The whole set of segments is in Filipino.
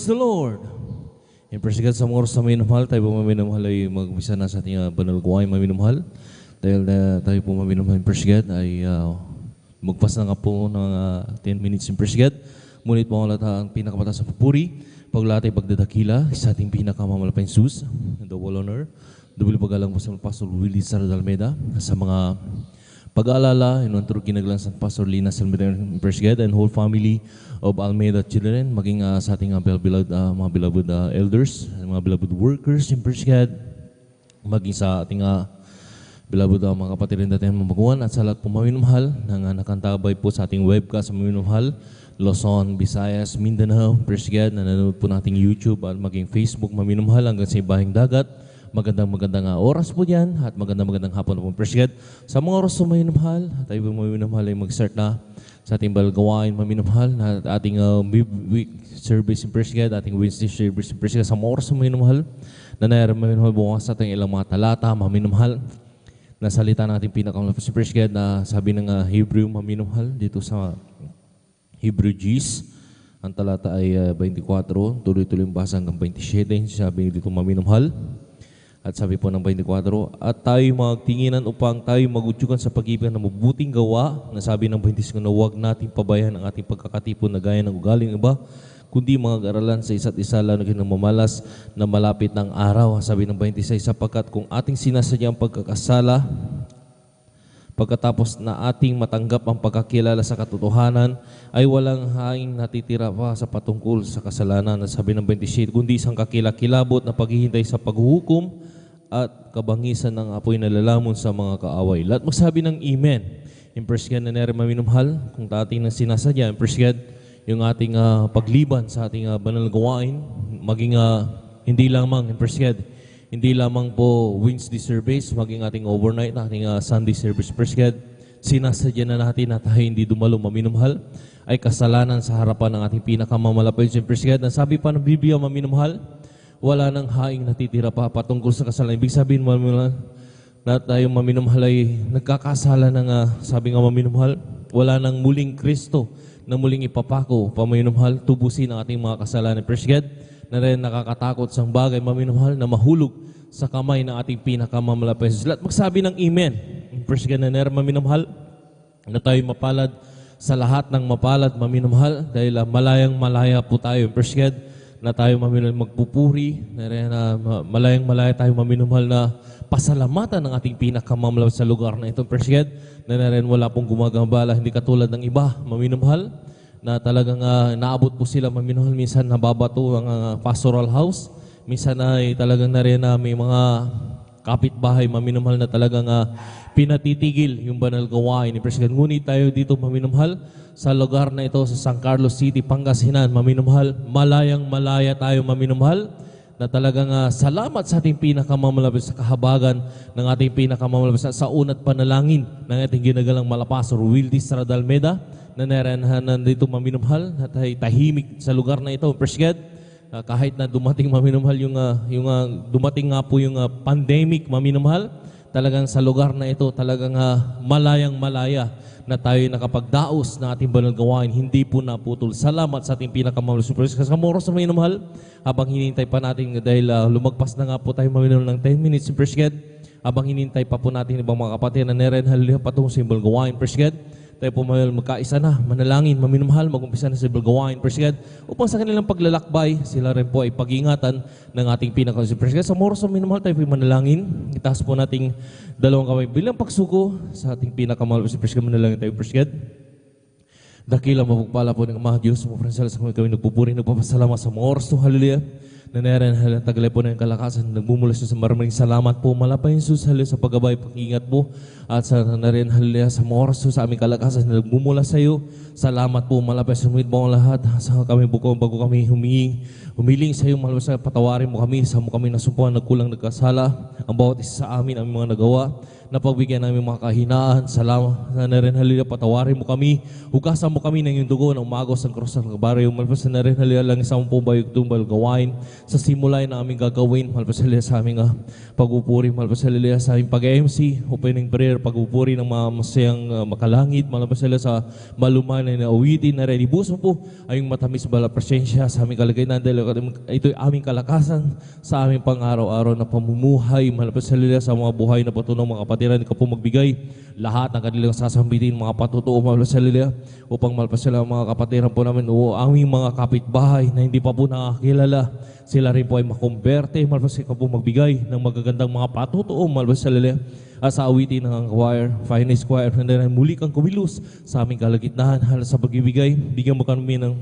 the Lord. And praise God sa mga oras sa minamahal. Tayo po maminamahal ay mag-umpisa na sa ating banal gawain maminamahal. Dahil tayo po maminamahal, praise God, ay magpas na nga po ng 10 minutes in praise God. Ngunit mga lata ang pinakamataas sa papuri, paglatay pagdadakila sa ating pinakamamalapay sus, double honor, double pagalang po sa Pastor Willie Sardalmeda, sa mga pag-aalala, inunturog kinaglan sa Pastor Lina Salmeda, praise God, and whole family of Almeida children, maging sa ating mga beloved elders, mga beloved workers, praise God, maging sa ating beloved mga kapatid rin natin mamaguan, at sa lahat po maminumhal, na nakantabay po sa ating webcast sa maminumhal, Luzon, Visayas, Mindanao, praise God, na nanonood po nating YouTube at maging Facebook maminumhal hanggang sa ibahing dagat. Magandang oras po yan at magandang hapon po, praise God. Sa mga oras na maminumhal, tayo po maminumhal ay mag-start na sa ating balgawain maminumhal na ating week service in praise God, ating Wednesday service in praise God. Sa mga oras na maminumhal, na nayaran maminumhal bukas sa ating ilang mga talata maminumhal na salita ng ating pinakamalapit si praise God na sabi ng Hebrew maminumhal dito sa Hebrew G's. Ang talata ay 24, tuloy-tuloy yung basa hanggang 27, sabi dito maminumhal. At sabi po ng 24, at tayo magtinginan upang tayo magutsukan sa pag-ibig na mabuting gawa, na sabi ng 25 na huwag natin pabayan ang ating pagkakatipon na gaya ng ugaling iba, kundi mga garalan sa isa't isa lalo na mamalas na malapit ng araw. Sabi ng 26, sapagkat kung ating sinasadya ang pagkakasala, pagkatapos na ating matanggap ang pagkakilala sa katotohanan, ay walang haing natitira pa sa patungkol sa kasalanan. Sabi ng 27, kundi isang kakilakilabot na paghihintay sa paghuhukom at kabangisan ng apoy na lalamon sa mga kaaway. Lahat magsabi ng Amen. In praise God na nere maminumhal, kung ating nang sinasadya, in praise God, yung ating pagliban sa ating banal gawain, maging hindi lamang, in praise God, hindi lamang po Wednesday service, maging ating overnight, ating Sunday service, praise God, sinasadya na natin na tayo hindi dumalo maminumhal, ay kasalanan sa harapan ng ating pinakamamalapit, in praise God. Sabi pa ng Biblia, maminumhal, wala nang haing natitira pa patungkol sa kasalanan. Ibig sabihin, maminumhal, na tayo maminumhal ay nagkakasala ng, sabi nga maminumhal, wala nang muling Kristo na muling ipapako, paminumhal, tubusin ang ating mga kasalanan. Praise God, na rin nakakatakot sa bagay, maminumhal, na mahulog sa kamay ng ating pinakamamalapit. Lahat magsabi ng Amen. Praise God, na rin maminumhal, na tayo mapalad sa lahat ng mapalad, maminumhal, dahil malayang malaya po tayo. Praise God, na tayo maminumhal magpupuri, na rin malayang malaya tayo maminumhal na pasalamatan ng ating pinakamamalapit sa lugar na ito. Praise God, na rin wala pong gumagambala, hindi katulad ng iba, maminumhal, na talagang naabot po sila maminumhal, minsan nababato ang pastoral house, minsan ay talagang na rin may mga kapitbahay maminumhal na talagang pinatitigil yung banal gawain ni Praise God. Ngunit tayo dito maminumhal sa lugar na ito sa San Carlos City, Pangasinan, maminumhal, malayang malaya tayo maminumhal, na talagang salamat sa ating pinakamamalapit sa kahabagan ng ating pinakamamalapit sa unat panalangin ng ating ginagalang Malapastor Willie Sardalmeda, na naranhanan dito maminumhal at tahimik sa lugar na ito. Praise God, kahit na dumating maminumhal dumating nga po yung pandemic maminumhal, talagang sa lugar na ito talagang malayang malaya na tayo nakapagdaos na ating banal gawain, hindi po naputol. Salamat sa ating pinakamahal super. Sa moros na maminumhal, habang hinintay pa natin dahil lumagpas na nga po tayo maminumhal ng 10 minutes, praise God, habang hinintay pa po natin ibang mga kapatid na narenhal patungo sa banal gawain, praise God, tayo po magkaisa na, manalangin, maminumhal, mag-umpisa na sa gawain, praise God, upang sa kanilang paglalakbay, sila rin po ay pag-ingatan ng ating pinaka-praise God. Sa moros na minumhal, tayo po manalangin. Itaas po nating dalawang kamay bilang pagsuko sa ating pinaka-mahal, praise God, manalangin tayo, praise God. Dakila mapagpala po ng mga Diyos, mga pransala sa kami nagpupuri, nagpapasalamat sa mga oras to, hallelujah. Na naran tagalay po ng kalakasan, nagmumulas sa maraming salamat po, malapay Jesus, hallelujah, sa paggabay, pag-ingat po, at sa narin, hallelujah, sa mga oras to, sa aming kalakasan, nagmumula sa iyo, salamat po, malapay sa sumit mo ang lahat, sa kami buko, bago kami humiling sa iyo, malapay sa patawarin mo kami, sa mo kami nasumpuan, nagkulang, nagkasala, ang bawat isa sa amin, ang mga nagawa, napagbigyan namin mga kahinaan, salamat, na rin, hallelujah, patawarin mo kami, hugasan mo kami ng iyong dugo, na umagos ang krus ng kabaryo, malapay sa narin, hallelujah, lang isang po bayog tumbal gawain, sa simula na aming gagawin, mahal po sa Hallelujah, sa aming pagpupuri, mahal po sa Hallelujah, sa aming pag-MC, opening prayer, pagpupuri ng mga masayang makalangit, mahal po sa Hallelujah, sa malumanay na awitin na renibus mo po ay yung matamis bala presensya sa aming kalagayan dahil ito'y aming kalakasan sa aming pang-araw-araw na pamumuhay, mahal po sa Hallelujah, sa mga buhay na patunong mga kapatiran, ikaw po magbigay lahat ng kanilang sasambitin, mga patutuo, mahal po sa Hallelujah, upang mahal po sila mga kapatiran po namin o aming mga kapitbahay na hindi pa po nakakilala, sila rin po ay makumberte, mahal po sila po magbigay ng magagandang mga patutuo, mahal po sa Hallelujah, sa awitin ng choir, finest choir, na muli kang kumilos sa aming kalagitnaan, halos sa pagbibigay, bigyan mo kami ng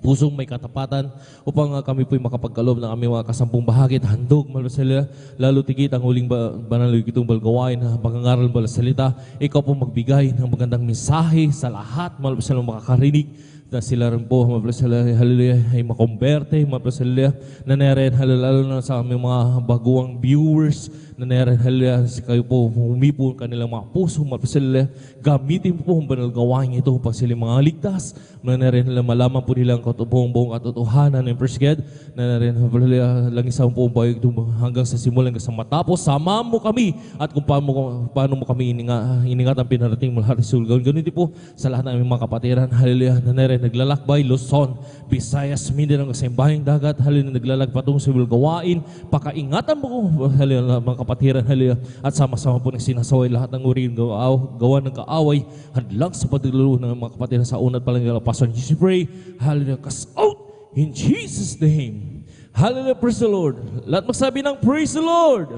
pusong may katapatan upang kami po'y makapagkaloob ng aming mga kasampung bahagi at handog, mahal po sa Hallelujah, lalo tigit ang huling banal itong balgawain na pangangaral bala salita, ikaw po magbigay ng magandang mensahe sa lahat, mahal po sa Hallelujah, makakarinig na sila rin po, mahal po sa Hallelujah, ay makomberte, mahal po sa Hallelujah, na narin, lalo na sa aming mga baguang viewers, na narin, Hallelujah, kayo po, humipo kanilang mga puso, mahal po sa Hallelujah, gamitin po ang banal gawain ito upang sila mga ligtas, na narin, malaman po nilang buong katotohanan ng First God, na narin, Hallelujah, langis ang po bayag hanggang sa simula, hanggang sa matapos, sama mo kami, at kung paano mo kami iningat ang pinarating mo lahat, ganun din po sa lahat ng aming mga kapatiran, Hallelujah, na narin, naglalakbay, Luzon, Visayas, Mindanao, kasimbayang dagat, Hallelujah, naglalagpatong sa gawain, pakaingatan mo, Hallelujah, mga kapatiran, Hallelujah, at sama-sama po ng sinasaway lahat ng uri gawa ng kaaway, hadlang sa pagdulalo ng mga kapatiran sa unat palang Pastor Jesus, pray, Hallelujah, cast out in Jesus' name. Hallelujah, praise the Lord. Lahat magsabi ng praise the Lord.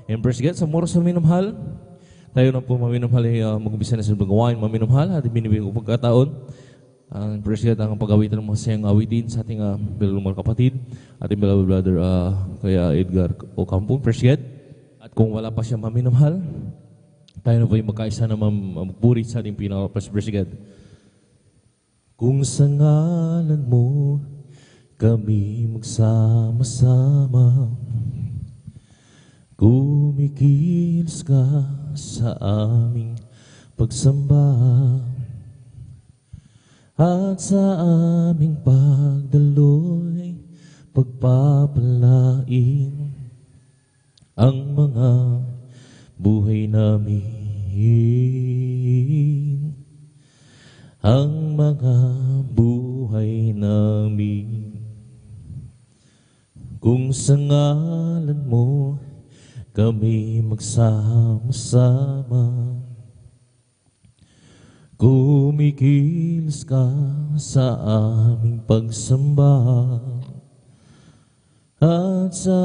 And praise God, sa moros na minamahal, tayo na po maminamahal ay mag-umpisa na sa gawain, maminamahal, at binibigyan ko pagkataon. Ang praise God, ang pag-awitan ng mga sayang awitin sa ating beloved mga kapatid, ating beloved brother kaya Edgar Ocampo, praise God. At kung wala pa siya maminamahal, tayo na po yung magkaisa na magpuri sa ating pinaka-praise God. Kung sa ngalan mo kami magsama-sama, kumikilos ka sa aming pagsamba, at sa aming pagdaloy, pagpapalain ang mga buhay namin, ang mga buhay namin. Kung sa ngalan mo kami magsama-sama, kumikilos ka sa aming pagsamba, at sa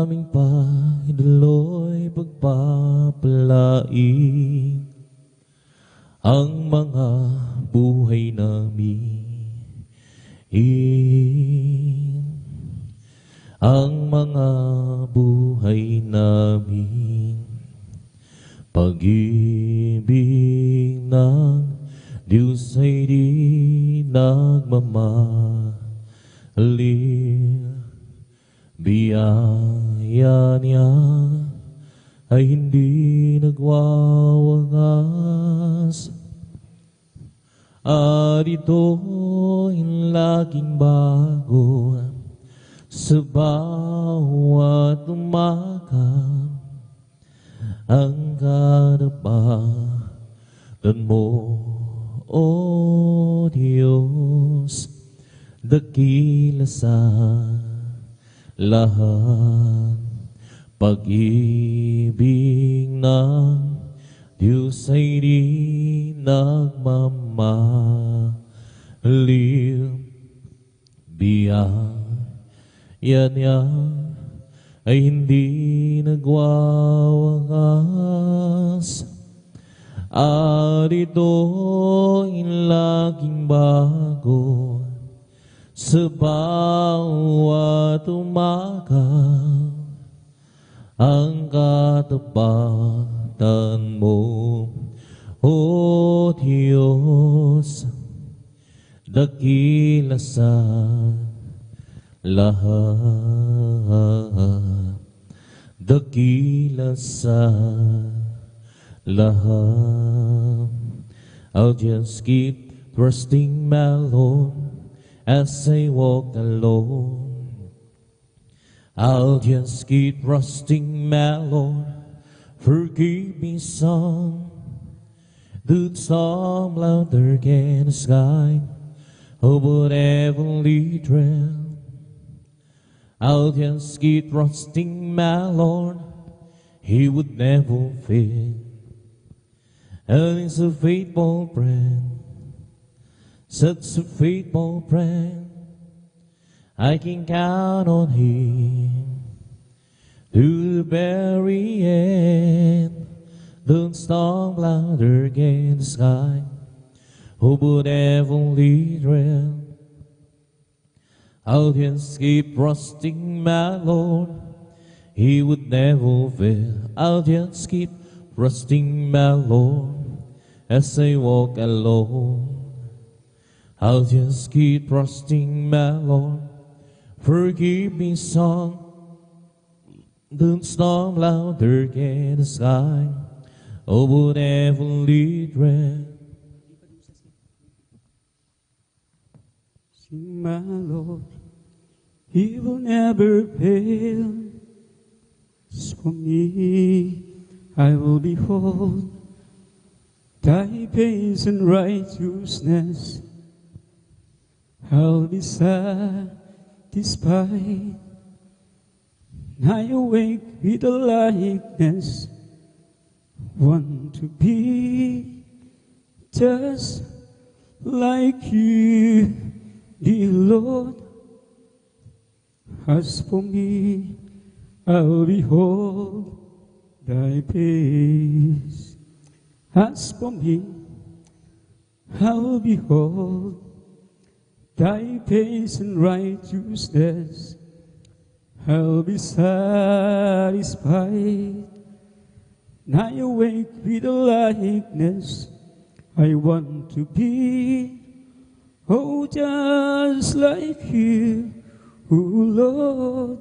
aming pagdaloy, pagpapalain ang mga buhay namin, ang mga buhay namin. Pag-ibig ng Diyos ay di nagmamahalin, biyaya niya ay hindi nagwawagas, at ito'y laging bago sa bawat umaga. Ang karapatan mo, O Diyos, dakila sa lahat. Pag-ibig ng Diyos ay di nagmamaliw, biyaya niya ay hindi nagwawagas, at ito'y laging bago sa bawat umaga. Ang katapatan mo, O Diyos, dakila sa lahat, dakila sa lahat. I'll just keep trusting my Lord as I walk alone. I'll just keep trusting my Lord. Forgive me some, the storm louder than the sky, oh, whatever lead trail. I'll just keep trusting my Lord. He would never fail. And it's a faithful friend, such a faithful friend. I can count on Him to the very end. The storm louder than the sky, who would ever lead rail. I'll just keep trusting my Lord. He would never fail. I'll just keep trusting my Lord as I walk alone. I'll just keep trusting my Lord. Forgive me, son. The storm louder than the sky, oh, whatever lead rail. Sing my Lord, He will never fail. As for me, I will behold Thy face and righteousness. I'll be satisfied. I awake with a likeness, want to be just like you, dear Lord. As for me, I'll behold Thy face. As for me, I'll behold Thy face and righteousness. I'll be satisfied. I awake with a likeness. I want to be, oh, just like you, oh Lord.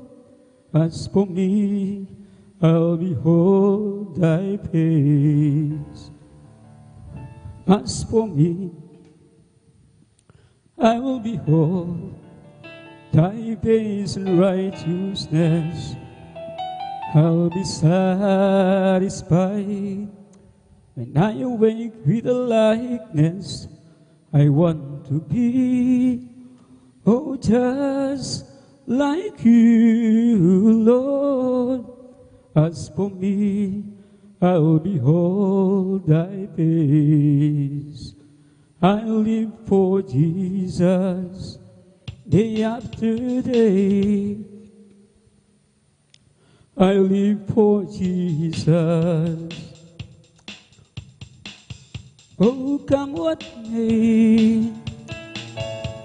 As for me, I'll behold Thy face. As for me, I will behold Thy face and righteousness. I'll be satisfied when I awake with a likeness. I want to be, oh, just like you, Lord. As for me, I'll behold Thy face. I'll live for Jesus day after day. I live for Jesus. Oh, come what may,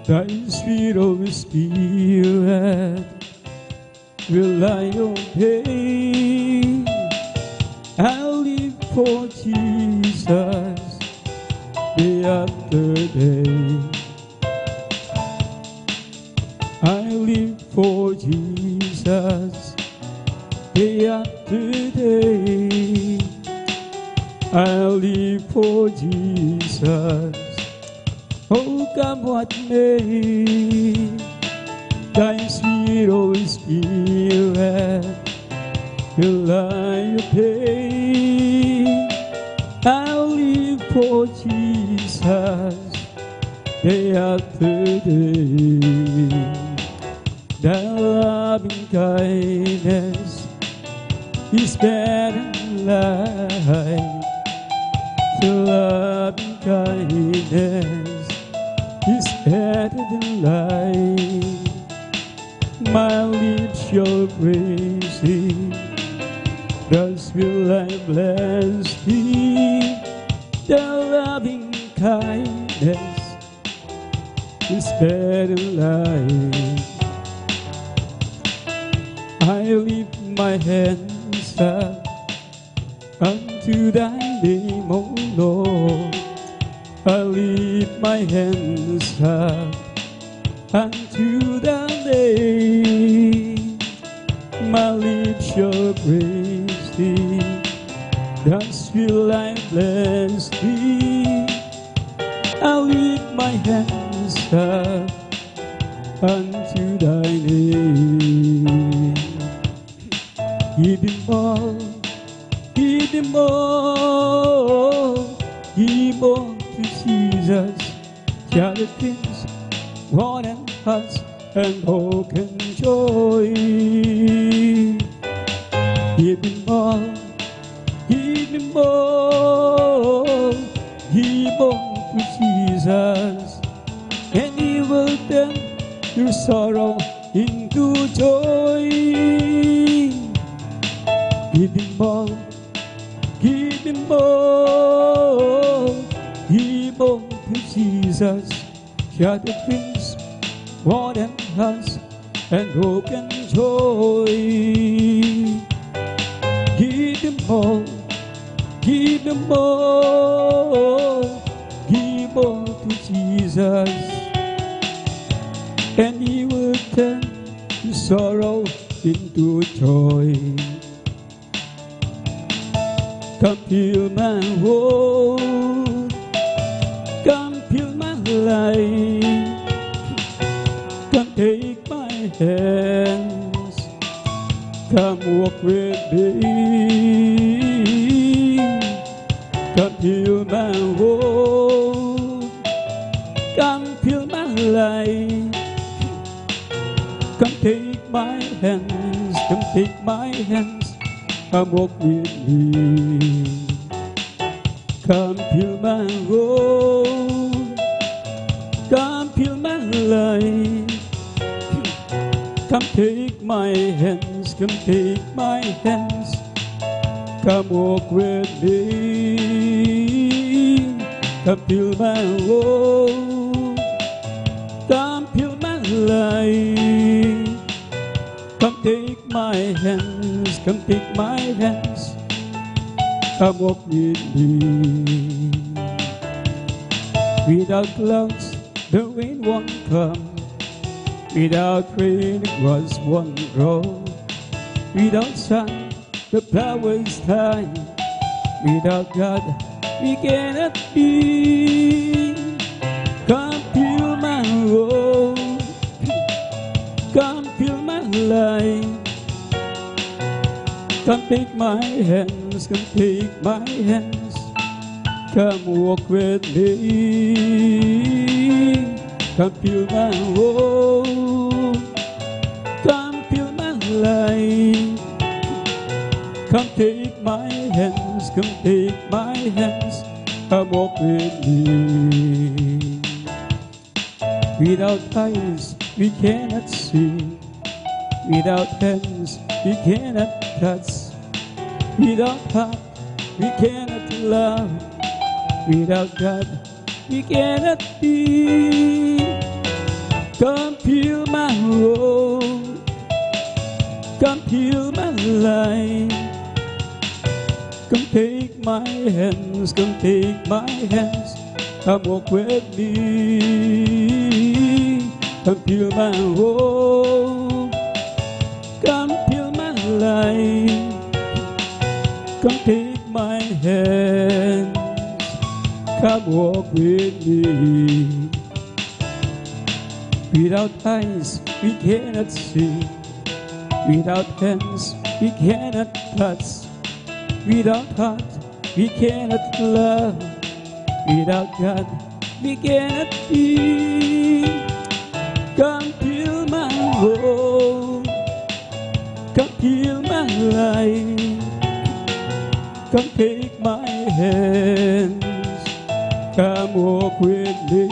Thy sweet Holy Spirit will I obey. I'll live for Jesus day after day. I live for Jesus day after day. I live for Jesus. Oh, come what may, Thy sweet Holy Spirit will I obey. I'll live for Jesus day after day. Thy loving kindness is better than life. The loving kindness is better than life. My lips shall praise Thee, thus will I bless Thee. The loving kindness is better than life. I lift my hands up unto Thy name, O Lord. I lift my hands up unto Thy name. My lips shall praise Thee, thus will I bless Thee. I lift my hands up unto Thy name. Give him all, give him all, give all to Jesus. Share the things, what and hearts and hope and joy. Give him all, give him all, give all to Jesus, and he will turn your sorrow into joy. Give him all, give him all, give all to Jesus. Share the things, what and hearts and hope and joy. Give him all, give him all, give all to Jesus, and he will turn your sorrow into joy. Come fill my world, come fill my life, come take my hands, come walk with me. Come fill my world, come fill my life, come take my hands, come take my hands, come walk with me. Come fill my world, come fill my life, come take my hands, come take my hands, come walk with me. Come fill my world, come fill my life, come take my hands, come take my hands, come walk with me. Without clouds, the rain won't come. Without rain, the grass won't grow. Without sun, the flowers die. Without God, we cannot be. Come fill my world, come fill my life, come take my hands, come take my hands, come walk with me. Come fill my world, come fill my life, come take my hands, come take my hands, come walk with me. Without eyes, we cannot see. Without hands, we cannot touch. Without heart, we cannot love. Without God, we cannot be. Come fill my world, come fill my life, come take my hands, come take my hands, come walk with me. Come fill my world, come fill my life, come take my hands, come walk with me. Without eyes, we cannot see. Without hands, we cannot touch. Without heart, we cannot love. Without God, we cannot be. Come fill my world, come fill my life, come take my hands, come walk with me.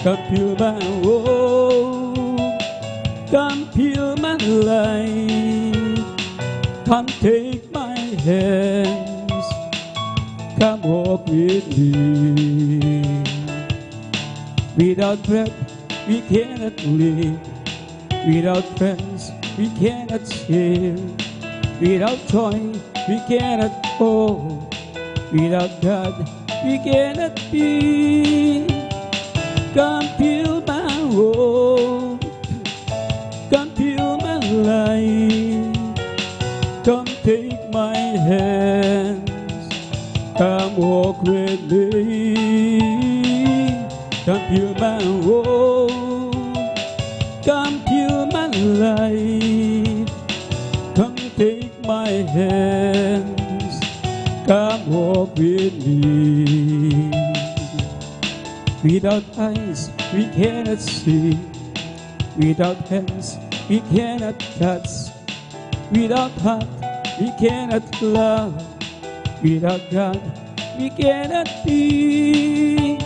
Come fill my world, come fill my life, come take my hands, come walk with me. Without breath, we cannot live. Without friends, we cannot share. Without joy, we cannot hold. Without God, we cannot be. Come fill my world, come fill my life, come take my hands, come walk with me. Come fill my world, come fill my life, hands, come walk with me. Without eyes we cannot see, without hands we cannot touch, without heart we cannot love, without God we cannot be.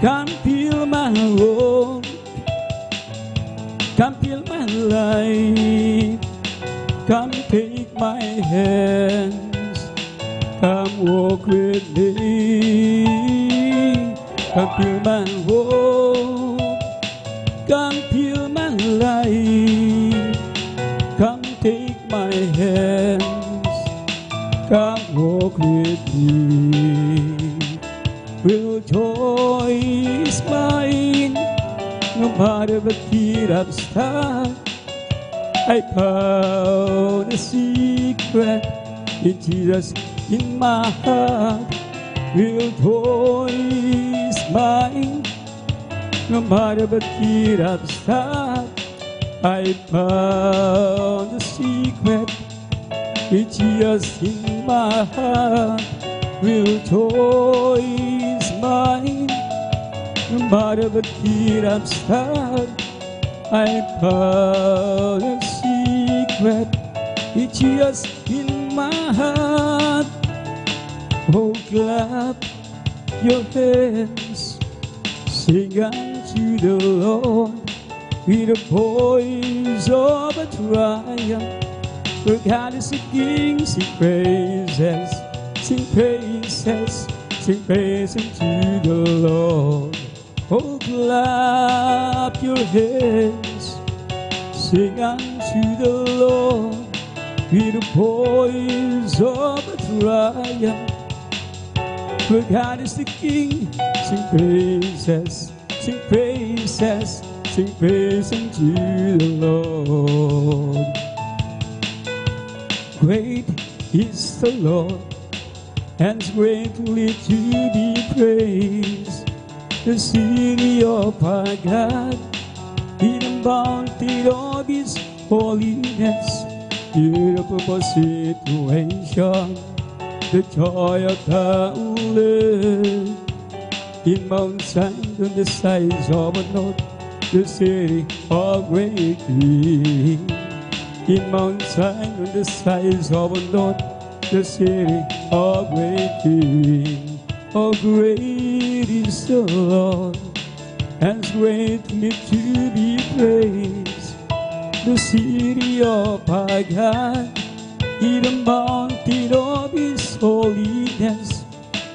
Come fill my world, come fill my life, come take my hands, come walk with me. Come fill my world, come fill my life, come take my hands, come walk with me. Will joy is mine, no matter what fear I've started. I found a secret in Jesus in my heart. Will joy is mine, no matter what fear I've started. I found a secret in Jesus in my heart. Will joy is mine, no matter what fear I'm stuck. I found a secret, it's just in my heart. Oh, clap your hands, sing unto the Lord with a voice of a triumph. For God is the King, sing praises, sing praises, sing praise unto the Lord. Oh, clap your hands, sing unto the Lord with a voice of a triumph. For God is the King, sing praises, sing praises, sing praise unto the Lord. Great is the Lord, and greatly to be praised. The city of our God, in the mountain of His holiness, beautiful situation, the joy of the Lord. In Mount Zion, on the sides of a north, the city of great King. In Mount Zion, on the sides of a north, the city of great King. Oh, great is the Lord, and greatly to be praised. The city of our God, in the mountain of His holiness,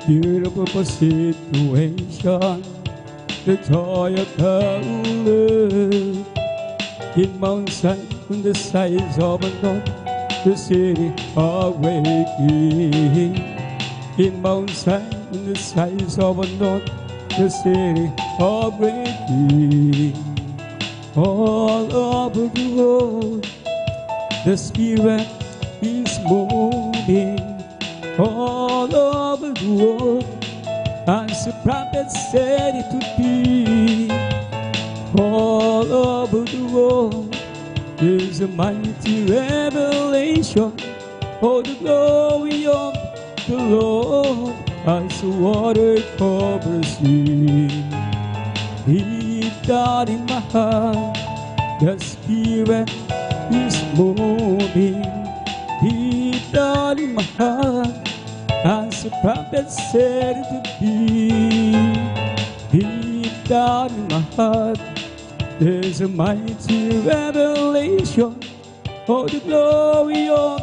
beautiful situation, the joy of the Lord. In Mount Zion, on the sides of a north, the city of great King. In Mount Zion, on the sides of a north, the city of great King. All over the world, the Spirit is moving. All over the world, as the prophet said it would be. All over the world, there's a mighty revelation of the glory of the Lord as the water covers me. Deep down in my heart, the Spirit is moving. Deep down in my heart, as the prophet said it would be. Deep down in my heart, there's a mighty revelation of the glory of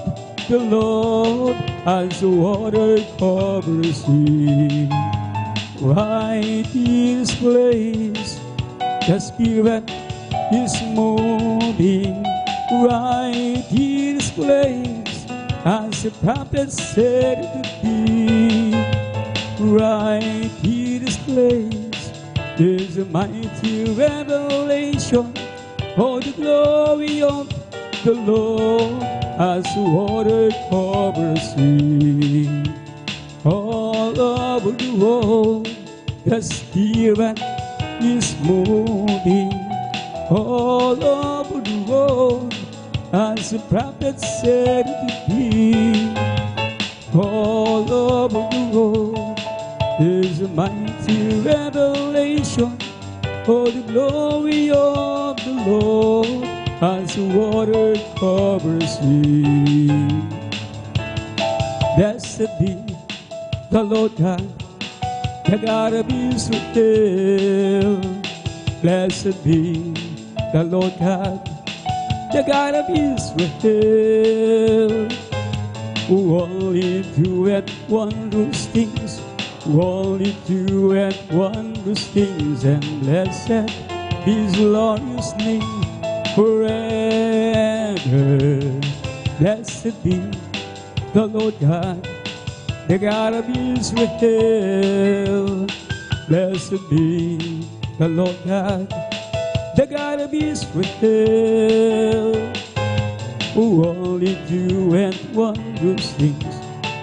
the Lord as the water covers me. Right in this place, the Spirit is moving. Right in this place, as the prophet said it would be. Right in this place, there's a mighty revelation of the glory of the Lord as the water covers me. All over the world, the Spirit is moving. All over the world, as the prophet said it would be. All over the world there's a mighty revelation of the glory of the Lord as the water covers me. Blessed be the Lord God, the God of Israel. Blessed be the Lord God, the God of Israel, who only doeth wondrous things, who only doeth wondrous things, and blessed His glorious name forever. Blessed be the Lord God, the God of Israel. Blessed be the Lord God, the God of Israel, who only doeth wondrous things,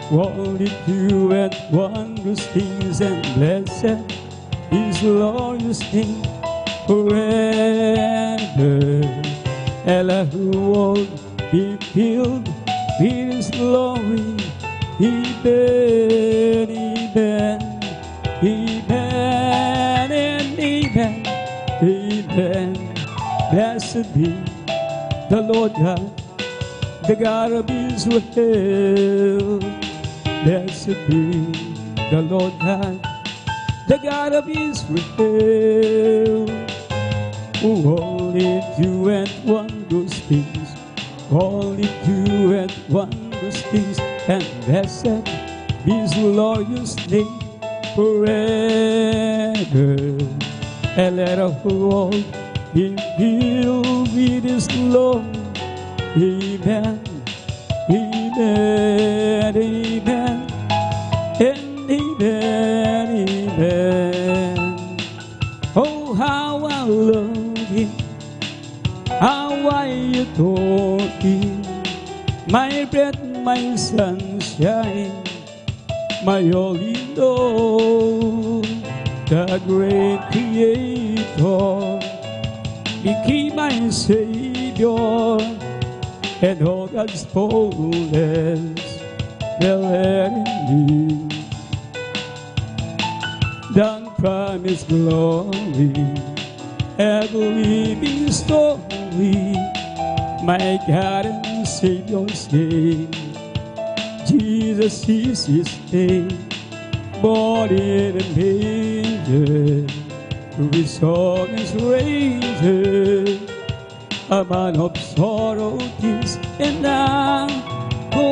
who only doeth wondrous things, and blessed His glorious name forever. Ella, who will be filled with His glory, Amen, amen, amen, and amen, amen. Blessed be the Lord God, the God of Israel. Blessed be the Lord God, the God of Israel, who only doeth wondrous things, only doeth wondrous things, and blessed His glorious name forever. And let the world be filled with His glory. Amen, amen, amen, and amen, amen. Oh, how I love Him, how I adore Him, my breath, my sunshine, my all in all. The great Creator became my Savior, and all God's fullness dwelt in me. The promised glory, ever living story, my God and Savior's name. Jesus is His name, born in a manger, through His song is raised, a man of sorrow, tears, and agony.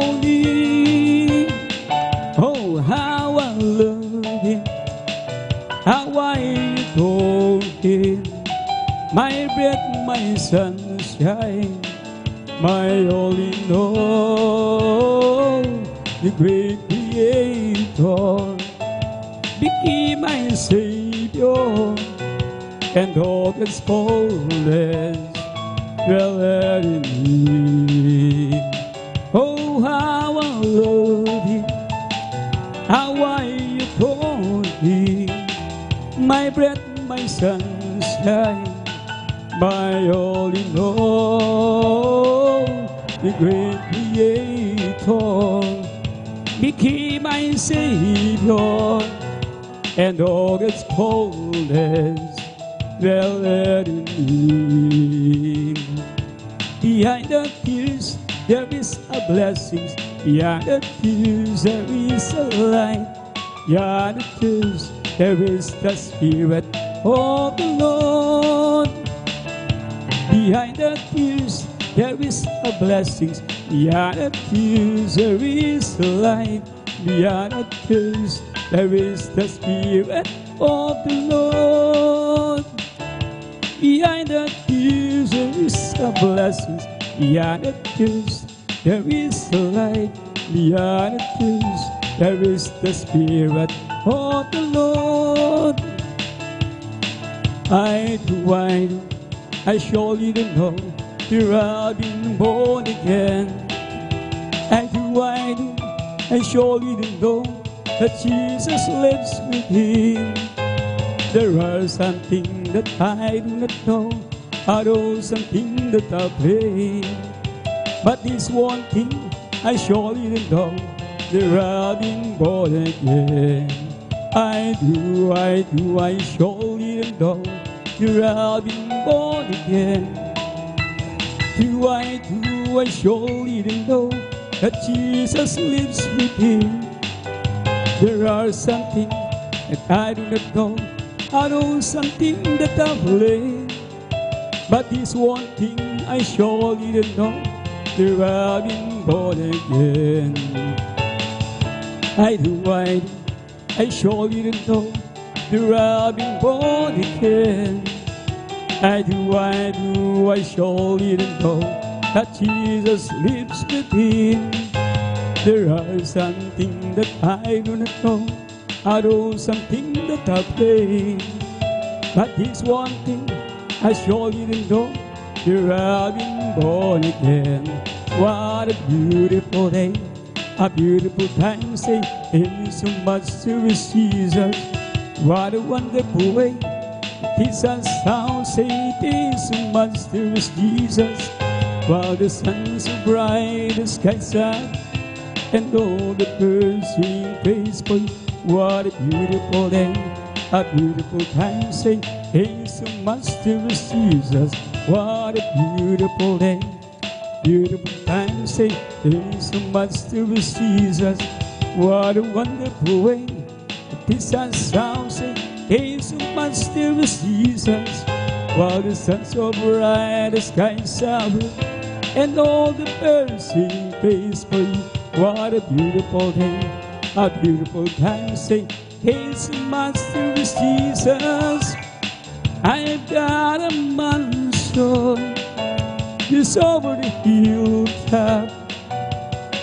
Oh, how I love Him, how I adore Him, my breath, my sunshine, my all in all. The great Creator became my Savior, and all God's fullness dwelt in me. Oh, how I love Him, how I adore Him, my breath, my sunshine, my all in all. The great Creator became my Savior, and all God's fullness dwelt in me. Behind the tears there is a blessing, behind the tears there is a light, behind the tears there is the Spirit of the Lord. Behind the tears there is a blessing, behind the tears there is a light, behind the tears there is the Spirit of the Lord. Behind the tears there is a blessing, behind the tears there is a light, behind the tears there is the Spirit of the Lord. I surely don't know that I've been born again. I surely don't know that Jesus lives within. There are something that I do not know, I know something that I pray. But this one thing I surely know, that I've been born again. I surely know, that I've been born again. I surely know that Jesus lives within. There are something that I do not know. I know something that I've learned, but this one thing I surely don't know, that I've been born again. I surely don't know, that I've been born again. I surely don't know that Jesus lives within. There are something that I do not know. I know something that I play, but this one thing I surely didn't know, that I've been born again. What a beautiful day, a beautiful time, say, in so much to Jesus. What a wonderful way, it is a sound, say, it is so much to Jesus. While the sun so bright, the skies are, and all the birds sing praise for you. What a beautiful day, a beautiful time, say, hey, so much to Jesus. What a beautiful day, beautiful time, say, hey, so much to Jesus. What a wonderful way, this a sound, say, hey, so much to Jesus. While the sun so bright, the skies are blue, and all the birds sing praise for you. What a beautiful day, a beautiful time, say, hey, so much to Jesus. I've got a mansion just over the hilltop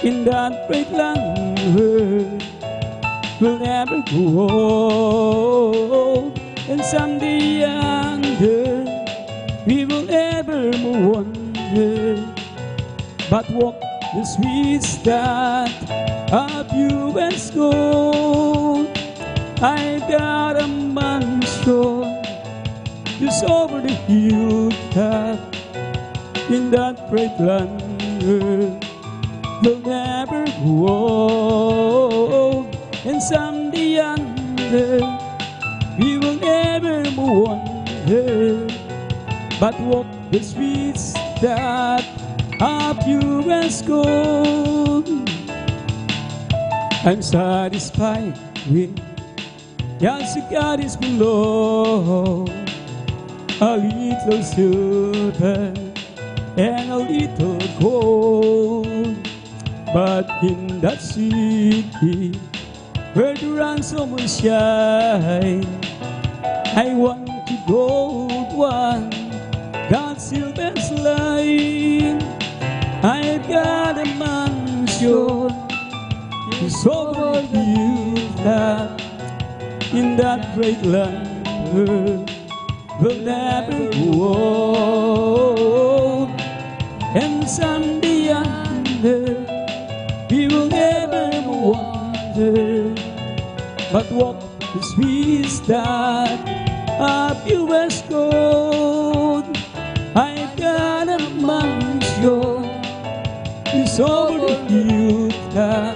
in that great land where we'll never grow old, and someday yonder we will never wonder, but walk the streets that are pure as gold. I've got a mansion just over the hilltop in that great land where you'll never grow old, and someday yonder we will never wonder, but walk the streets that are pure as gold. I'm satisfied with just God is below, a little silver and a little gold. But in that city where the ransom will shine, I want to go one that silver's line. I've got a mansion just over the hilltop in that great land where we'll never grow old, and someday yonder we will never wonder, but walk the streets that are pure as gold. I've got a mansion just over the hilltop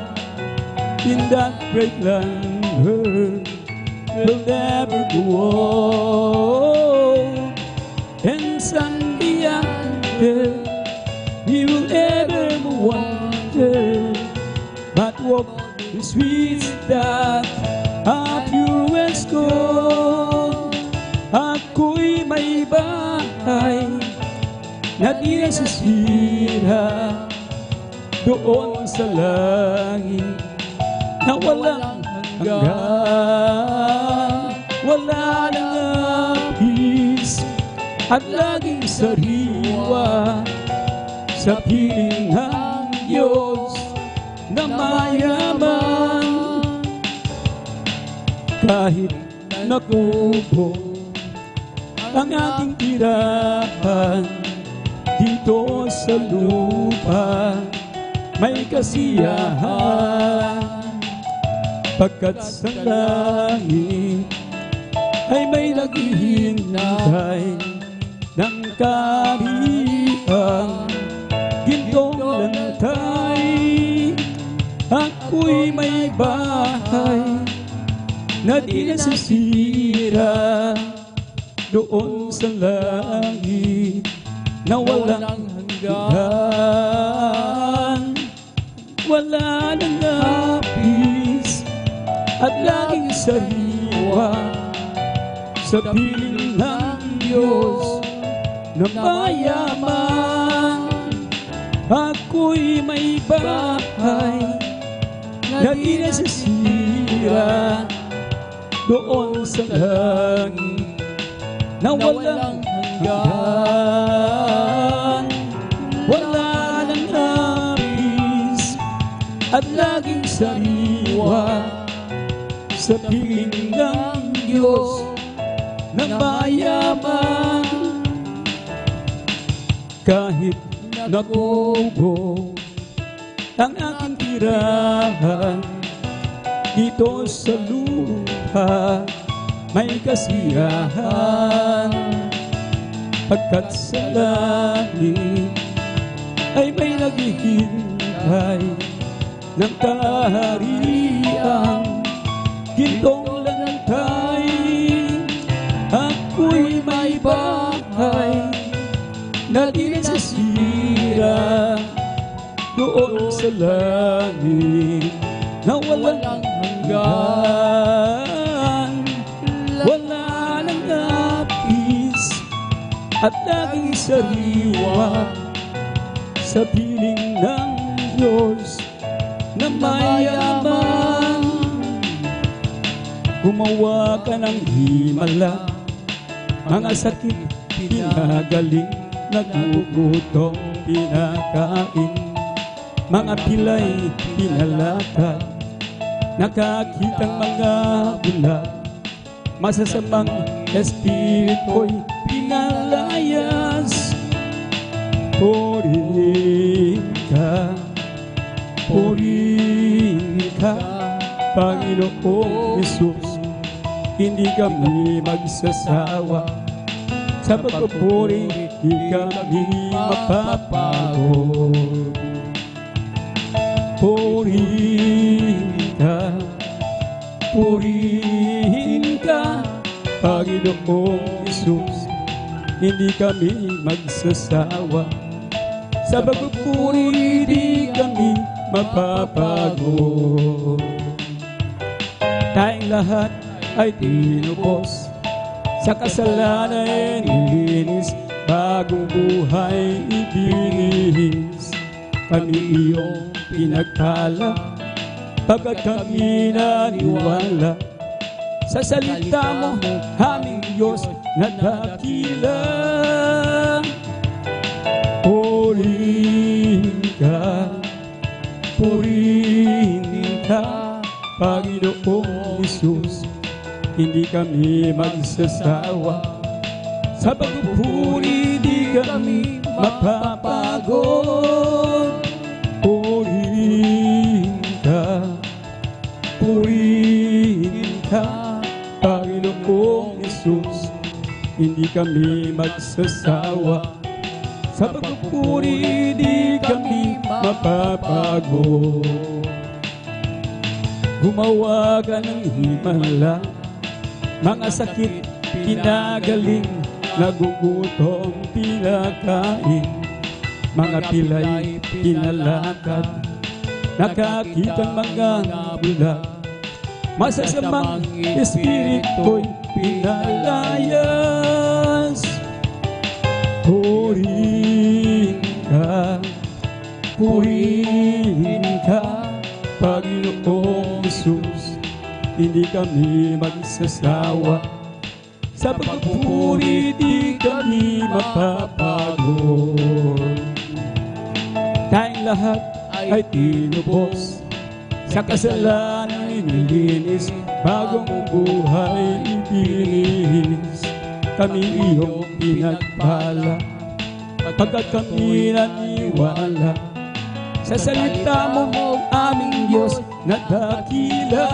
in that great land where we'll never grow old, and someday yonder we will never wonder, but walk the streets that are pure as gold. Ako'y may bahay na di nasisira doon sa langit na walang hanggan, wala nang apis at laging sariwa sa piling ng Diyos na mayaman. Kahit nakupo ang ating tirahan dito sa lupa, may kasiyahan, pagkat sa langit ay may naghihintay ng kaharian, gintong nalalantay. Ako'y may bahay na di nasisira doon sa langit na walang hanggan. Wala nang lapis at laging sariwa sa piling ng Diyos na mayaman. Ako'y may bahay na di nasisira doon sa langit na walang hanggan. Wala nang lapis at laging sariwa sa piling ng Diyos na mayaman. Kahit nagubo ang aking tirahan dito sa lupa, may kasiyahan. Pagkat sa langit ay may naghihintay ng kahariang gintong lantay. Ako'y may bahay na di nasisira doon sa langit na walang hanggan. Wala nang lapis at laging sariwa sa piling ng Diyos na mayaman. Gumawa ka ng himala, mga sakit pinagaling, nagugutom pinakain, mga pilay pinalakad, nakakitang mga bulag, masasamang espiritu'y pinalayas. Purihin ka, Panginoong Jesus. Hindi kami magsasawa sa pagpupuri, di kami mapapagod. Purihin ka, Panginoong Jesus. Hindi kami magsasawa sa pagpupuri, di kami mapapagod. Tayong lahat ay tinubos, sa kasalanan nilinis, bagong buhay ibinihis. Kami iyong pinagkala, pagkat kami naniwala sa salita mo, aming Diyos na dakila. Purihin ka, Panginoong Jesus. Hindi kami magsasawa sa pagpupuri, di kami mapapagod. Purihin ka, Panginoong Jesus. Hindi kami magsasawa sa pagpupuri, di kami mapapagod. Gumawa ka ng himala, mga sakit pinagaling, nagugutom pinakain, mga pilay pinalakad, nakakitang mga bulag, masasamang espiritu'y pinalayas. Purihin ka, Panginoong Jesus. Hindi kami magsasawa sa pagpupuri, di kami mapapagod. Tayong lahat ay tinubos, sa kasalanan nilinis, bagong buhay ibinihis. Kami iyong pinagpala, pagkat kami naniwala sa salita mo, aming Diyos na dakila.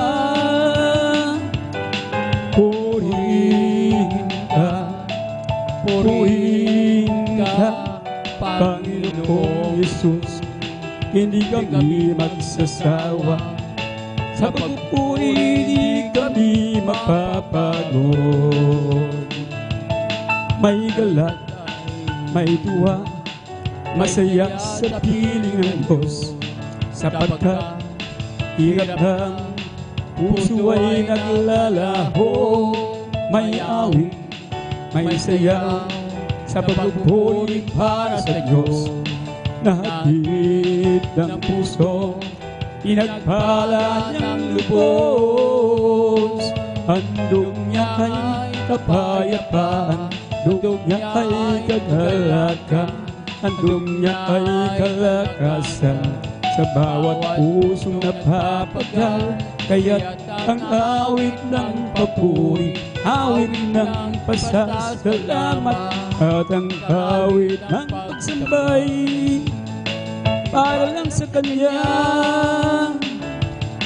Purihin ka, Panginoong Jesus. hindi kami magsasawa. Sa pagpupuri di kami mapapagod. May galak, may tuwa, masaya sa piling ng Diyos. Sapagkat hirap ng puso ay naglalaho. May awit, may saya sa pagpupuri para sa Diyos. Nahatid ng puso, pinagpala niyang lubos. Handog niya ay kapayapaan, handog niya ay kagalakan, handog niya ay kalakasan. Sa bawat pusong napapagal, kaya't ang awit ng papuri, awit ng pasasalamat, at ang awit ng pagsambay para lang sa Kanya.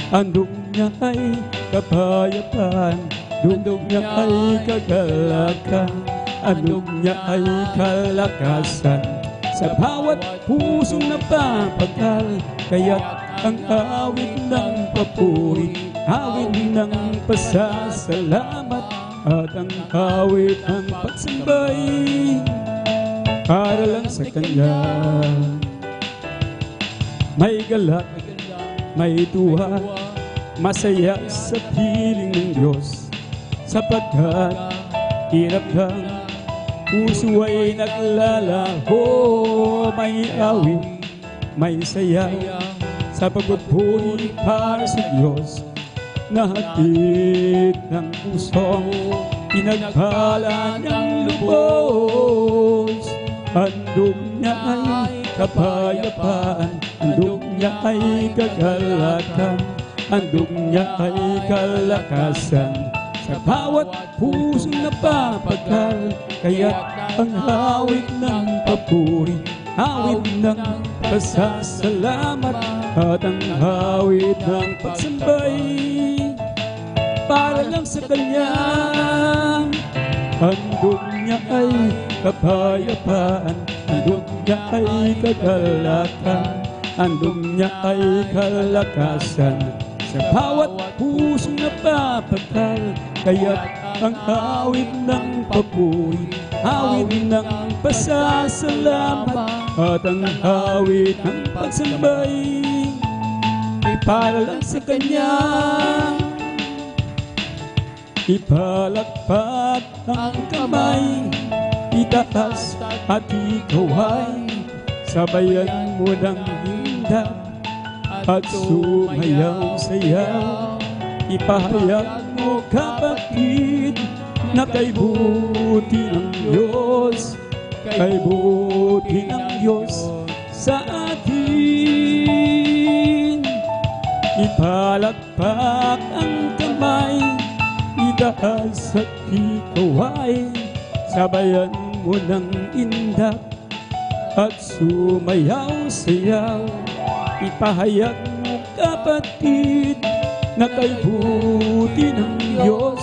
Handog niya ay kapayapaan, handog niya ay kagalakan, handog niya ay kalakasan. Sa bawat pusong napapagal, kaya't ang awit ng papuri, awit ng pasasalamat, at ang awit ng pagsambay para lang sa Kanya. May galak, may tuwa, masaya sa piling ng Diyos. Sapagkat hirap lang, puso ay naglalaho. May awit, may saya sa pagpupuri para sa Diyos. Nahatid ng puso, pinagpala niyang lubos. Handog niya ay kapayapaan, handog niya ay kagalakan, handog niya ay kalakasan. Sa bawat pusong napapagal, kaya't ang awit ng papuri, awit ng pasasalamat, at ang awit ng pagsambay para lang sa Kanya. Handog niya ay kapayapaan, handog niya ay kagalakan, handog niya ay kalakasan. Sa bawat pusong napapagal, kaya't ang awit ng papuri, awit ng pasasalamat, at ang awit ng pagsambay ay para lang sa Kanya. Ipalakpak ang kamay, itaas at ikaw ay sabayan mo ng hindap at sumayaw-sayaw. Ipahayag mo, kapatid, na kay buti ng Diyos, kay buti ng Diyos sa atin. Ipalakpak ang kamay, itaas at ikaw ay sabayan mo ng indak at sumayaw-sayaw. Ipahayag mo, kapatid, na kay buti ng Diyos,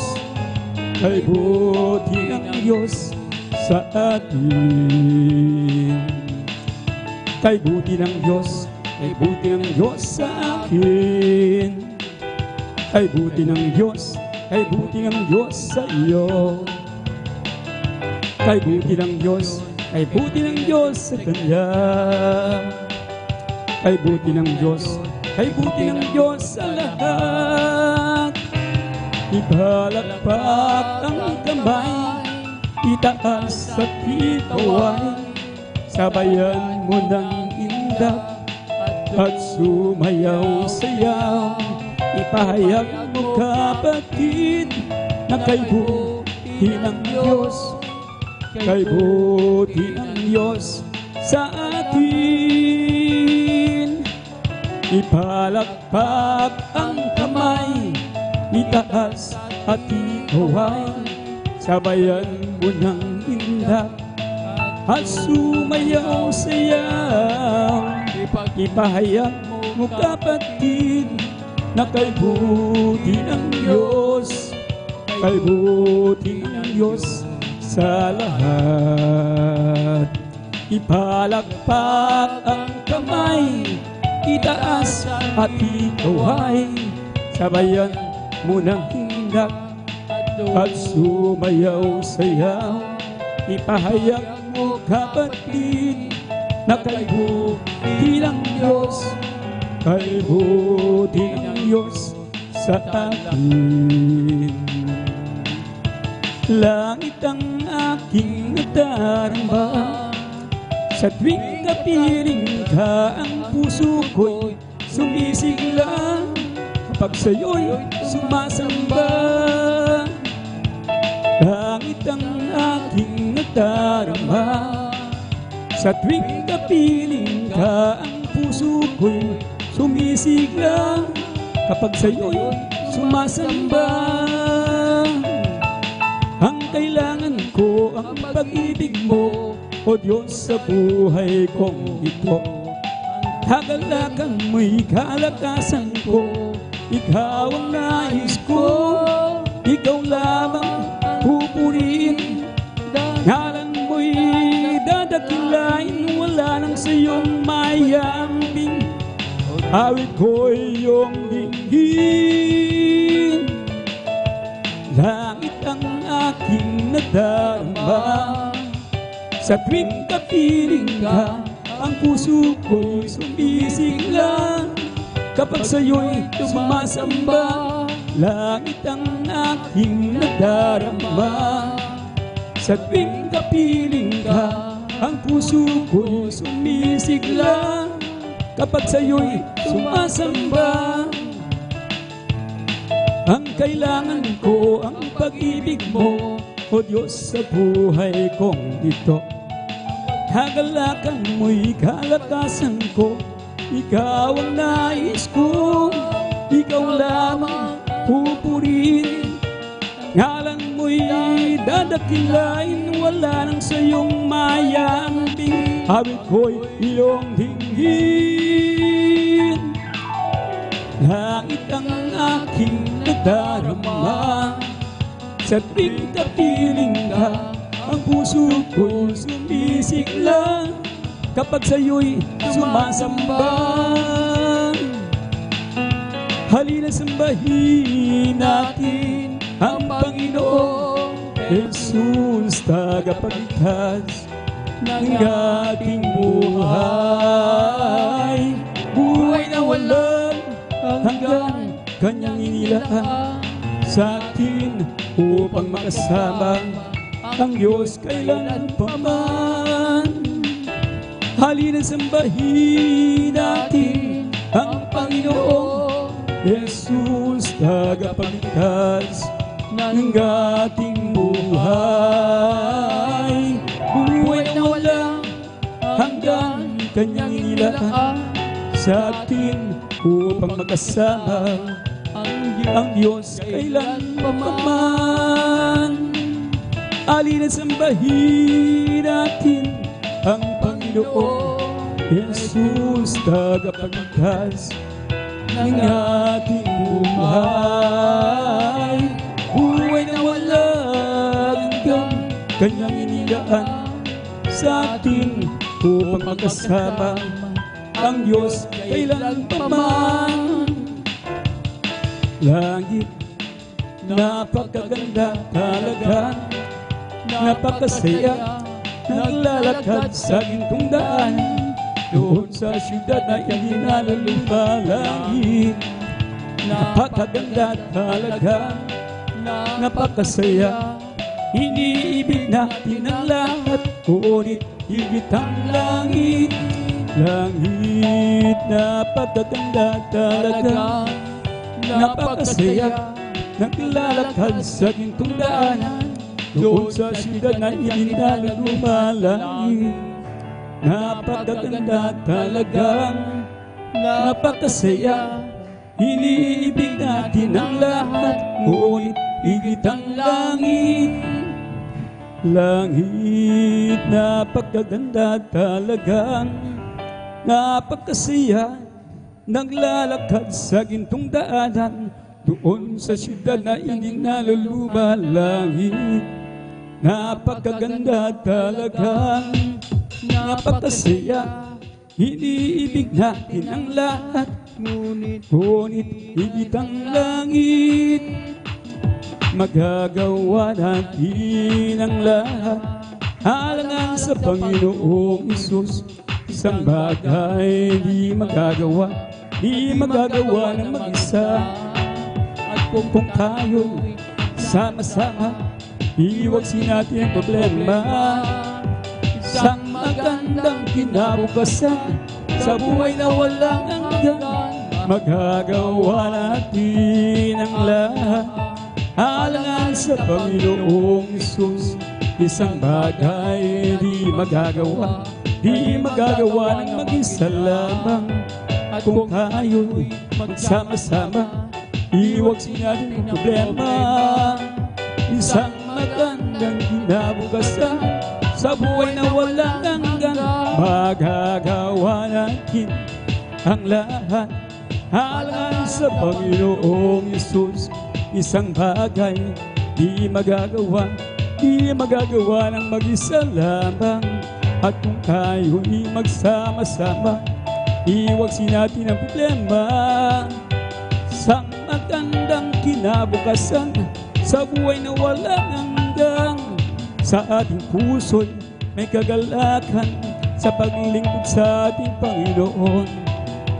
kay buti ng Diyos sa atin. Kay buti ng Diyos, kay buti ng Diyos sa akin. Kay buti ng Diyos, kay buti ng Diyos sa iyo. Kay buti ng Diyos, kay buti ng Diyos sa Kanya. Kay buti ng Diyos, kay buti ng Diyos sa lahat. Ipalakpak ang kamay, itaas at ikaw ay sabayan mo ng indak at sumayaw-sayaw. Ipahayag mo, kapatid, na kay buti ng Diyos, kay buti ng Diyos sa atin. Ipalakpak ang kamay, itaas at ikaw ay sabayan mo ng indak at sumayaw-sayaw. Ipahayag mo, kapatid, na kay buti ng Diyos, kay buti ng Diyos sa lahat. Ipalakpak ang kamay, itaas at ikaw ay sabayan mo ng hindak at sumayaw-sayaw. Ipahayag mo kapatid na kay buti ng Diyos, kay buti ng Diyos sa atin. Langit ang aking nadarama, sa tuwing kapiling ka ang puso ko'y sumisigla, kapag sa'yo'y sumasamba. Langit ang aking nadarama, sa tuwing kapiling ka ang puso ko'y sumisigla, kapag sa'yo'y sumasamba. Ang kailangan ko ang pag-ibig mo, o Diyos, sa buhay kong ito. Kagalakan mo'y kalakasan ko, ikaw ang nais ko. Ikaw lamang pupurihin, ngalan mo'y dadakilain, wala nang sa'yong mayambing. Awit ko'y iyong dinggin. Langit ang aking nadarama, sa tuwing kapiling ka ang puso ko'y sumisigla, kapag sa'yo'y sumasamba. Langit ang aking nadarama, sa tuwing kapiling ka ang puso ko'y sumisigla, kapag sa'yo'y sumasamba. Ang kailangan ko ang pag-ibig mo, o Diyos, sa buhay kong ito. Kagalakan mo'y kalakasan ko, ikaw ang nais ko. Ikaw lamang pupurihin, ngalan mo'y dadakilain, wala nang sa'yong mayambing. Awit ko'y iyong dinggin. Langit ang aking nadarama, sa tuwing kapiling ka ang puso ko'y sumisigla, kapag sa'yo'y sumasamba. Halina sambahin natin ang Panginoon Jesus, tagapagligtas ng ating buhay. Buhay na walang hanggan, kanyang inilaan sa atin upang makasama ang Diyos kailanpaman. Halina sambahin natin ang Panginoon Jesus, tagapagligtas ng ating buhay. Buhay na walang hanggan, kanyang inilaan sa atin upang makasama ang Diyos kailanpaman. Halina sambahin natin ang Panginoon Jesus, tagapagligtas ng ating buhay. Buhay na walang hanggan, kanyang inilaan sa atin upang makasama ang Diyos kailanpaman. Langit, napakaganda talaga, napakasaya, naglalakad sa gintong daan, doon sa syudad na hindi nalalumbalangin. Napakaganda talaga, napakasaya, iniibig natin ang lahat, ngunit higit ang langit. Langit, napakaganda talaga, napakasaya, naglalakad sa gintong daanan, doon sa syudad na hindi nalalumbalangin. Napakaganda talagang, napakasaya, iniibig natin ang lahat, ngunit higit ang langit. Langit, napakaganda talagang, napakasaya, naglalakad sa gintong daanan, doon sa syudad na hindi nalalumbalangin. Napakaganda talagang, napakasaya, iniibig natin ang lahat. Ngunit higit ang langit, magagawa natin ang lahat. Alangan sa Panginoong Isus, isang bagay di magagawa ng mag-isa. At kung tayo sama-sama, iwagsin natin ang problema. Isang magandang kinabukasan sa buhay na walang hanggan, magagawa natin ang lahat. Alangan sa Panginoong Isus, isang bagay di magagawa ng mag-isa lamang. At kung tayo'y magsama-sama, iwagsin natin ang problema. Isang magandang kinabukasan sa buhay na walang hanggan, magagawa natin ang lahat. Alangan sa Panginoong Isus, isang bagay di magagawa ng mag-isa lamang. At kung tayo'y magsama-sama, iwagsin natin ang problema. Isang magandang kinabukasan sa buhay na walang hanggan. Sa ating puso'y may kagalakan sa paglingkod sa ating Panginoon.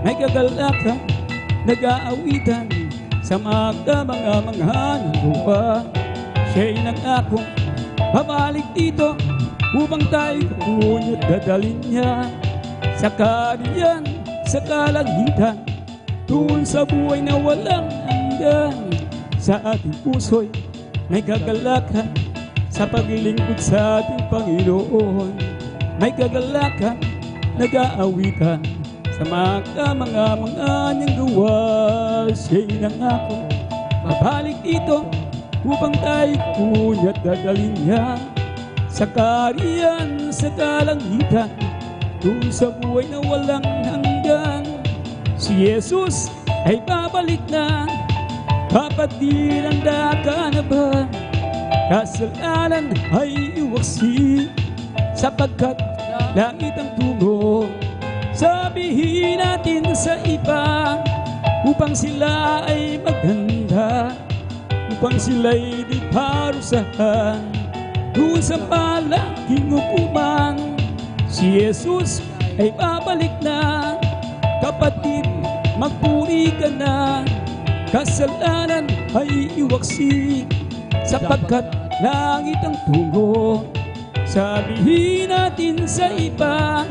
May kagalakan, nag-aawitan sa mga ng lupa. Siya'y nangakong babalik dito upang tayo kunyo't dadalhin niya sa kaharian, sa kalangitan, doon sa buhay na walang hanggan. Sa ating puso'y may kagalakan sa paglilingkod sa ating Panginoon. May kagalakan, nag-aawitan sa mga niyang gawa. Siya'y nangako, babalik dito upang tayo kunya't dadalhin niya sa kaharian, sa kalangitan, doon sa buhay na walang hanggan. Si Jesus ay babalik na, kapatid, handa ka na ba? Kasalanan ay iwaksi, sapagkat langit ang tungo. Sabihin natin sa iba, upang sila ay maganda, upang sila'y di parusahan doon sa malaking hukuman. Si Jesus ay babalik na, kapatid, magpuri ka na. Kasalanan ay iwaksi, sapagkat langit ang tungo. Sabihin natin sa iba,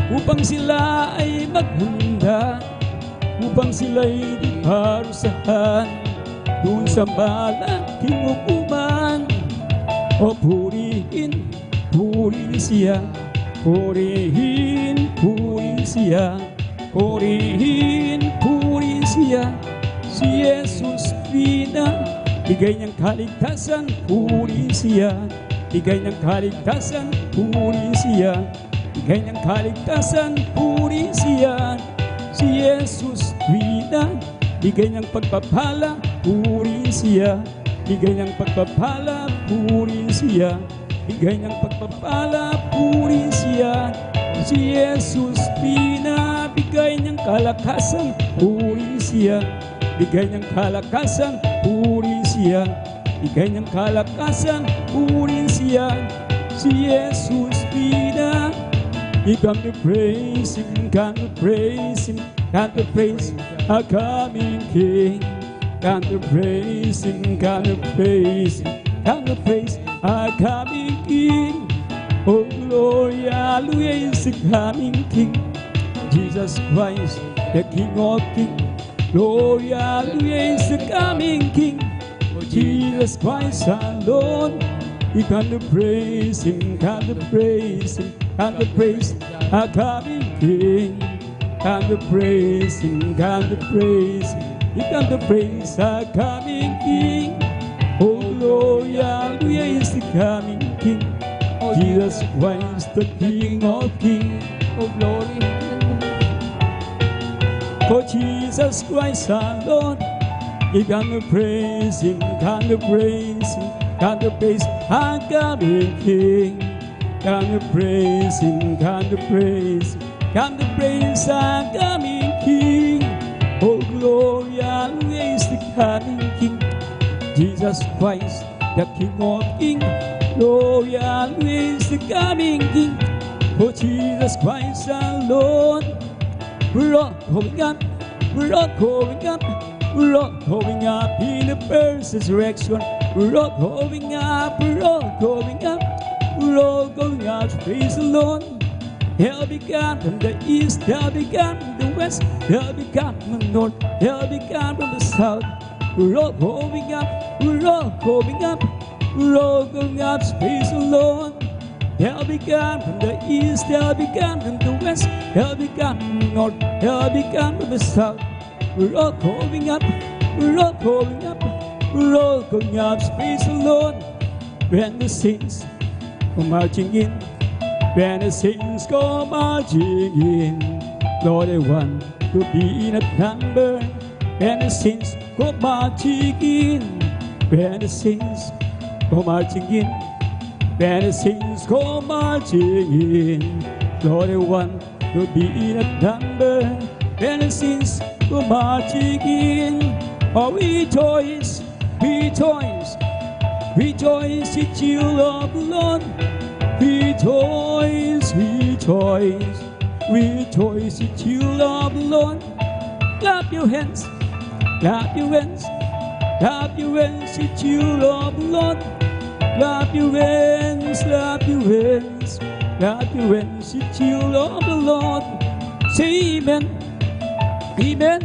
upang sila ay maghanda, upang sila'y di parusahan doon sa malaking hukuman. O purihin siya, purihin siya, purihin siya. Si Jesus bigay niyang kaligtasan, purihin siya. Bigay niyang kaligtasan, purihin siya. Bigay niyang kaligtasan, purihin siya. Si Jesus bigay niyang pagpapala, purihin siya. Bigay niyang pagpapala, purihin siya. Bigay niyang pagpapala, purihin siya. Si Jesus bigay niyang kalakasan, purihin siya. Bigay niyang kalakasan, purihin siya. Bigay niyang kalakasan, purihin siya. Si Jesus you come to praise Him, come to praise Him, come to praise our coming King. Come to praise Him, come to praise Him, come to praise our coming King. Oh glory, hallelujah is the coming King, Jesus Christ, the King of Kings. Glory, hallelujah is the coming King, Jesus Christ our Lord. We come to praise Him, come to praise Him, come to praise our coming King. Come to praise Him, come to praise Him. We come to praise our coming King. Oh glory, hallelujah is the coming King, Jesus Christ, the King of Kings. Oh glory, for Jesus Christ our Lord. We come to praise Him, come to praise Him, come to praise our coming King. Come to praise Him, come to praise Him, come to praise our coming King. Oh, glory always the coming King. Jesus Christ, the King of Kings. Glory always the coming King. Oh, Jesus Christ our Lord. We're all going up, we're all going up, we're all going up in the first resurrection. We're all going up, we're all going up, we're all going up. Praise the Lord. Hell began from the east, hell began from the west, hell began from the north, hell began from the south. We're all going up, we're all going up, we're all going up. Praise the Lord. Hell began from the east, hell began from the west, hell began from the north, hell began from the south. We're all going up, we're all going up, we're all going up. Praise the Lord. When the saints go marching in, when the saints go marching in, Lord, I want to be in a number. When the saints go marching in, when the saints go marching in, when the saints go marching in, Lord, I want to be in a number. When the saints go marching in, oh, rejoice, rejoice, rejoice, ye children of the Lord. Rejoice, rejoice, rejoice, ye children of the Lord. Clap your hands, clap your hands, clap your hands, ye children of the Lord. Clap your hands, clap your hands, clap your hands, ye children of the Lord. Say amen, amen,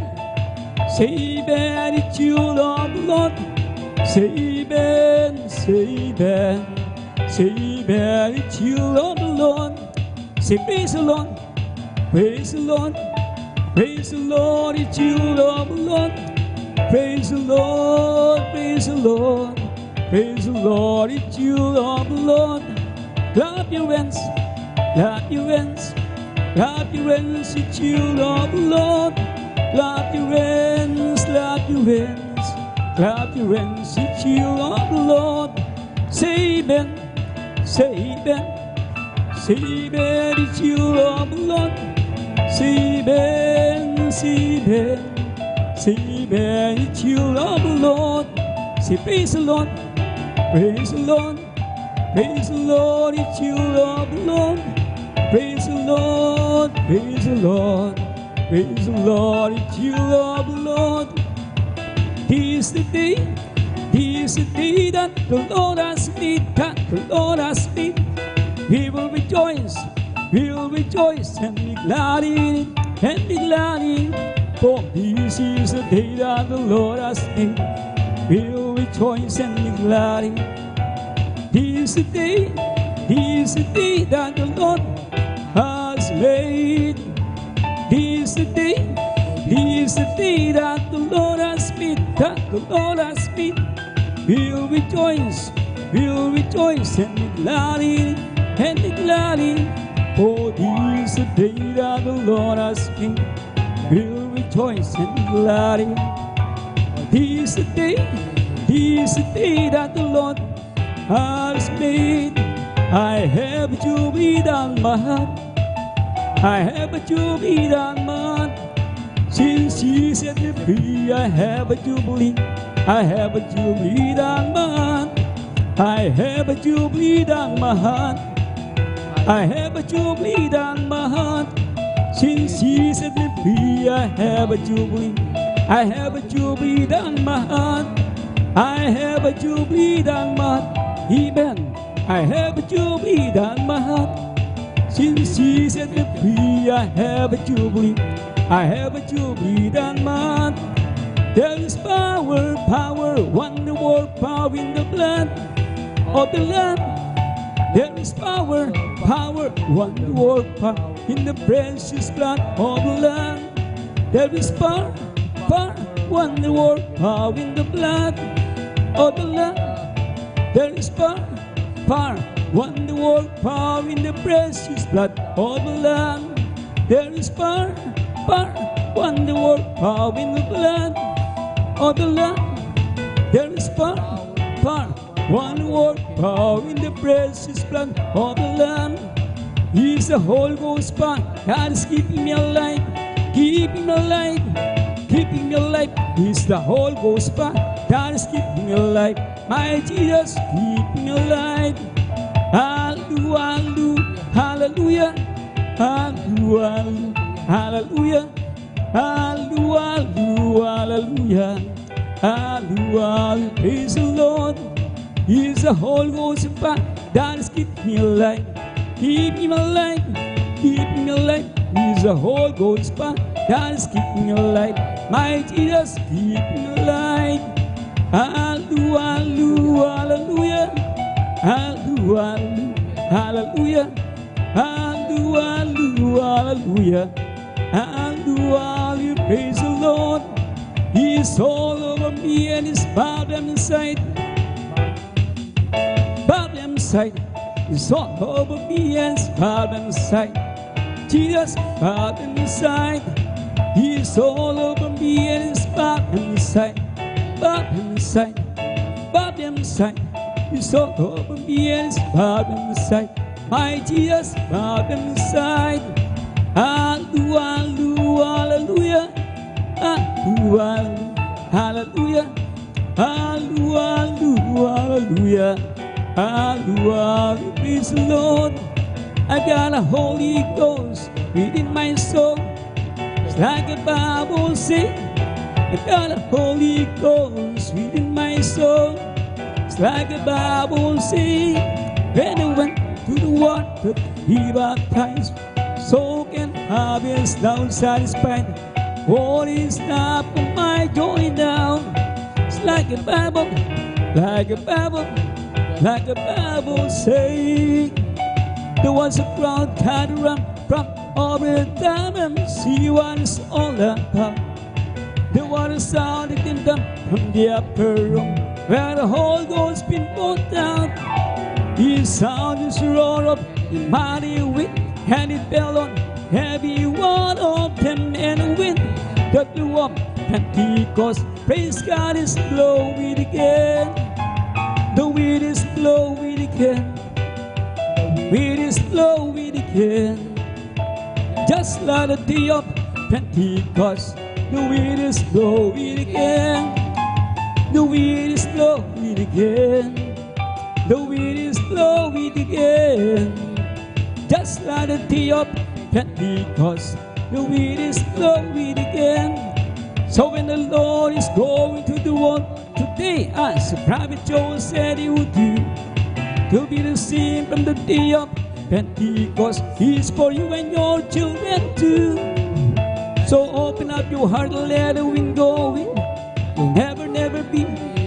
say amen, ye children of the Lord. Say amen, say amen, say amen, ye children of the Lord. Say praise the Lord, praise the Lord, praise the Lord, ye children of the Lord. Praise the Lord, praise the Lord, praise the Lord, ye children of the Lord. Clap your hands, clap your hands, clap your hands, ye children of the Lord. Clap your hands, clap your hands, clap your hands, ye children of the Lord. Say amen, say amen, say amen, ye children of the Lord. Say amen, say amen, say amen, ye children of the Lord. Say praise the Lord, praise the Lord, praise the Lord, ye children of the Lord. Praise the Lord, praise the Lord, praise the Lord, ye children of the Lord. This is the day, this is the day that the Lord has made, that the Lord has made. We will rejoice and be glad in it, and be glad in it. For this is the day that the Lord has made. We will rejoice and be glad in it. This is the day, this is the day that the Lord has made. This is the day, this is the day that the Lord has made, that the Lord has made. We'll rejoice and be glad in it, and be glad in it. For this is the day that the Lord has made. We'll rejoice and be glad in it. This is the day, this is the day that the Lord has made. I have a jubilee down my heart, I have a jubilee down my heart. Since He set me free, I have a jubilee, I have a jubilee down my heart. I have a jubilee down my heart, I have a jubilee down my heart. Since He set me free, I have a jubilee, I have a jubilee down my heart. I have a jubilee down my heart. Amen. I have a jubilee down my heart. Since He set me free, I have a jubilee, I have a jubilee down my heart. There is power, power, wonderful power in the blood of the Lamb. There is power, power, wonderful power in the precious blood of the Lamb. There is power, power, wonderful power in the blood of the Lamb. There is power, power, wonderful power in the precious blood of the Lamb. There is power, power, wonderful power in the blood of the Lamb. There is power, power, wonderful power in the precious blood of the Lamb. He's the Holy Ghost power that is keeping me alive, keeping me alive, keeping me alive. He's the Holy Ghost power that is keeping me alive. My Jesus, keep me alive. Hallelujah, hallelujah, hallelujah, hallelujah, hallelujah, hallelujah, hallelujah. Praise the Lord. He's the Holy Ghost power that is keeping me alive, keep me alive, keep me alive. He's the Holy Ghost power that is keeping me alive. My Jesus, keep me alive. Hallelujah, hallelujah, hallelujah, hallelujah, hallelujah. Praise the Lord. He's all over me and He's by my side, by my side. He's all over me and He's by my side. Jesus, by my side. He's all over me and He's by my side, by my side, by my side. He's all over me and He's by my side. My Jesus, by my side. Hallelujah, hallelujah, hallelujah, hallelujah, hallelujah. Praise the Lord. I got a Holy Ghost within my soul. It's like a Bible says. I got a Holy Ghost within my soul. It's like a Bible says. When I went to the water, He baptized. So can harvest now satisfied. What is not for my joy now? It's like a Bible, like a Bible, like a Bible say. There was a crowd tied around from over time and see what it's all about. There was a sound that came down from the upper room where the Holy Ghost been brought down. His sound is roar up in mighty wind, and it fell on every one of them, and the wind that blew up Pentecost. Praise God is blowing again. The wind is blowing again. The wind is blowing again. Just like the day of Pentecost, the wind is blowing again. The wind is blowing again. The wind is blowing again. Just like the day of Pentecost, the wind is blowing again. So when the Lord is going to the world today, as Prophet Joel said He would do, to be the same from the day of Pentecost is for you and your children too. So open up your heart and let the wind go in. You'll never, never be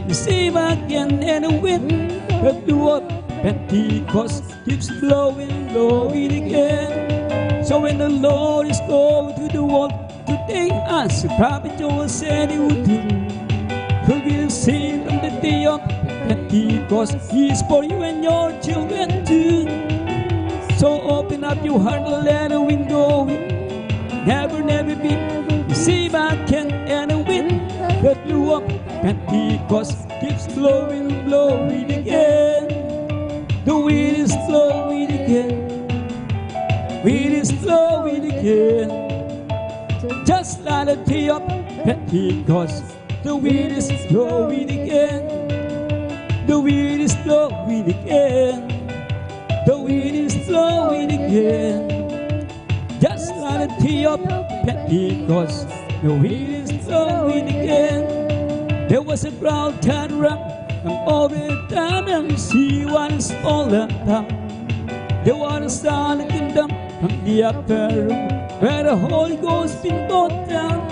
the same again. And the wind that blew up Pentecost keeps blowing, blowing again. So when the Lord is going to the world today, as the Prophet Joel said He would do, He'll be the same from the day of Pentecost. He's for you and your children too. So open up your heart and let the wind go in. Never, never be the same again. And the wind that blew up Pentecost keeps blowing, blowing again. The wind is blowing again. Wind is blowing again. Just like the day of Pentecost, the wind is blowing again. The wind is blowing again. The wind is blowing again. Just like the day of Pentecost, the wind is blowing again. There was a crowd tied around and all the time and see what it's all about. There was a sound that came down from the upper room where the Holy Ghost been brought down.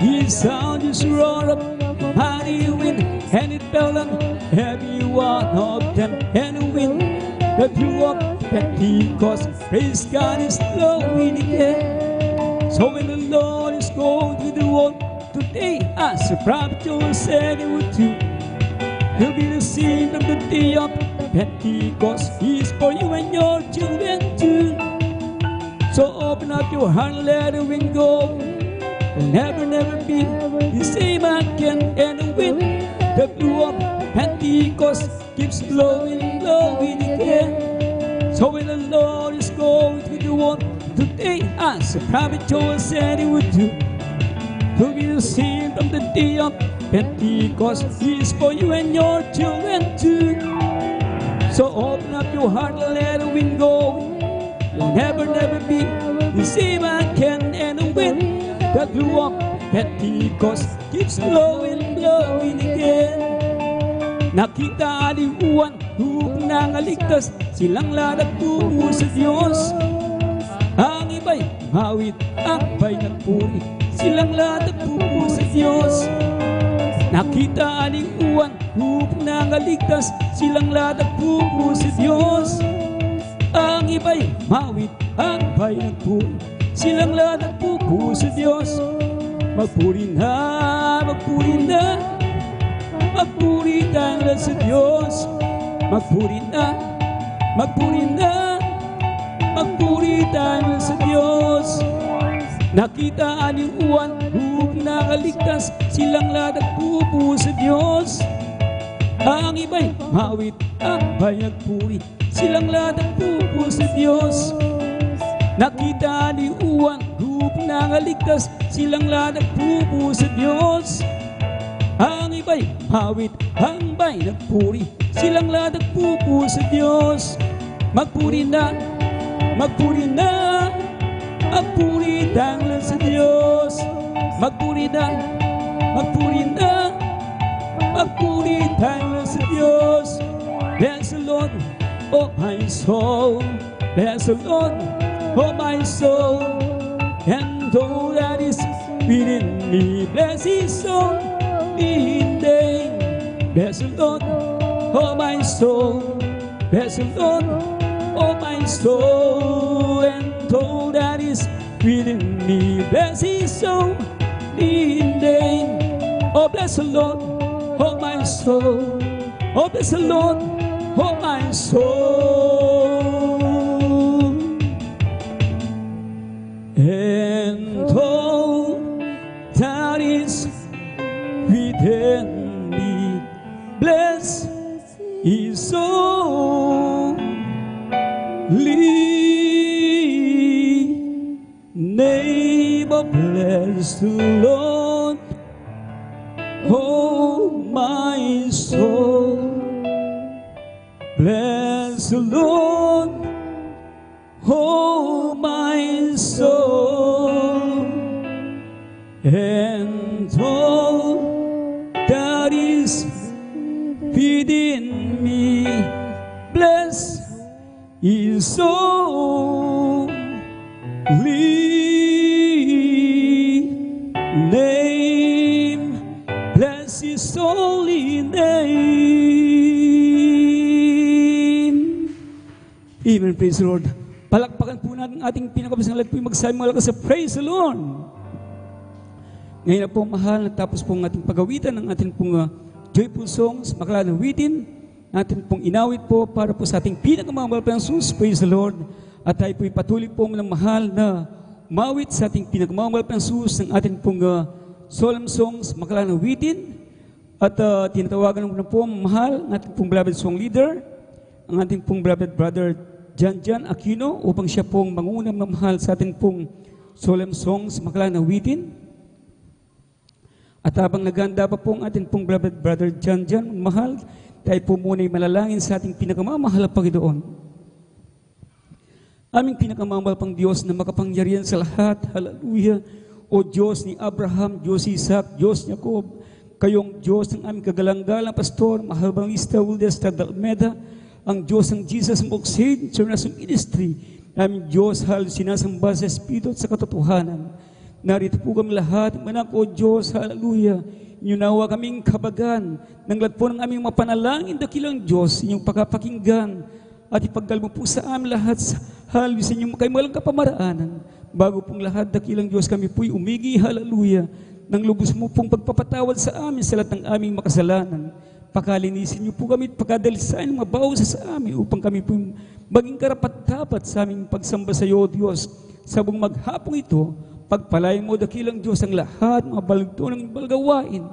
His sound just roared up mighty wind, and it fell on every one of them. And the wind that blew up Pentecost, praise God is blowing again. So when the Lord is going to the world today, as the Prophet Joel said He would do, He'll be the same from the day of Pentecost. He's for you and your children too. So open up your heart and let the wind go. Will never, never be the same again. And the wind that blew up Pentecost keeps blowing, blowing again. So when the Lord is go to the one today as the prophet Joel said he would do. To be the same from the day of Pentecost is for you and your children too. So open up your heart and let the wind go. You'll never be the same again. And the wind that blew up Pentecost keeps blowing again. Nakita aliwan, hukong nangaligtas, silang lahat tungo sa Diyos. Ang iba'y hawit, ang iba'y nagpuri, silang lahat tungo sa Diyos. Nakita aliwan, hukong nangaligtas, silang lahat tungo sa Diyos. Ang iba'y hawit, ang iba'y nagpuri, silang lahat tungo sa Diyos. Magpuri na, magpuri na, magpuri tayo sa Diyos. Magpuri na, magpuri na, magpuri tayo sa Diyos. Nakita aliwan, hukong nakaligtas, silang lahat nagpupo sa Diyos. Ang iba'y mawit, ang iba'y nagpuri, silang lahat nagpupo sa Diyos. Nakita aliwan, hukong nakaligtas, silang lahat nagpupo sa Diyos. Ang iba'y hawit, ang iba'y nagpuri, silang lahat nagpupo sa Diyos. Magpuri na, magpuri na, magpuri tayo sa Diyos. Magpuri na, magpuri na, magpuri tayo sa Diyos. Bless the Lord, oh my soul. Bless the Lord, oh my soul. And all that is within me, bless His soul. Bless the Lord, oh my soul. Bless the Lord, oh my soul. And all that is within me, bless His soul in name. Oh, bless the Lord, oh my soul. Oh, bless the Lord, oh my soul. And all that is within me, bless His holy name. Oh, bless the Lord, oh my soul. Bless the Lord, oh my soul. And all that is within me, bless His holy name. Bless His holy name. Amen. Praise the Lord. Palakpakan po natin ating pinakapasalan po yung magsabi mga lakas sa praise the Lord. Ngayon na po, mahal, natapos po ang ating pagawitan ng ating pong joyful songs, makalalang awitin, natin pong inawit po para po sa ating pinakamahal na Jesus, praise the Lord. At tayo po'y patuloy po ng mahal na mawit sa ating pinakamahal na Jesus ng ating pong solemn songs, makalalang awitin. At tinatawagan na po mahal ng ating pong beloved song leader, ang ating pong beloved brother Jan Aquino, upang siya pong mangunang mahal sa ating pong solemn songs, makalalang awitin. At habang naganda pa po ang ating pong beloved brother Jan, mahal, tayo po muna ay malalangin sa ating pinakamamahal na Panginoon. Aming pinakamamahal pang Diyos na makapangyarihan sa lahat, hallelujah. O Diyos ni Abraham, Diyos ni Isaac, Diyos ni Jacob, kayong Diyos ng aming kagalang-galang pastor, mahal Bangista Wildes Tadalmeda, ang Diyos ng Jesus Moxade International Ministry, aming Diyos, hal sinasamba sa Espiritu at sa katotohanan. Narito po kami lahat, manak o Diyos, hallelujah. Inyunawa kaming kabagan ng lahat po ng aming mapanalangin, dakilang Diyos, inyong pagkapakinggan at ipagdal mo po sa amin lahat sa halos inyong kaimalang kapamaraanan. Bago pong lahat, dakilang Diyos, kami po'y umigi, hallelujah, ng lubos mo pong pagpapatawad sa amin sa lahat ng aming makasalanan. Pakalinisin niyo po kami at pagkadalisain mabaw sa amin upang kami po maging karapat-dapat sa aming pagsamba sa iyo, Diyos. Sa buong maghapong ito, pagpalain mo, dakilang Diyos, ang lahat, mga balagto ng balgawain,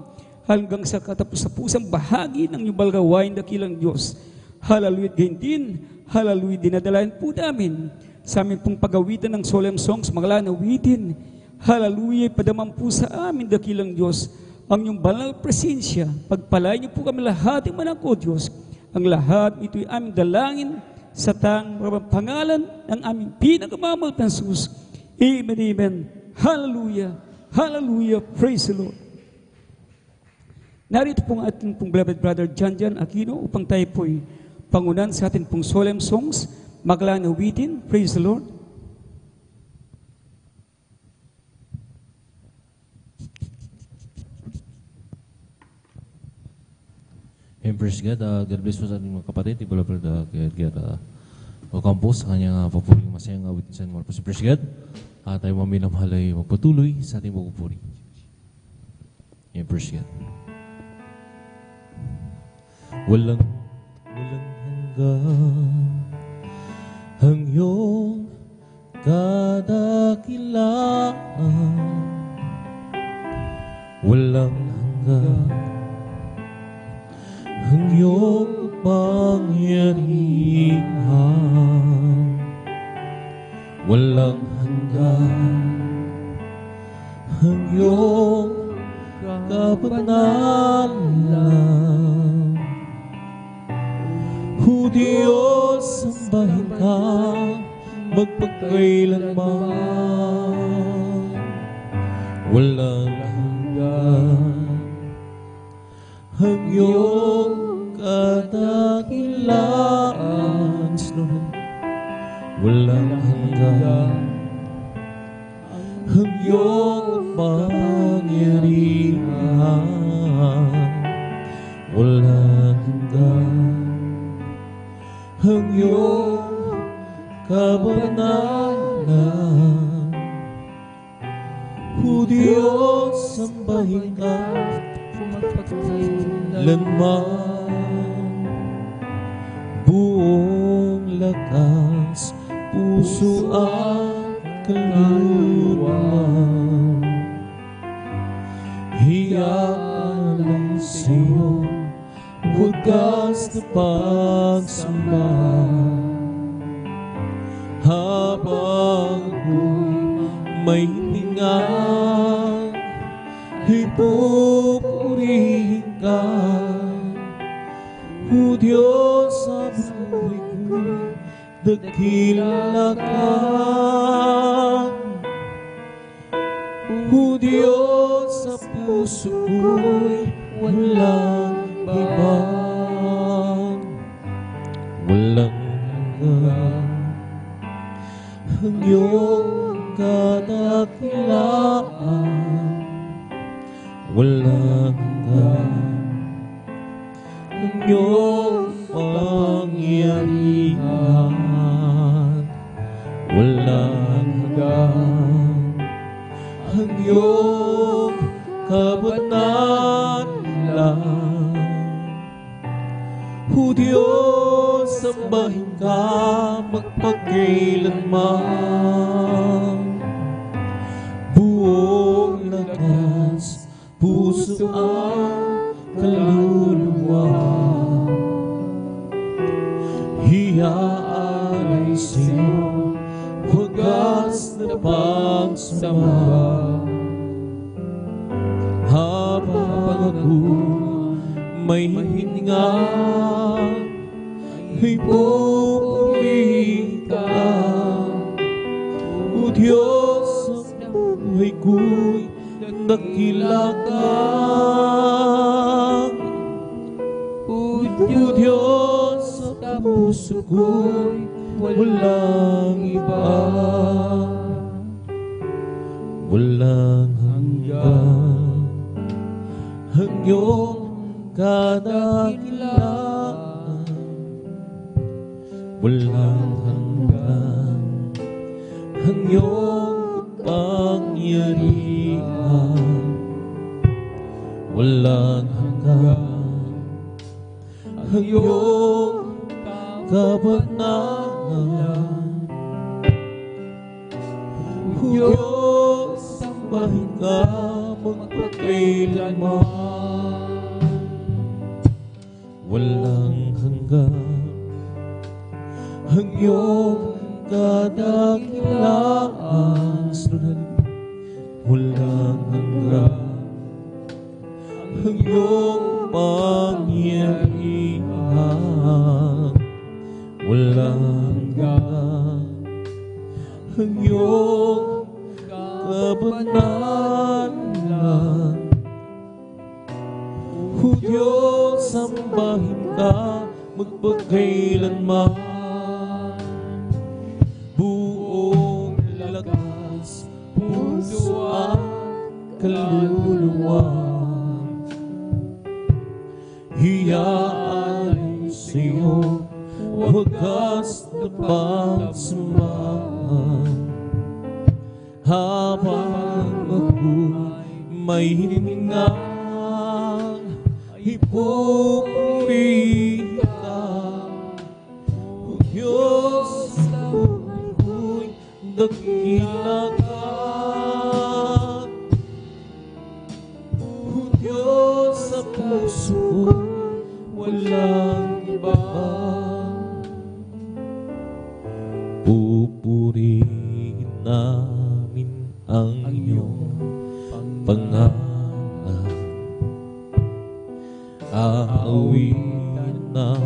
hanggang sa katapos-tapusang bahagi ng iyong balgawain, dakilang Diyos. Hallelujah, gayon din, hallelujah, dinadalayan po namin sa amin pong pagawitan ng solemn songs, mga lanawitin. Hallelujah, padaman po sa amin, dakilang Diyos, ang iyong banal presensya. Pagpalain niyo po kami lahat, yung manak o Diyos. Ang lahat, ito'y aming dalangin sa pangalan ng aming pinakamamahal na Jesus. Amen, amen. Hallelujah, hallelujah, praise the Lord. Narito pong ating pong beloved brother Jan Aquino upang tayo po'y pangunan sa ating pong solemn songs, maglanawitin. Praise the Lord. And praise God, God bless po sa ating mga kapatid, Tibula Brother Ocampos, sa kanyang papuling masayang awit sa mga po. Praise God, tayo maminamahal ay magpatuloy sa ating pagpupuri. And praise God. Walang hanggang ang iyong kadakilaan, walang hanggang ang iyong pangyarihan, walang hanggang ang iyong kabanalan. O Diyos, sambahin ka magpagkailanman, walang hanggan ang iyong kadakilaan, walang hanggan ang iyong pangyarihan, walang hanggan ang iyong kabanalan. O Diyos, sambahin ka magpagkailanman, buong lakas, puso at kaluluwa, hiyalay sa'yo, wagas na pagsamba, habang ako'y may hininga, ipupurihin ka. O Diyos, sa buhay ko'y dakila ka. O Diyos, sa puso ko'y walang iba, walang hanggan ang iyong kadakilaan, walang hanggan ang iyong pangyarihan, walang hanggan ang iyong kabanalan. O Diyos, sambahin ka magpagkailanman, buong lakas, puso at kaluluwa, hiyaalay sa'yo, wagas na pagsamba, habang ako'y may hininga, ay pupurihin ka. O Diyos, sa buhay ko'y dakila ka. O Diyos, sa puso ko'y walang iba, walang hanggan ang iyong kadakilaan, walang hanggan ang iyong pangyarihan, walang hanggan ang iyong kabanalan. O Diyos, sambahin ka magpagkailanman, walang hanggan ang iyong kadakilaan walang hanggan ang iyong pangyarihan, walang hanggan ang iyong kabanalan. O Diyos, sambahin ka magpagkailanman, buong lakas, puso at kaluluwa. Hiyaan sa iyong wagas na pagsamahan, habang ako'y may hiningang ipupuri ka. O Diyos, sa buhay ko'y dakila ka. O Diyos, sa puso ko'y walang iba. Pupurihin namin ang iyong pangalan, aawitin na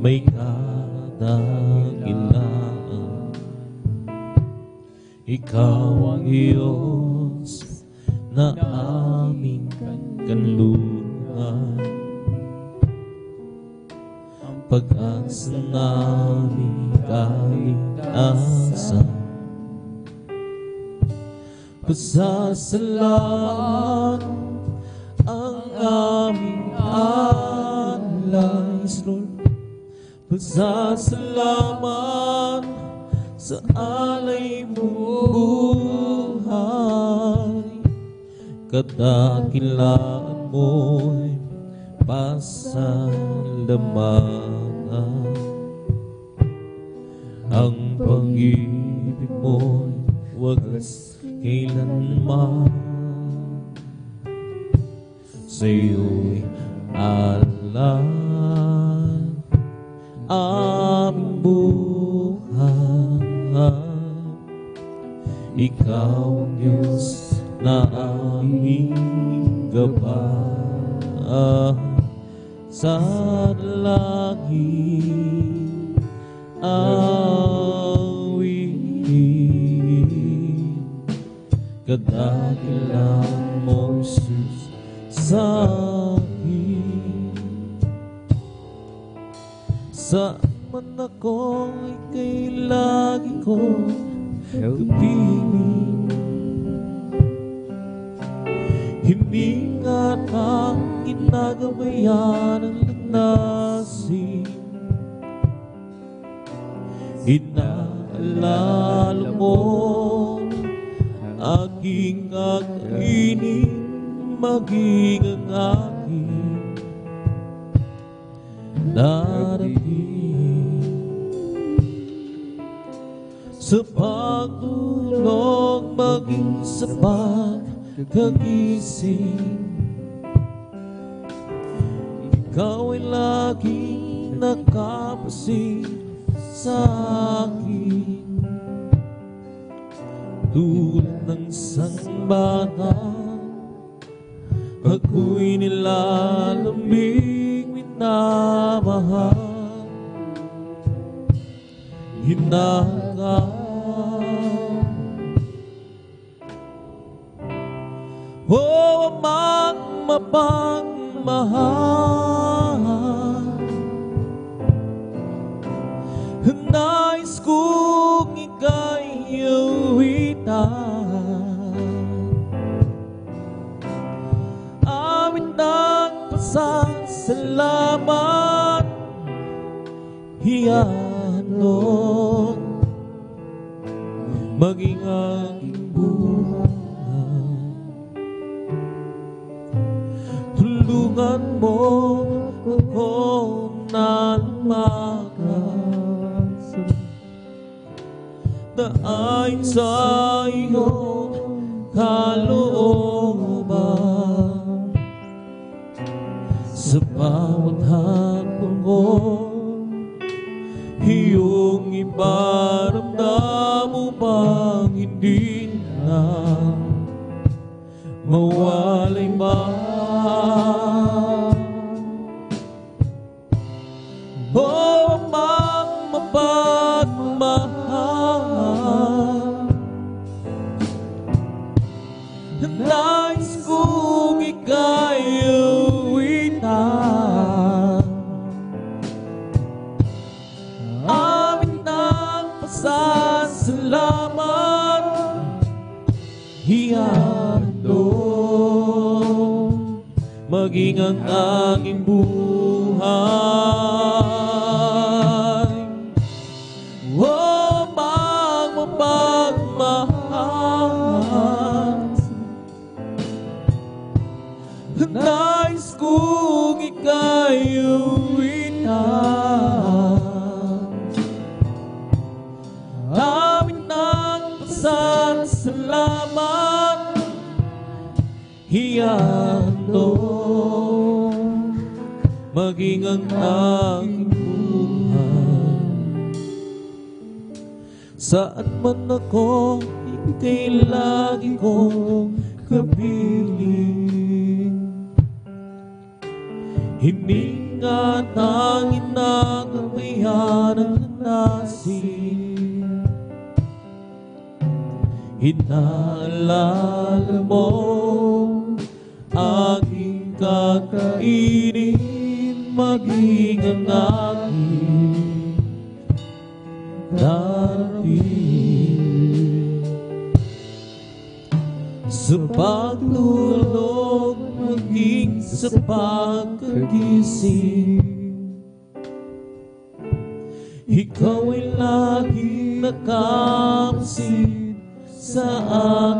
may kadakilaan. Ikaw ang Diyos na aming kanlungan, pag-asa namin kaligtasan. Pasasalamat ang aming alay, Lord. Pasasalamat sa alay mong buhay. Kadakilaan mo'y pasalamatan, ang pag-ibig mo'y wagas kailanman. Sa'yo'y alay aming buhay. Ikaw ang Diyos na aming gabay, sa langit awitin. Kadakilaan mo, Jesus, sa akin. Saan man ako, ika'y lagi kong kapiling. Hindi nga ang ginagabayan ng lanasin. Inaalala mo aking kakainin, maging ang aking darating. Sa pagtulog, maging sa pagkagising, ikaw ay laging nakapasin sa akin. Tulad ng sangbata, ako'y nilalamig, minamahal, hinahangad. O amang mapagmahal, nais kong ika'y awitan, awit ng pasasalamat, hiyanon maging aking buhay. Tulungan mo ako na lumakas na ayon sa iyong kalooban. Sa bawat hakbang ko, iyong iparamdam upang hindi na mawalay ba? O amang mapagmahal, nais kong ika'y uwitan. Amin ng pasasalamat, ihandog maging ang aking buhay. O amang mapagmahal, nais kong ika'y uwitan. Amin ng pasasalamat, ihandog maging ang aking buhay. Saan man ako, ika'y lagi kong kapiling. Hiningatan inagabayan ng nasin. Inaalala mo aking kakainin, maging ang aking darating. Sa pagtulog, maging sa pagkagising, ikaw ay laging nakamasid sa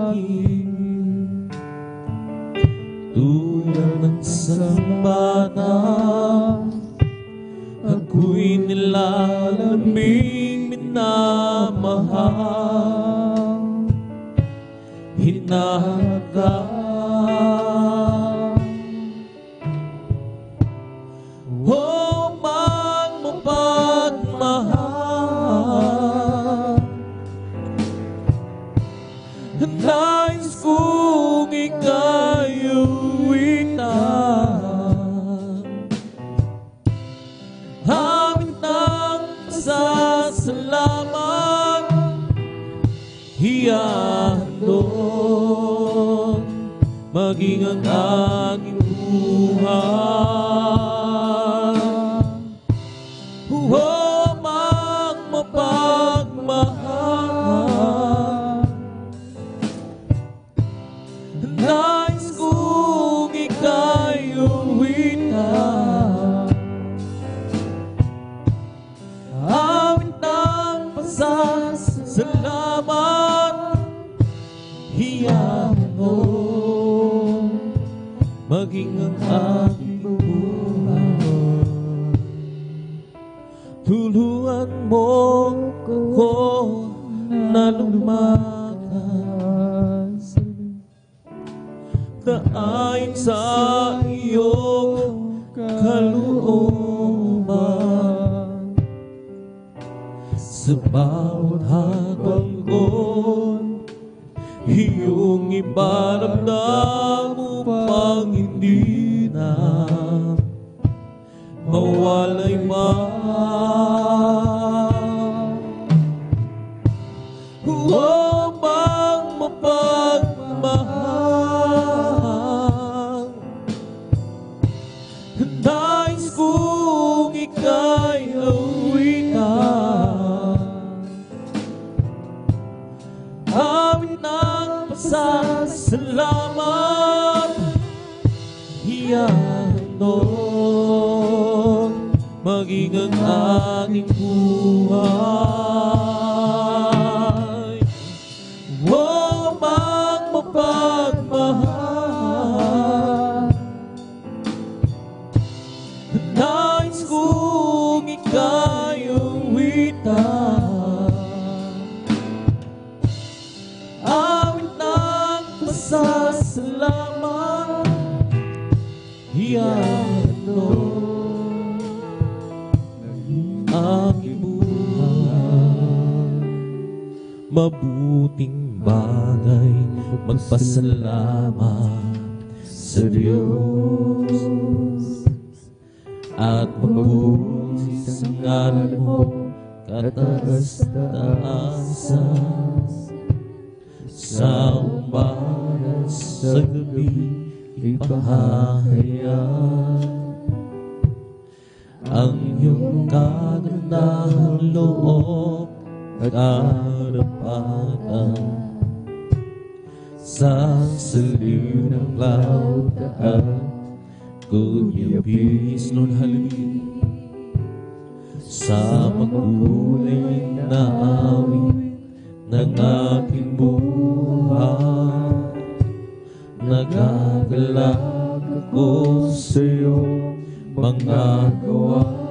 akin. Tulad ng sambata, ako'y nilalamig, minamahal, hinahaga. O mang mapagmahal, nais kong ika'y uwitan. Amin ng pasasalamat, ihandog maging ang aking buhay. O mang mapagmahal, nais kong ika'y uwitan. Amin ng pasasalamat, ihandog maging ang aking buhay. Tulungan mo ako na lumakas kaayon sa iyong kalooban. Sa bawat hakbang ko, iyong iparamdam upang hindi na mawalay man. O mang mapagmahal, nais kong ika'y uwitan. Amin ng pasasalamat, ihandog maging ang aking buhay. O mang mapagmahal, nais kong ika'y uwitan. Amin ng pasasalamat, ihandog aking buhay. mabuting bagay, magpasalamat sa Diyos at magpuri sa ngalan mo, kataas-taasan. Sa umaga, sa gabi, ipahahayag ang iyong kagandahang loob at karapatan. Sa saliw ng lautaan, kunyapis nun halili sa makulay na awit ng aking buhay. Nagagalak ako sa iyong mga gawa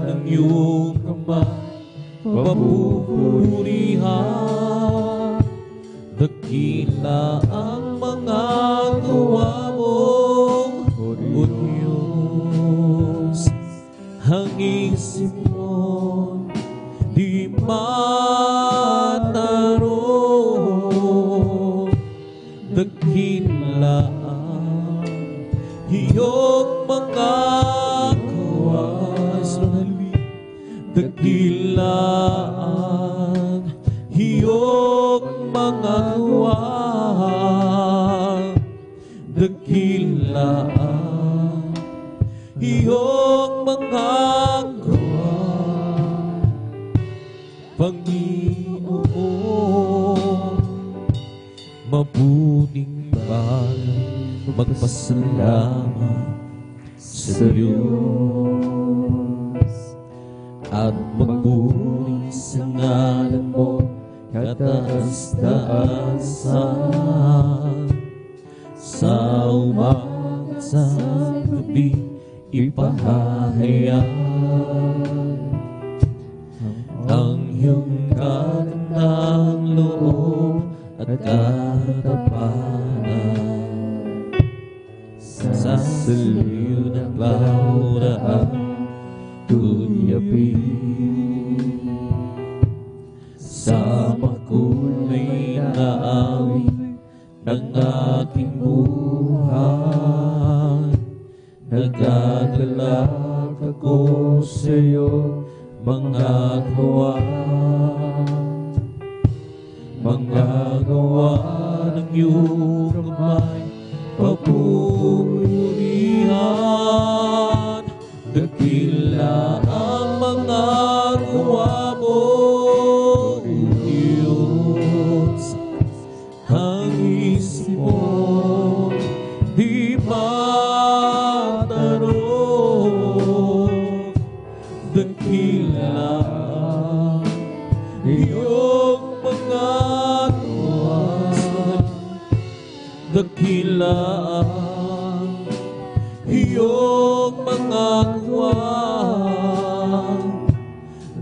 ng iyong kamay, papupurihan. Dakila ang mga gawa mo, O Diyos. Ang isip mo di matanong. Dakila ang iyong mga gawa. Dakila ang iyong mga gawa. Dakila ang iyong mga gawa, Panginoon. Mabuting bagay, magpasalamat sa Diyos at magpuri sa ngalan mo, kataas-taasan. Sa umaga, sa gabi, ipahahayag ang iyong kagandahang loob at katapatan. Sa saliw ng lautaan, kunyapin sa makulay na awit ng aking buhay. Nagagalag ako sa iyo, mga gawa ng iyong kamay, papupurihan. Dakila ang mga gawa mo, O Diyos. Ang isip mo di matanong. Dakila iyong mga gawa. Dakila iyong mga gawa.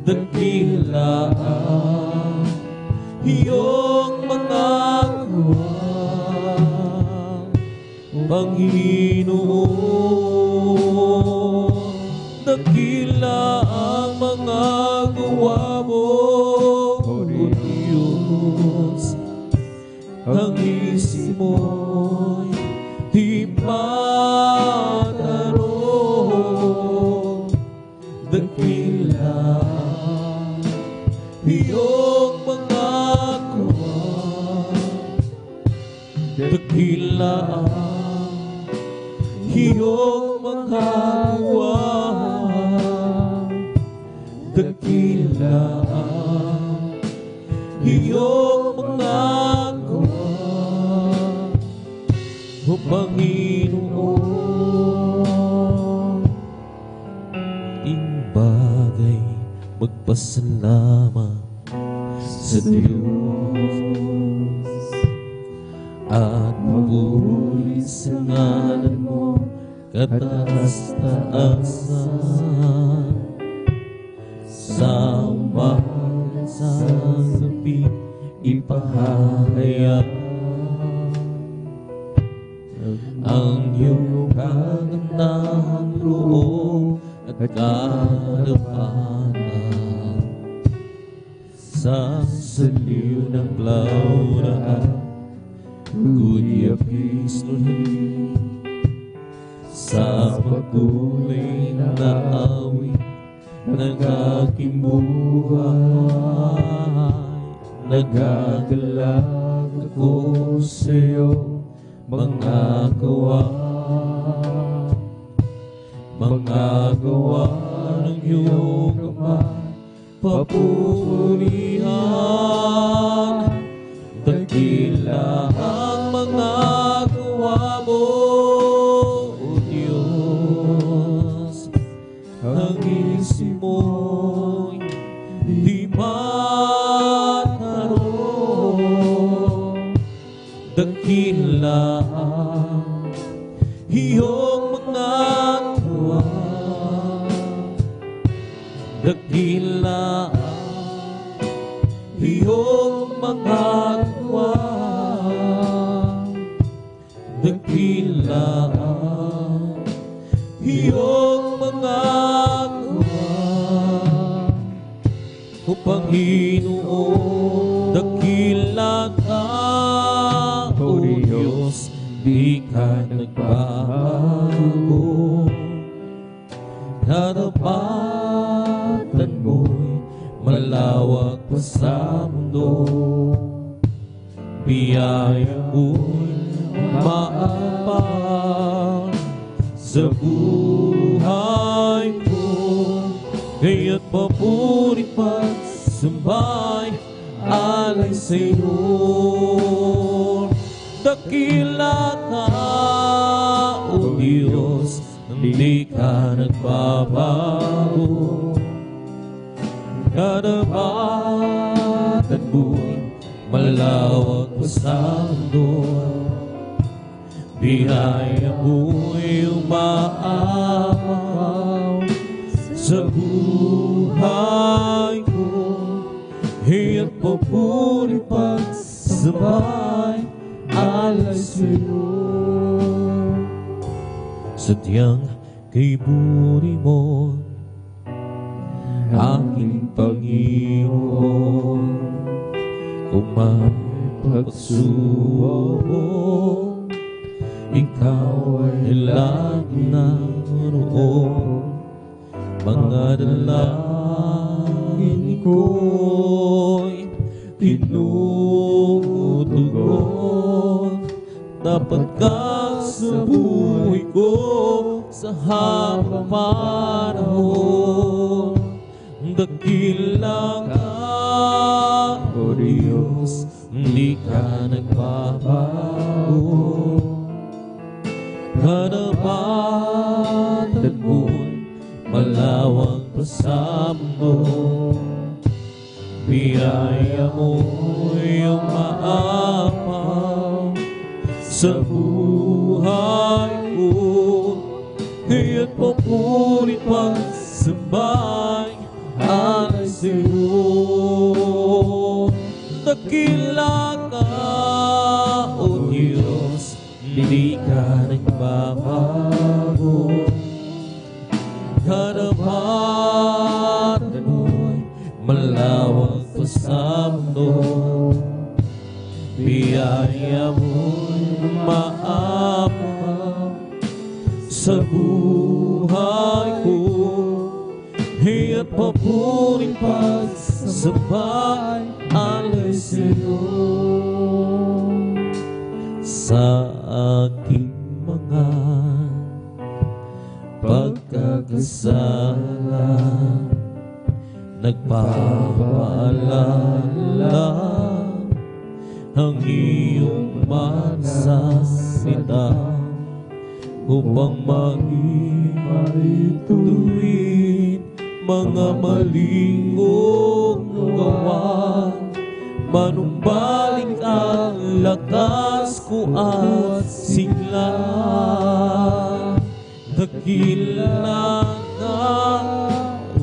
Dakila iyong mga gawa, Panginoon. Dakila ang mga gawa mo, O Diyos. Ang isip mo'y di matanong. Dakila iyong mga gawa. Dakila iyong mga gawa. Dakila iyong mga gawa, O Panginoon. Ing bagay, magpasalamat sa Diyos at magpuri sa ngalan mo, kataas-taasan. Sa umaga, sa gabi, ipahahayag ang iyong kagandahang loob at karapatan. sa saliw ng klauraan, Kuya Kristo sa patuloy na awit ng aking buhay. Nagagalang ako sa'yo, mga gawa ng iyong kamay, papurihan. Dakila ang mga gawa mo, O Diyos. Ang isip mo'y di matarong. Dakila ang iyong mga gawa, dakila ang iyong mga gawa, dakila ang iyong mga gawa. O Panginoon, dakila ka, O Diyos, di ka nagbabago. Narapatan mo'y malawak pa sa mundo, biyaya mo'y maapaw sa buhay ko. Kaya't papuri pagsambay alay sa'yo. Dakila ka, O Diyos, hindi ka nagbabago. Karapatan mo'y malawak pa sa mundo, biyaya mo'y umaapaw sa buhay ko. Kaya't papuri pagsambay alay sa'yo. Sadyang kay buri mo, aking Panginoon, kung may pagsubok, ikaw ay lagi naroon. Mga dalangin ko'y tinutugon. Dapat ka sa buhay ko sa habang panahon. Dakila ka, O Diyos, hindi ka nagbabago. Karapatan mo'y malawak pa sa mundo, biyaya mo'y umaapaw sa buhay ko. Kaya't papuri pagsambay alay sa'yo. Dakila ka, O Diyos, hindi ka nagbabago. Karapatan mo'y malawak pa sa mundo, biyaya mo'y maapaw sa buhay ko. Kaya't papuri pagsambay alay sa'yo. Sa aking mga pagkakasala, nagpapaalala ang iyong magsasita upang maging maituwid mga maling kong gawa. Manumbalik ang lakas ko at sigla. Dakila ka,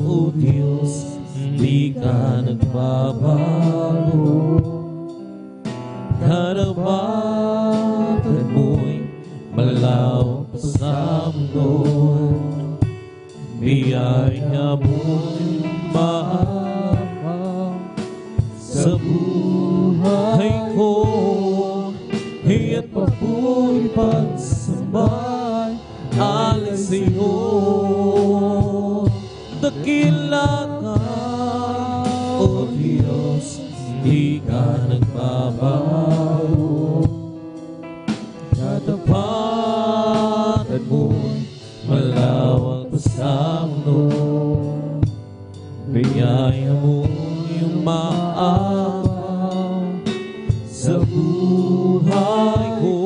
O Diyos, hindi ka nagbabago. Karapatan mo'y malawak pa sa mundo, biyaya mo'y maapaw papuri pagsambay alay sa'yo. Dakila ka, O Diyos, di ka nagbabago. Katapatan mo'y malawak pa sa mundo. Biyaya mo yung maapaw sa buhay ko.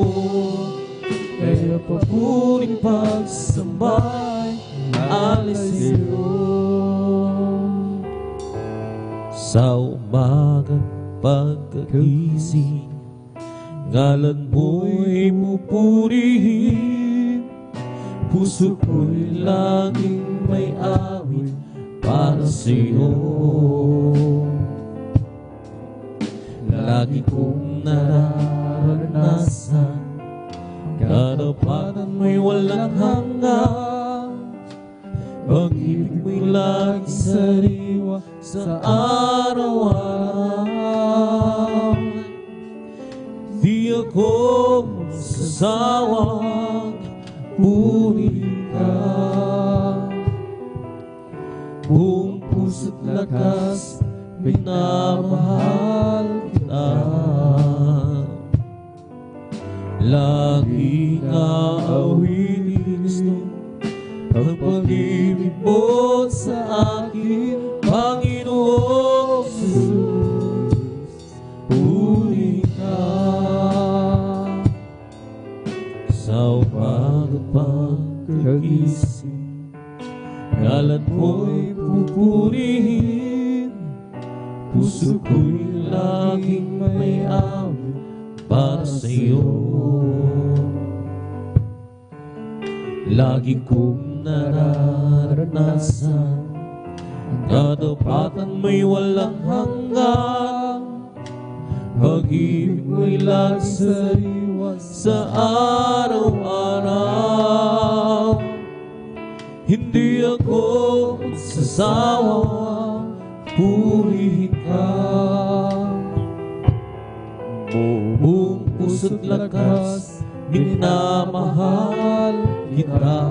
Kaya papuring pagsambay alay sa'yo. Sa umagang pagkagising, ngalan mo'y pupurihin. Puso ko'y laging may awit para sa'yo. Lagi kong nararanasan, katapatan mo'y walang hanggan. Pag-ibig mo'y lagi sariwa sa araw-araw. Di ako sasawang purihin ka. Buong puso't lakas, minamahal kita. Lagi nga awitin gusto ang pag-ibig mo sa akin, Panginoong Jesus. Purihin ka. Sa umaga't pagkagising, ngalan mo'y pupurihin. Puso ko'y laging may awit para sa'yo. Lagi kong nararanasan, katapatan mo'y walang hanggan. Pag-ibig mo'y lagi sariwa sa araw-araw. Hindi ako magsasawang purihin ka. Buong puso't lakas, minamahal kita.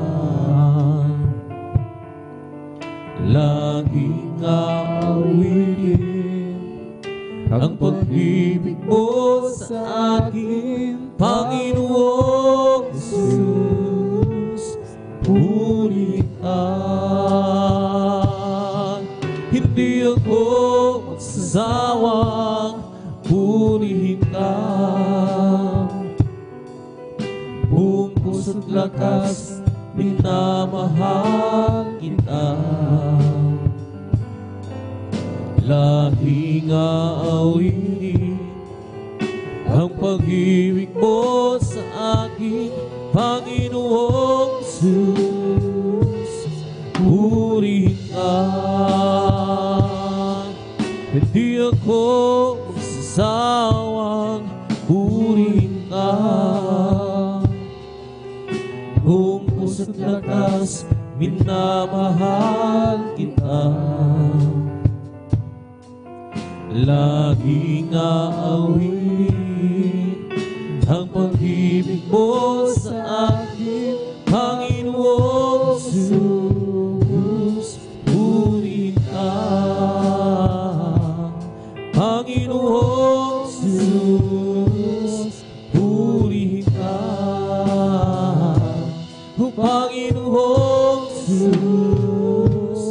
Laging awitin ang pag-ibig mo sa akin, Panginoong Jesus. Purihin ka. Hindi ako magsasawang purihin ka. Buong puso't lakas, minamahal kita. Laging aawinin ang pag-ibig mo sa akin, Panginoong Jesus. Purihin ka. Hindi ako magsasawang purihin ka. Buong puso't lakas, minamahal kita. Laging aawinin ang pag-ibig mo sa akin, Panginoong Jesus. Purihin ka. Panginoong Jesus. Purihin ka. Panginoong Jesus.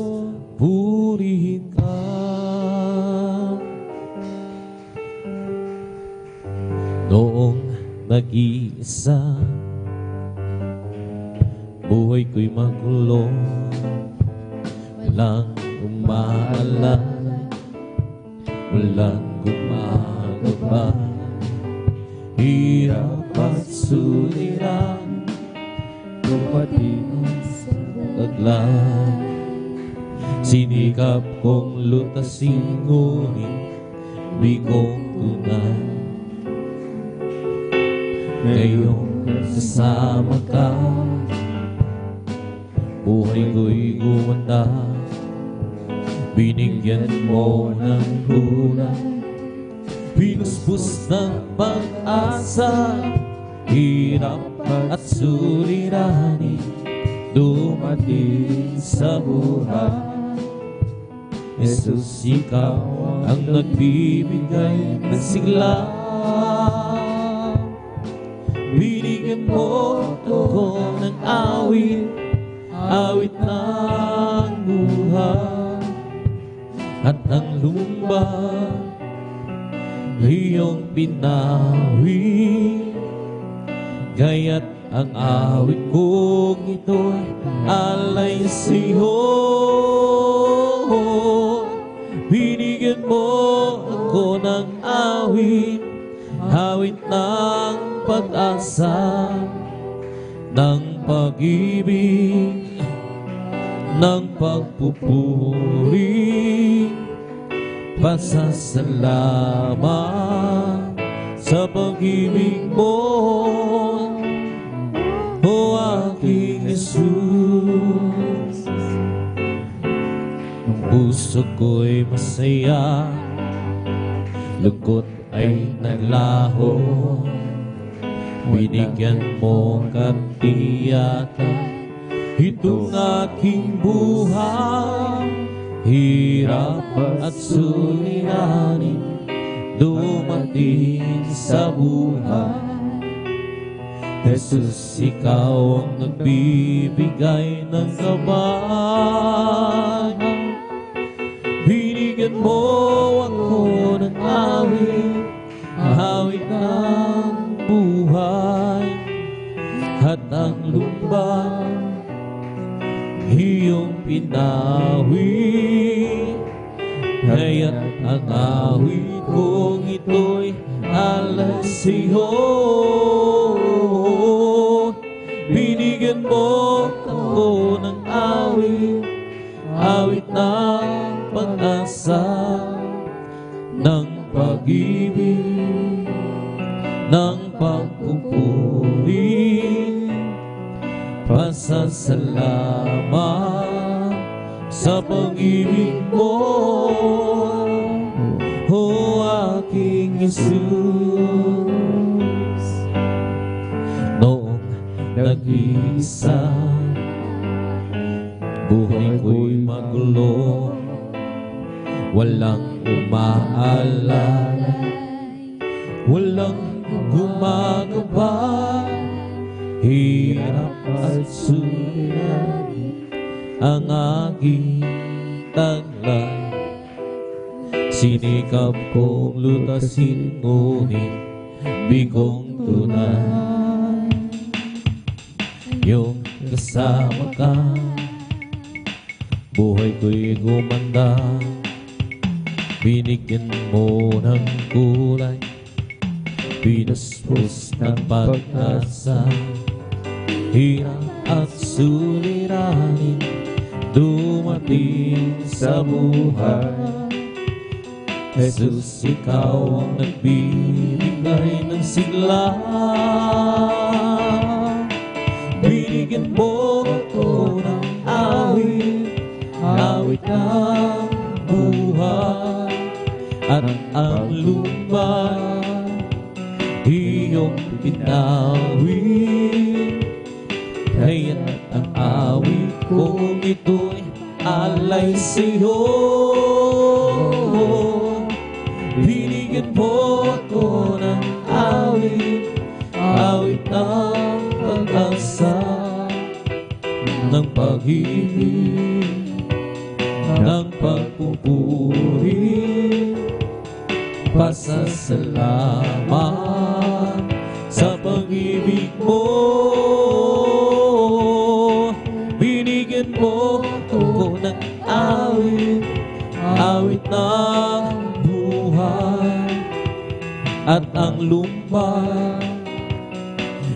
Purihin ka. Noong nag-iisa, buhay ko'y magulo, walang umaalala, walang gumagabay. Hirap at suliran, dumating sa taglan. Sinikap kong lutasin, ngunit di kong tunay. Ngayong kasama ka, buhay ko'y gumanda. Binigyan mo ng kulay, pinuspos ng pag-asa. hirap at suliranin dumating sa buhay. Jesus, ikaw ang nagbibigay ng sigla. Binigyan mo ako ng awit, awit ng buhay. At ang lumbay iyong pinawit, gaya't ang awit kong ito'y alay sa'yo. Binigyan mo ako ng awit, awit ng pag-asa, ng pag-ibig, ng pagpupuri, pasasalamat sa pag-ibig mo, o aking Jesus. Nung puso ko'y masaya, lungkot ay naglaho, binigyan mo katiyakan itong aking buhay. Hirap at suliranin dumating sa buhay. Jesus, ikaw ang nagbibigay ng gabay. Binigyan mo ako ng awit, awit ng buhay. At ang lumbay iyong pinawit, kaya't ang awit kong ito'y alay sa'yo. Binigyan mo ako ng awit, awit ng pag-asa, ng pag-ibig, ng pagpupuri, pasasalamat sa pag-ibig mo, o aking Jesus. Noong nag-iisa, buhay ko'y magulo, walang umaalala, walang gumagabay. Hirap at suliranin ang aking taglay. Sinikap kong lutasin, ngunit di kong tunay. Yung kasama ka, buhay ko'y gumanda. Binigyan mo ng kulay, pinuspos ng pag-asa. Hirap at suliranin dumating sa buhay. Jesus, ikaw ang nagbibigay ng sigla. Binigyan mo ako ng awit, awit ng buhay. At ang lumbay iyong pinawit, kaya't ang awit kong ito'y alay sa'yo. Binigyan mo ako ng awit, awit ng pag-asa, ng pag-ibig, ng pagpupuri, pasasalamat sa pag-ibig mo. Binigyan mo ako ng awit, awit ng buhay. At ang lumbay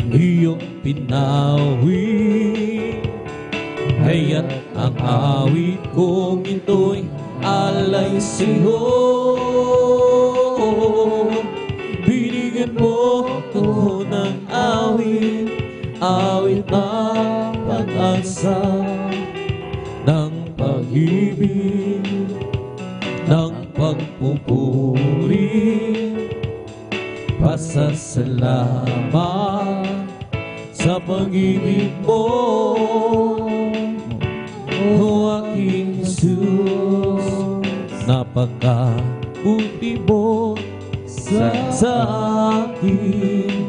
iyong pinawit, kaya't ang awit kong ito'y alay sa'yo. Binigyan mo ako ng awit, awit ng pag-asa, ng pag-ibig, ng pagpupuri, pasasalamat sa pag-ibig mo, o aking Jesus. Napakabuti mo sa akin.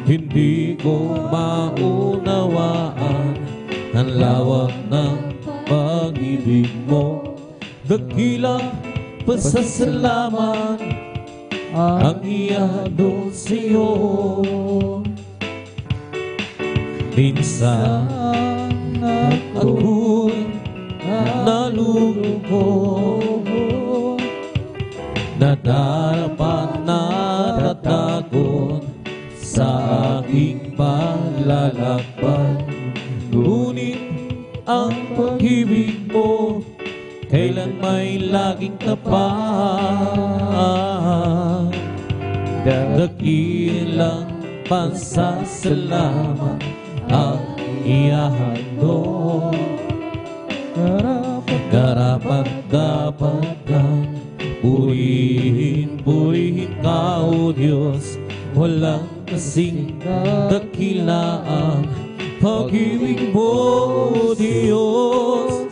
Hindi ko maunawaan ang lawak ng pag-ibig mo. Dakilang pasasalamat ang ihahandog sa'yo. Minsan ako'y nalulungkot, nadarapat na natakot sa aking palalakbay. Ngunit ang pag-ibig mo kailan may laging tapat. Dakilang pasasalamat ang ihahandog. Karapat-dapat kang purihin ka, O Diyos. Walang kasing dakila ang pag-ibig mo, O Diyos.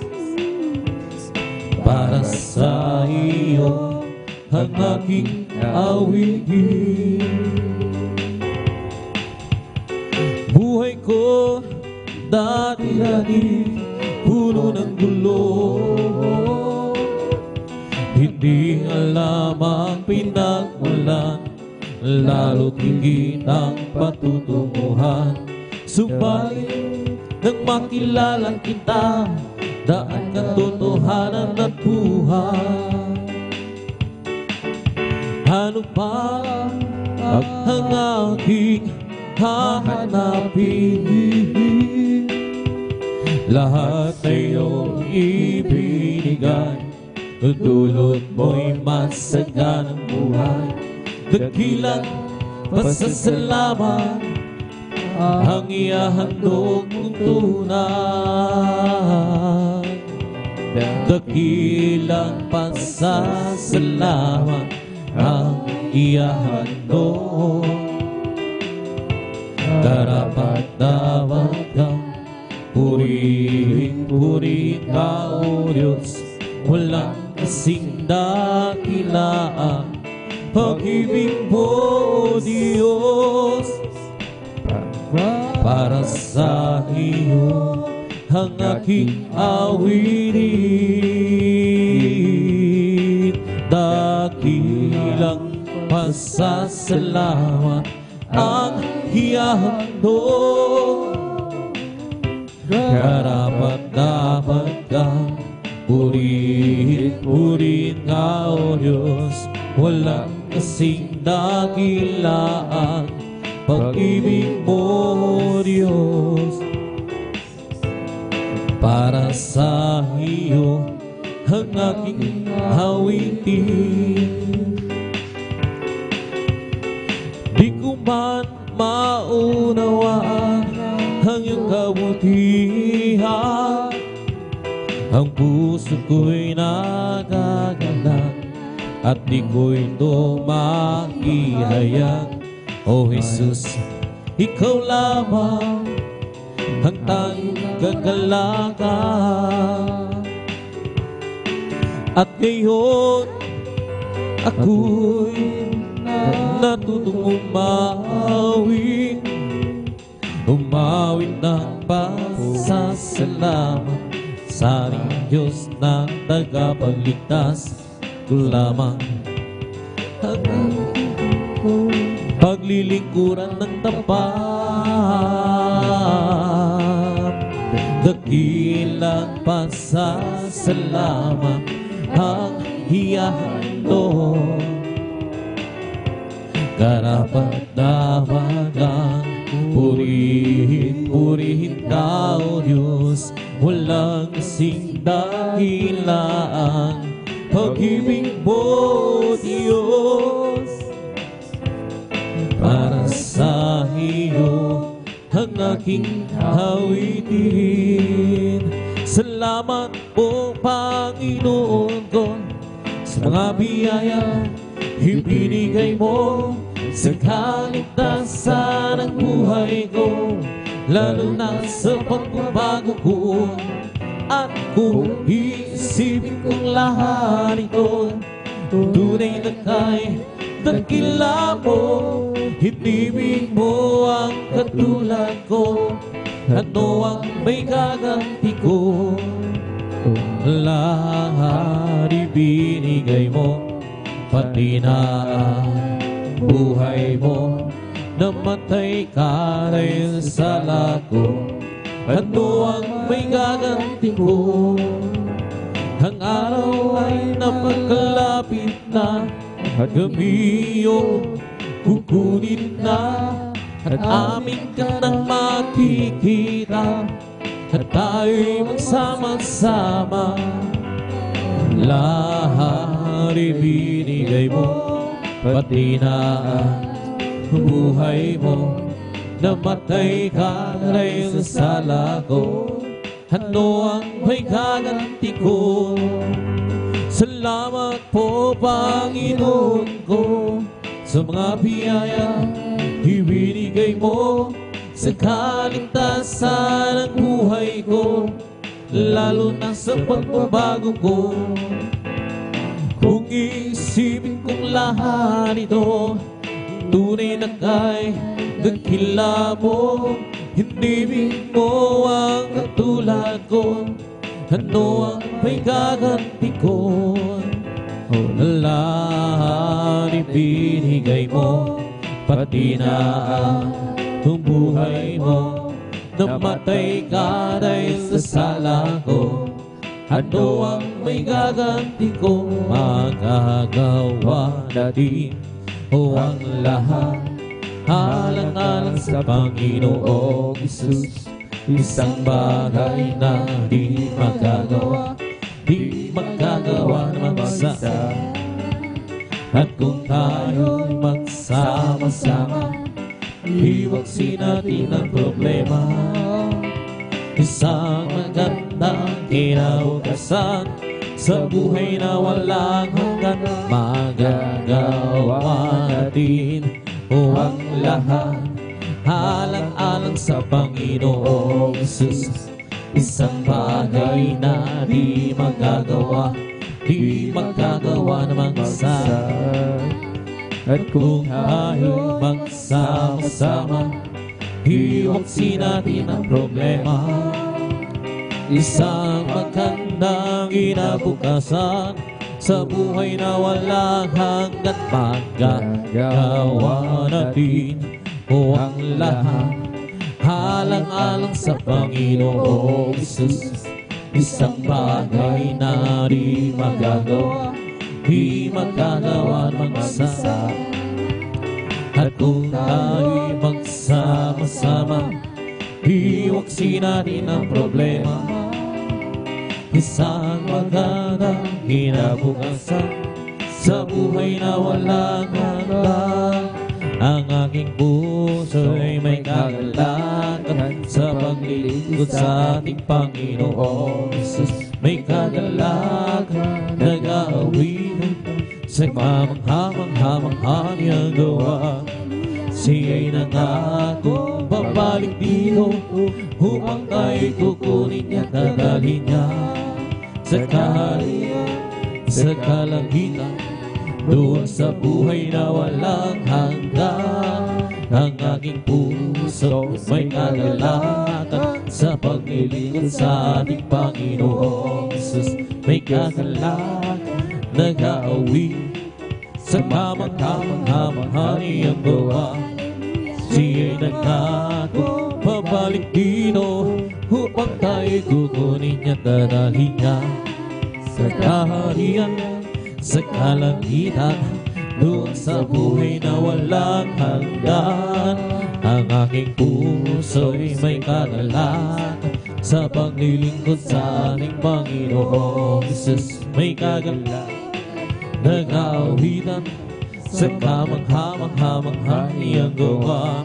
Para sa iyo ang aking awitin. Buhay ko dati-dati puno ng gulo, hindi alam ang pinagmulan, lalo't higit ang patutunguhan. Subalit nang makilala kita, daan katotohanan at buhay. Ano pa ang aking hahanapin? Lahat ay iyong ibinigay, dulot mo'y masaganang buhay. Dakilang pasasalamat ang ihahandog mong tunay. Dakilang pasasalamat ang ihahandog. Karapat-dapat kang purihin ka, O Diyos. Walang kasing dakilaan pag-ibig mo, O Diyos. Para sa iyo ang aking awitin. Dakilang pasasalamat ang ihahandog. Karapat-dapat kang purihin ka, O Diyos. Walang kasing dakilaan pag-ibig mo, O Diyos. Para sa iyo ang aking awitin. Di ko man maunawaan ang iyong kabutihan, ang puso ko'y nagagalang at di ko ito maihayag. O Jesus, ikaw lamang ang tanging kagalakan. At ngayon ako'y natutong umawit ng pasasalamat sa ating Diyos na tagapagligtas. Ko lamang ang paglilingkuran ng tapat. Dakilang pasasalamat ang ihahandog. Karapat-dapat kang purihin ka, O Diyos. Walang kasing dakilaan pag-ibig mo, O Diyos. Para sa iyo ang aking awitin. Salamat po, Panginoon ko, sa mga biyaya ibinigay mo sa kaligtasan ng buhay ko, lalo na sa pagbabago ko. At kung iisipin kong lahat ito, tunay na kay dakila mo, hinibig mo ang katulad ko. Ano ang may gaganti ko? Lahat ibinigay mo, pati na ang buhay mo. Namatay ka dahil sa sala ko. Ano ang may gaganti ko? Ang araw ay napagkalapit na, at kami iyong kukunin na, at amin ka nang makikita, at tayo'y magsama-sama. Lahat ibinigay mo, pati na ang buhay mo. Namatay ka dahil sa sala ko. Ano ang may gaganti ko? Salamat po, Panginoon ko, sa mga biyaya ibinigay mo, sa kaligtasan ng buhay ko, lalo na sa pagbabago ko. Kung iisipin kong lahat ito, tunay na kay dakila mo, hinibig mo ang katulad ko. Ano ang may gaganti ko? Lahat ibinigay mo, pati na ang buhay mo. Namatay ka dahil sa sala ko. Ano ang may gaganti ko? Magagawa natin ang lahat, alang-alang sa Panginoong Hesus. Isang bagay na di magagawa ng mag-isa. At kung tayo'y magsama-sama, iwagsin natin ang problema. Isang magandang kinabukasan sa buhay na walang hanggan. Magagawa natin ang lahat, alang-alang sa Panginoong Hesus. Isang bagay na di magagawa ng mag-isa. At kung tayo'y magsama-sama, iwagsin natin ang problema. Isang magandang kinabukasan sa buhay na walang hanggan. Magagawa natin ang lahat, alang-alang sa Panginoong Hesus. Isang bagay na di magagawa ng mag-isa. At kung tayo'y magsama-sama, iwagsin natin ang problema. Isang magandang kinabukasan sa buhay na walang hanggan. Ang aking puso'y may kagalakan sa paglilingkod sa ating Panginoong Hesus. May kagalakan, nag-aawitan sa kamangha-mangha niyang gawa. Siya'y nangako, babalik dito upang tayo'y kukunin niya, dadalhin niya sa kaharian, sa kalangitan, doon sa buhay na walang hanggan. Ang aking puso may kagalakan sa paglilingkod sa ating Panginoong Hesus. May kagalakan, nag-aawi sa kamangha-mangha niyang gawa. Siya'y nangako, babalik dito upang tayo'y kukunin niya, dadalhin niya sa kaharian, sa kalangitan, doon sa buhay na walang hanggan. Ang aking puso'y may kagalakan sa paglilingkod sa ating Panginoong Hesus. May kagalakan, nag-aawitan sa kamangha-mangha niyang gawa.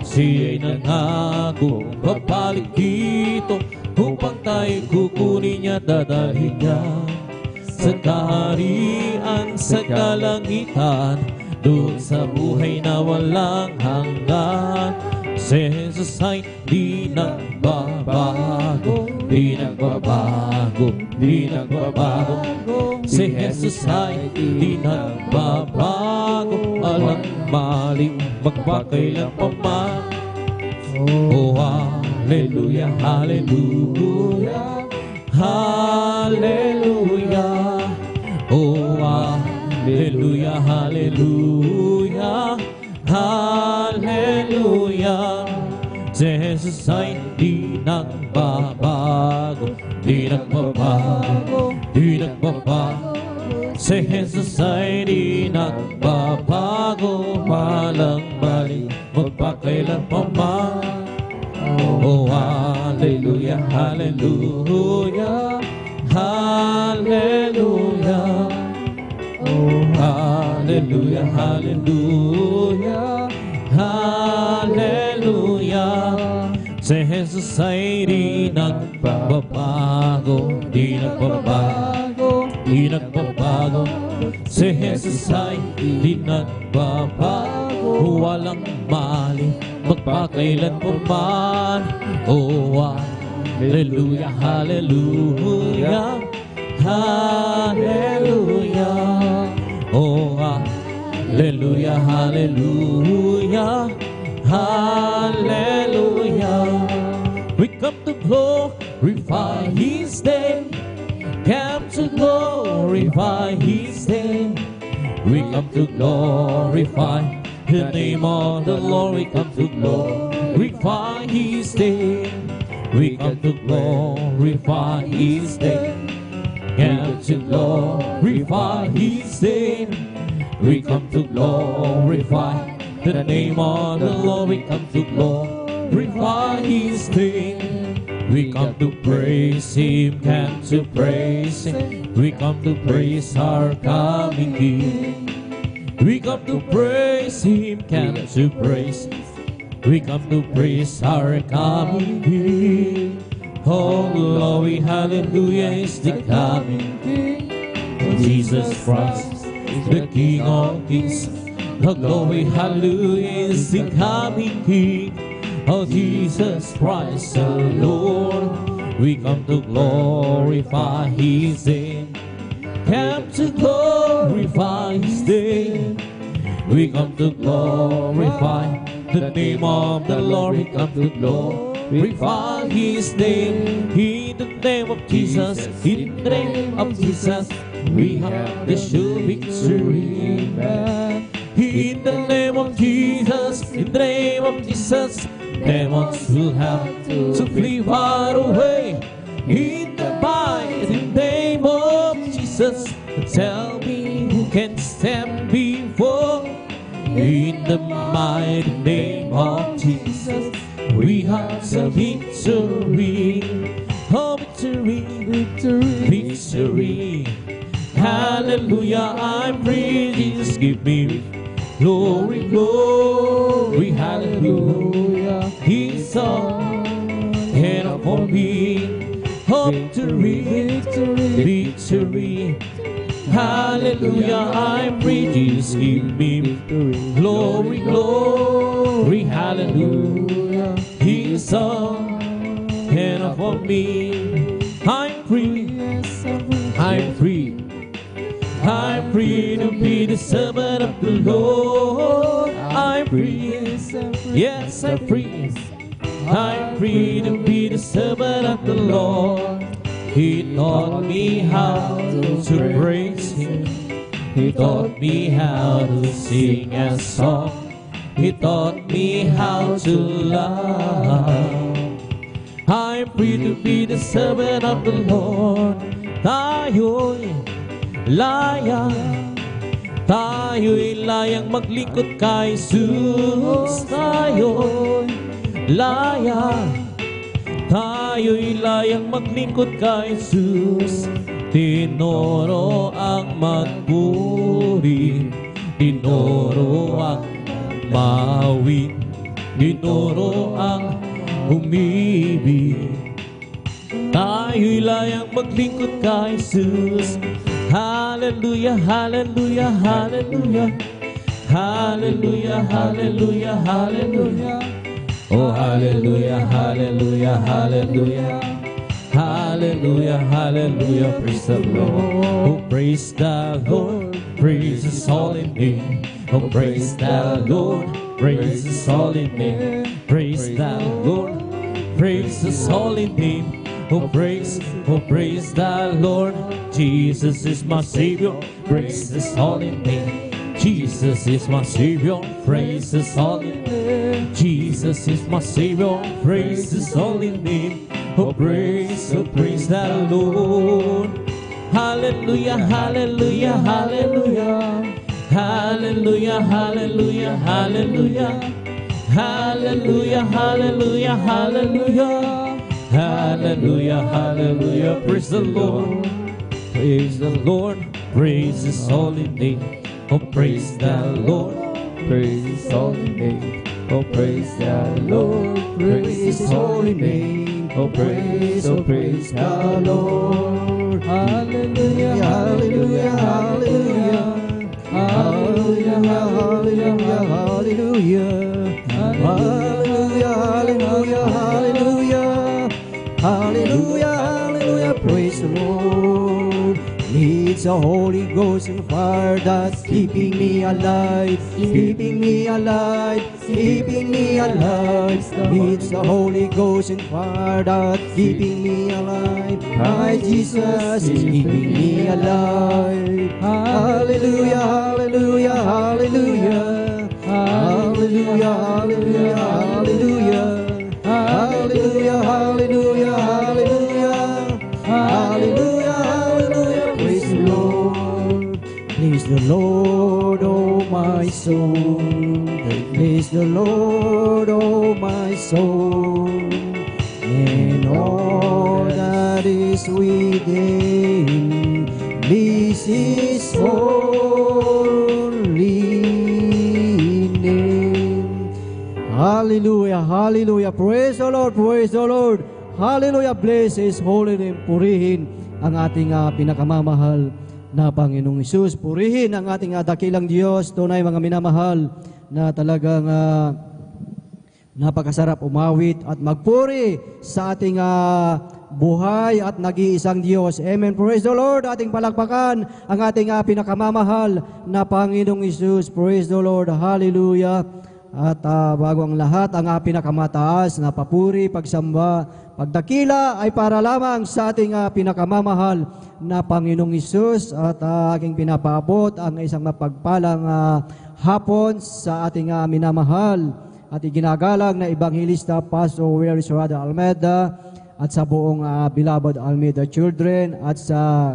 Siya'y nangako, babalik dito upang tayo'y kukunin niya, dadalhin niya sa kaharian, sa kalangitan, doon sa buhay na walang hanggan. Si Jesus ay di nagbabago, di nagbabago, di nagbabago. Si Jesus ay di nagbabago, alang mali magpakailan pa man. Oh, hallelujah, hallelujah, hallelujah. Oh, hallelujah, hallelujah, hallelujah. Si Jesus ay di nagbabago, di nagbabago, di nagbabago. Si Jesus ay di nagbabago, walang mali magpakailan pa man. Oh, hallelujah, hallelujah, hallelujah. Oh, hallelujah, hallelujah, hallelujah. Si Jesus ay di nagbabago, di nagbabago, di nagbabago. Si Jesus ay di nagbabago, walang mali magpakailan pa man. Oh, hallelujah, hallelujah, hallelujah. Oh, hallelujah, hallelujah, hallelujah. We come to glorify His name, come to glorify His name. We come to glorify the name of the Lord. We come to glorify His name. We come to glorify His name. Come to glorify His name. We come to glorify the name of the Lord. We come to glorify His name. We come to praise Him, come to praise Him. We come to praise our coming King. We come to praise Him, come to praise. We come to praise our coming King. Oh, glory, hallelujah is the coming King. Jesus Christ is the King of Kings. Oh, glory, hallelujah is the coming King. Oh, Jesus Christ the Lord. We come to glorify His name. Come to glorify His name. We come to glorify the name of the Lord. We come to glorify His name. In the name of Jesus, in the name of Jesus, we have the sure victory. In the name of Jesus, in the name of Jesus, demons will have to flee far away. In the mighty name of Jesus, tell me who can stand before. In the mighty name of Jesus, we have the victory. Oh, victory, victory, victory. Hallelujah, I'm free. Jesus, give me glory, glory. Hallelujah, He's on and for me. Oh, victory, victory, victory. Hallelujah, I'm free. Jesus, give me glory, glory. Hallelujah, He's on and for me. I'm free, I'm free. I'm free to be the servant of the Lord. I'm free, yes, I'm free. I'm free to be the servant of the Lord. He taught me how to praise Him. He taught me how to sing a song. He taught me how to love. I'm free to be the servant of the Lord. Tayo'y laya, tayo'y layang maglingkod kay Jesus. Tayo'y laya, tayo'y layang maglingkod kay Jesus. Tinuro ang magpuri, tinuro ang mawin, tinuro ang umibig. Tayo'y layang maglingkod kay Jesus. Hallelujah, hallelujah, hallelujah, Hallelujah, hallelujah, hallelujah. Oh, hallelujah, hallelujah, hallelujah. Hallelujah, hallelujah, praise the Lord. Oh, praise the Lord, praise His holy name. Oh, praise the Lord, praise His holy name. Praise the Lord, praise His holy name. Oh, praise the Lord. Jesus is my Savior, praise His holy name. Jesus is my Savior, praise His holy name. Jesus is my Savior, praise His holy name. Oh, praise the Lord. Hallelujah, hallelujah, hallelujah. Hallelujah, hallelujah, hallelujah. Hallelujah, hallelujah, hallelujah. Hallelujah, hallelujah, praise the Lord. Praise the Lord, praise His holy name. Oh, praise the Lord, Praise His holy name. Oh, praise the Lord. Praise His holy name. Oh, praise the Lord. Hallelujah, hallelujah, hallelujah. Hallelujah, hallelujah, hallelujah. Hallelujah, hallelujah, hallelujah. Hallelujah, hallelujah, praise the Lord. It's the Holy Ghost and fire that's keeping me alive, keeping me alive, keeping me alive. It's the Holy Ghost and fire that's keeping me alive. My Jesus is keeping me alive. Hallelujah, hallelujah, hallelujah. Hallelujah, hallelujah, hallelujah. Hallelujah, hallelujah, hallelujah. Hallelujah, hallelujah, praise the Lord. Praise the Lord, oh my soul. Praise the Lord, oh my soul. And all that is within, this is holy name. Hallelujah, hallelujah. Praise the Lord, praise the Lord. Hallelujah, bless His holy name. Purihin ang ating pinakamamahal na Panginoong Hesus. Purihin ang ating dakilang Diyos. Tunay mga minamahal na talagang napakasarap umawit at magpuri sa ating buhay at nag-iisang Diyos. Amen. Praise the Lord. Ating palakpakan ang ating pinakamamahal na Panginoong Hesus. Praise the Lord. Hallelujah. At bago ang lahat, ang pinakamataas na papuri, pagsamba, pagdakila ay para lamang sa ating pinakamamahal na Panginoong Hesus. At aking pinapaabot ang isang mapagpalang hapon sa ating minamahal at iginagalang na Evangelista Pastor Will Sorada Almeida at sa buong beloved Almeida children at sa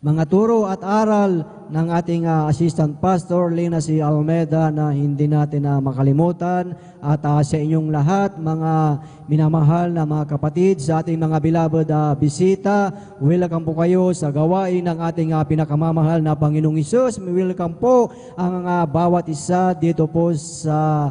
mga turo at aral ng ating Assistant Pastor Lina C. Almeida na hindi natin makalimutan at sa inyong lahat mga minamahal na mga kapatid sa ating mga beloved bisita, welcome po kayo sa gawain ng ating pinakamamahal na Panginoong Hesus. Welcome po ang bawat isa dito po sa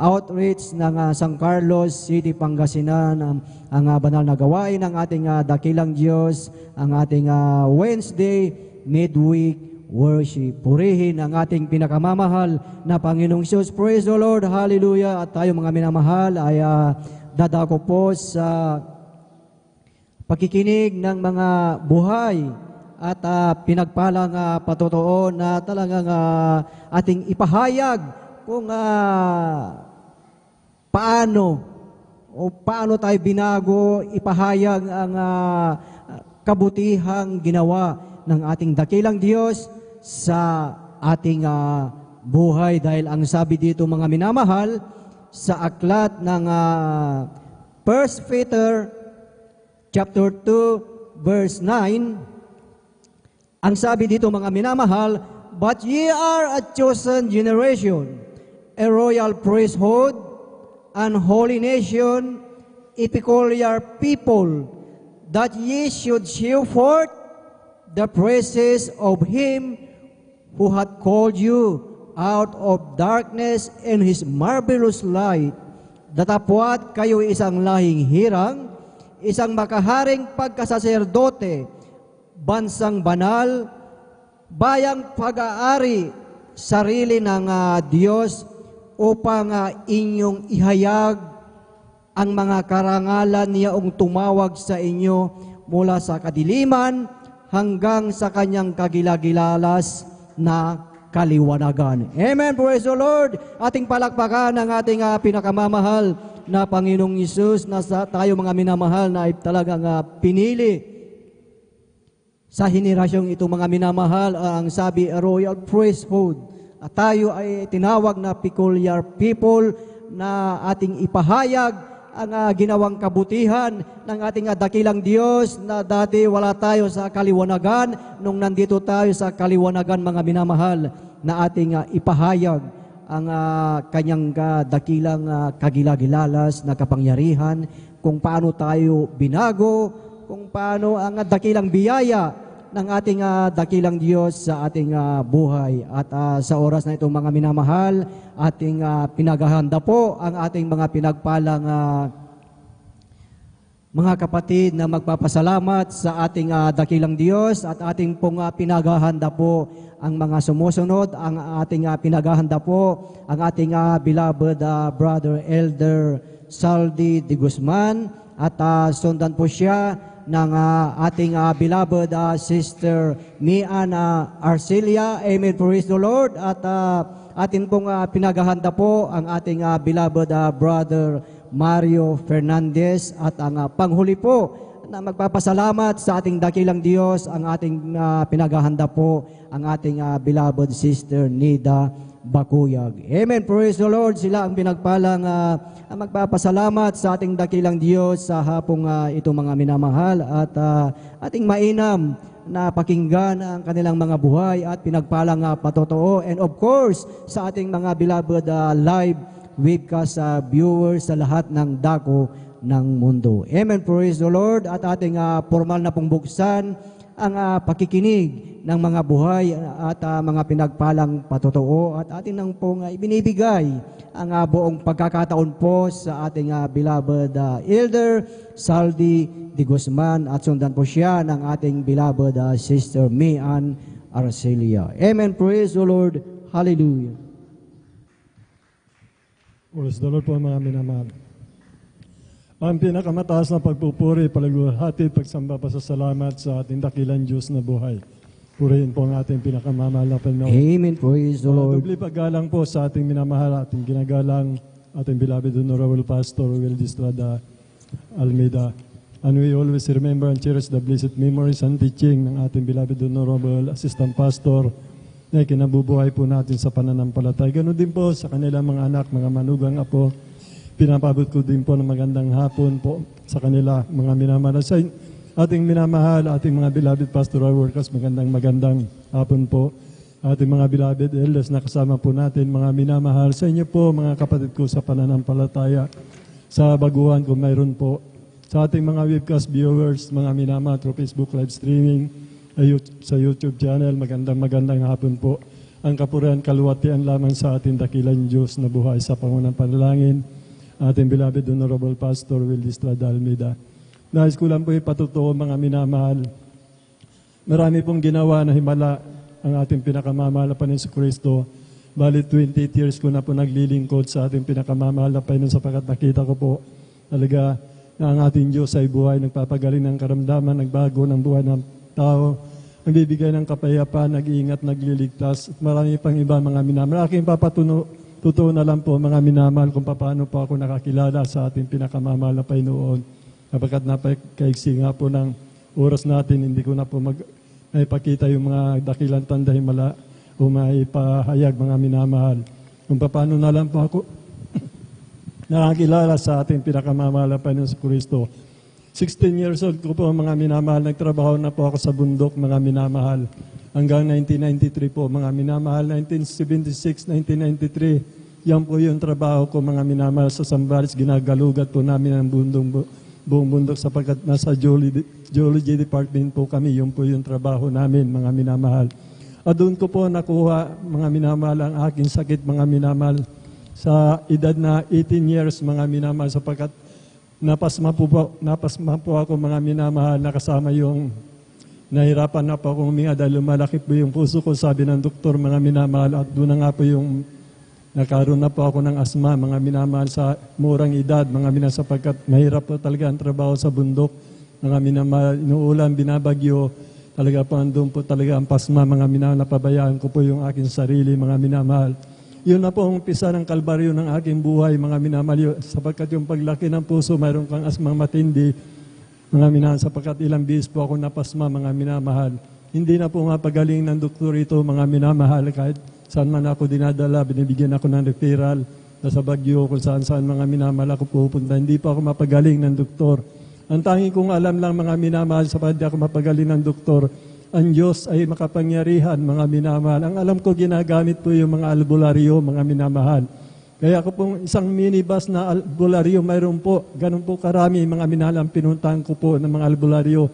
outreach ng San Carlos City, Pangasinan, ang banal na gawain ng ating dakilang Diyos, ang ating Wednesday midweek worship. Purihin ang ating pinakamamahal na Panginoong Hesus. Praise the Lord, hallelujah. At tayo mga minamahal ay dadako po sa pakikinig ng mga buhay at pinagpalang patotoo na talagang ating ipahayag kung paano tayo binago, ipahayag ang kabutihang ginawa ng ating dakilang Diyos sa ating buhay. Dahil ang sabi dito mga minamahal sa aklat ng 1 Peter chapter 2 verse 9, ang sabi dito mga minamahal, but ye are a chosen generation, a royal priesthood, an holy nation, a peculiar people, that ye should show forth the praises of Him who hath called you out of darkness in His marvelous light. Datapwat kayo isang lahing hirang, isang makaharing pagkasaserdote, bansang banal, bayang pag-aari sarili ng Diyos upang inyong ihayag ang mga karangalan niyaong tumawag sa inyo mula sa kadiliman hanggang sa kanyang kagilagilalas na kaliwanagan. Amen. Praise the Lord. Ating palakpakan ang ating pinakamamahal na Panginoong Hesus na tayo mga minamahal na ay talagang pinili sa henerasyong ito mga minamahal. Ang sabi, royal priesthood. At tayo ay tinawag na peculiar people na ating ipahayag ang ginawang kabutihan ng ating dakilang Diyos na dati wala tayo sa kaliwanagan. Nung nandito tayo sa kaliwanagan mga minamahal na ating ipahayag ang kanyang dakilang kagilagilalas na kapangyarihan, kung paano tayo binago, kung paano ang dakilang biyaya ng ating dakilang Diyos sa ating buhay. At sa oras na itong mga minamahal, ating pinaghahanda po ang ating mga pinagpalang mga kapatid na magpapasalamat sa ating dakilang Diyos, at ating pong pinaghahanda po ang mga sumusunod. Ang ating pinaghahanda po ang ating beloved Brother Elder Saldi de Guzman, at sundan po siya ng ating beloved Sister Mian Arcelia. Amen. Praise the Lord. At atin pong pinaghahanda po ang ating beloved Brother Mario Fernandez, at ang panghuli po na magpapasalamat sa ating dakilang Diyos, ang ating pinaghahanda po ang ating beloved Sister Nida Bakuyag. Amen. Praise the Lord. Sila ang pinagpalang magpapasalamat sa ating dakilang Diyos sa hapong ito mga minamahal, at ating mainam na pakinggan ang kanilang mga buhay at pinagpalang patotoo. And of course, sa ating mga beloved live webcast viewers sa lahat ng dako ng mundo. Amen. Praise the Lord. At ating formal na pong buksan ang pakikinig ng mga buhay at mga pinagpalang patotoo, at atin nang pong ibinibigay ang buong pagkakataon po sa ating beloved Elder Saldi de Guzman, at sundan po siya ng ating beloved Sister Mian Arcelia. Amen. Praise the Lord. Hallelujah. Praise the Lord po mga minamahal. Ang pinakamataas na pagpupuri, palaluhati, pagsamba, pasasalamat sa ating dakilang Diyos na buhay. Purihin po ang ating pinakamamahal na Panginoon. Amen. Praise the Lord. Dubli paggalang po sa ating minamahal, ating ginagalang, ating beloved Honorable Pastor Will Distrada Almeida. And we always remember and cherish the blessed memories and teaching ng ating beloved Honorable Assistant Pastor na kinabubuhay po natin sa pananampalataya. Ganun din po sa kanilang mga anak, mga manugang apo. Pinapabot ko din po ng magandang hapon po sa kanila, mga minamahal. Sa ating minamahal, ating mga beloved pastoral workers, magandang hapon po. Ating mga beloved elders na kasama po natin, mga minamahal. Sa inyo po, mga kapatid ko sa pananampalataya, sa baguhan kung mayroon po. Sa ating mga webcast viewers, mga minamahal, through Facebook live streaming, sa YouTube channel, magandang hapon po. Ang kapurihan, kaluwatian lamang sa ating dakilang Diyos na buhay sa pangunang panalangin. Ating beloved Honorable Pastor Will Distrada Almeida. Nais ko lang po ipatutuo mga minamahal. Marami pong ginawa na himala ang ating pinakamamahal na Panginoon Kristo. Bali 28 years ko na po naglilingkod sa ating pinakamamahal na Panginoon, sapagkat nakita ko po talaga na ang ating Diyos ay buhay, nagpapagaling ng karamdaman, nagbago ng buhay ng tao, nagbibigay ng kapayapaan, nag-iingat, nagliligtas, at marami pang iba mga minamahal. Aking totoo na lang po mga minamahal kung paano po ako nakakilala sa ating pinakamamahal na Panginoon. Kapagkat napakaiksi nga po ng oras natin, hindi ko na po maipakita yung mga dakilang tanda himala o maipahayag mga minamahal. Kung paano na lang po ako nakakilala sa ating pinakamamahal na Panginoon sa Kristo. 16 years old ko po mga minamahal, nagtrabaho na po ako sa bundok mga minamahal. Hanggang 1993 po, mga minamahal, 1976, 1993, yan po yung trabaho ko, mga minamahal, sa Sambales. Ginagalugat po namin ang buong bundok sapagkat nasa geology department po kami. Yun po yung trabaho namin, mga minamahal. At doon ko po nakuha, mga minamahal, ang aking sakit, mga minamahal, sa edad na 18 years, mga minamahal, sapagkat napasma po ako, mga minamahal, nakasama yung Nahirapan na po akong huminga dahil lumalaki po yung puso ko, sabi ng doktor, mga minamahal, at doon na nga po yung nakaroon na po ako ng asma, mga minamahal, sa murang edad, mga minamahal, sapagkat mahirap po talaga ang trabaho sa bundok, mga minamahal, inuulan, binabagyo, talaga po andun po talaga ang pasma, mga minamahal, napabayaan ko po yung aking sarili, mga minamahal. Yun na po ang umpisa ng kalbaryo ng aking buhay, mga minamahal, sapagkat yung paglaki ng puso, mayroon kang asmang matindi, mga minamahal, sapagkat ilang bihis po ako napasma, mga minamahal. Hindi na po mapagaling ng doktor ito, mga minamahal, kahit saan man ako dinadala, binibigyan ako ng referral, sa Baguio, kung saan mga minamahal ako pupunta. Hindi po ako mapagaling ng doktor. Ang tanging kong alam lang, mga minamahal, sapagkat di ako mapagaling ng doktor, ang Diyos ay makapangyarihan, mga minamahal. Ang alam ko, ginagamit po yung mga albularyo, mga minamahal. Kaya ako pong isang minibus na albularyo, mayroon po, ganun po karami, mga minamahal, ang pinuntahan ko po ng mga albularyo.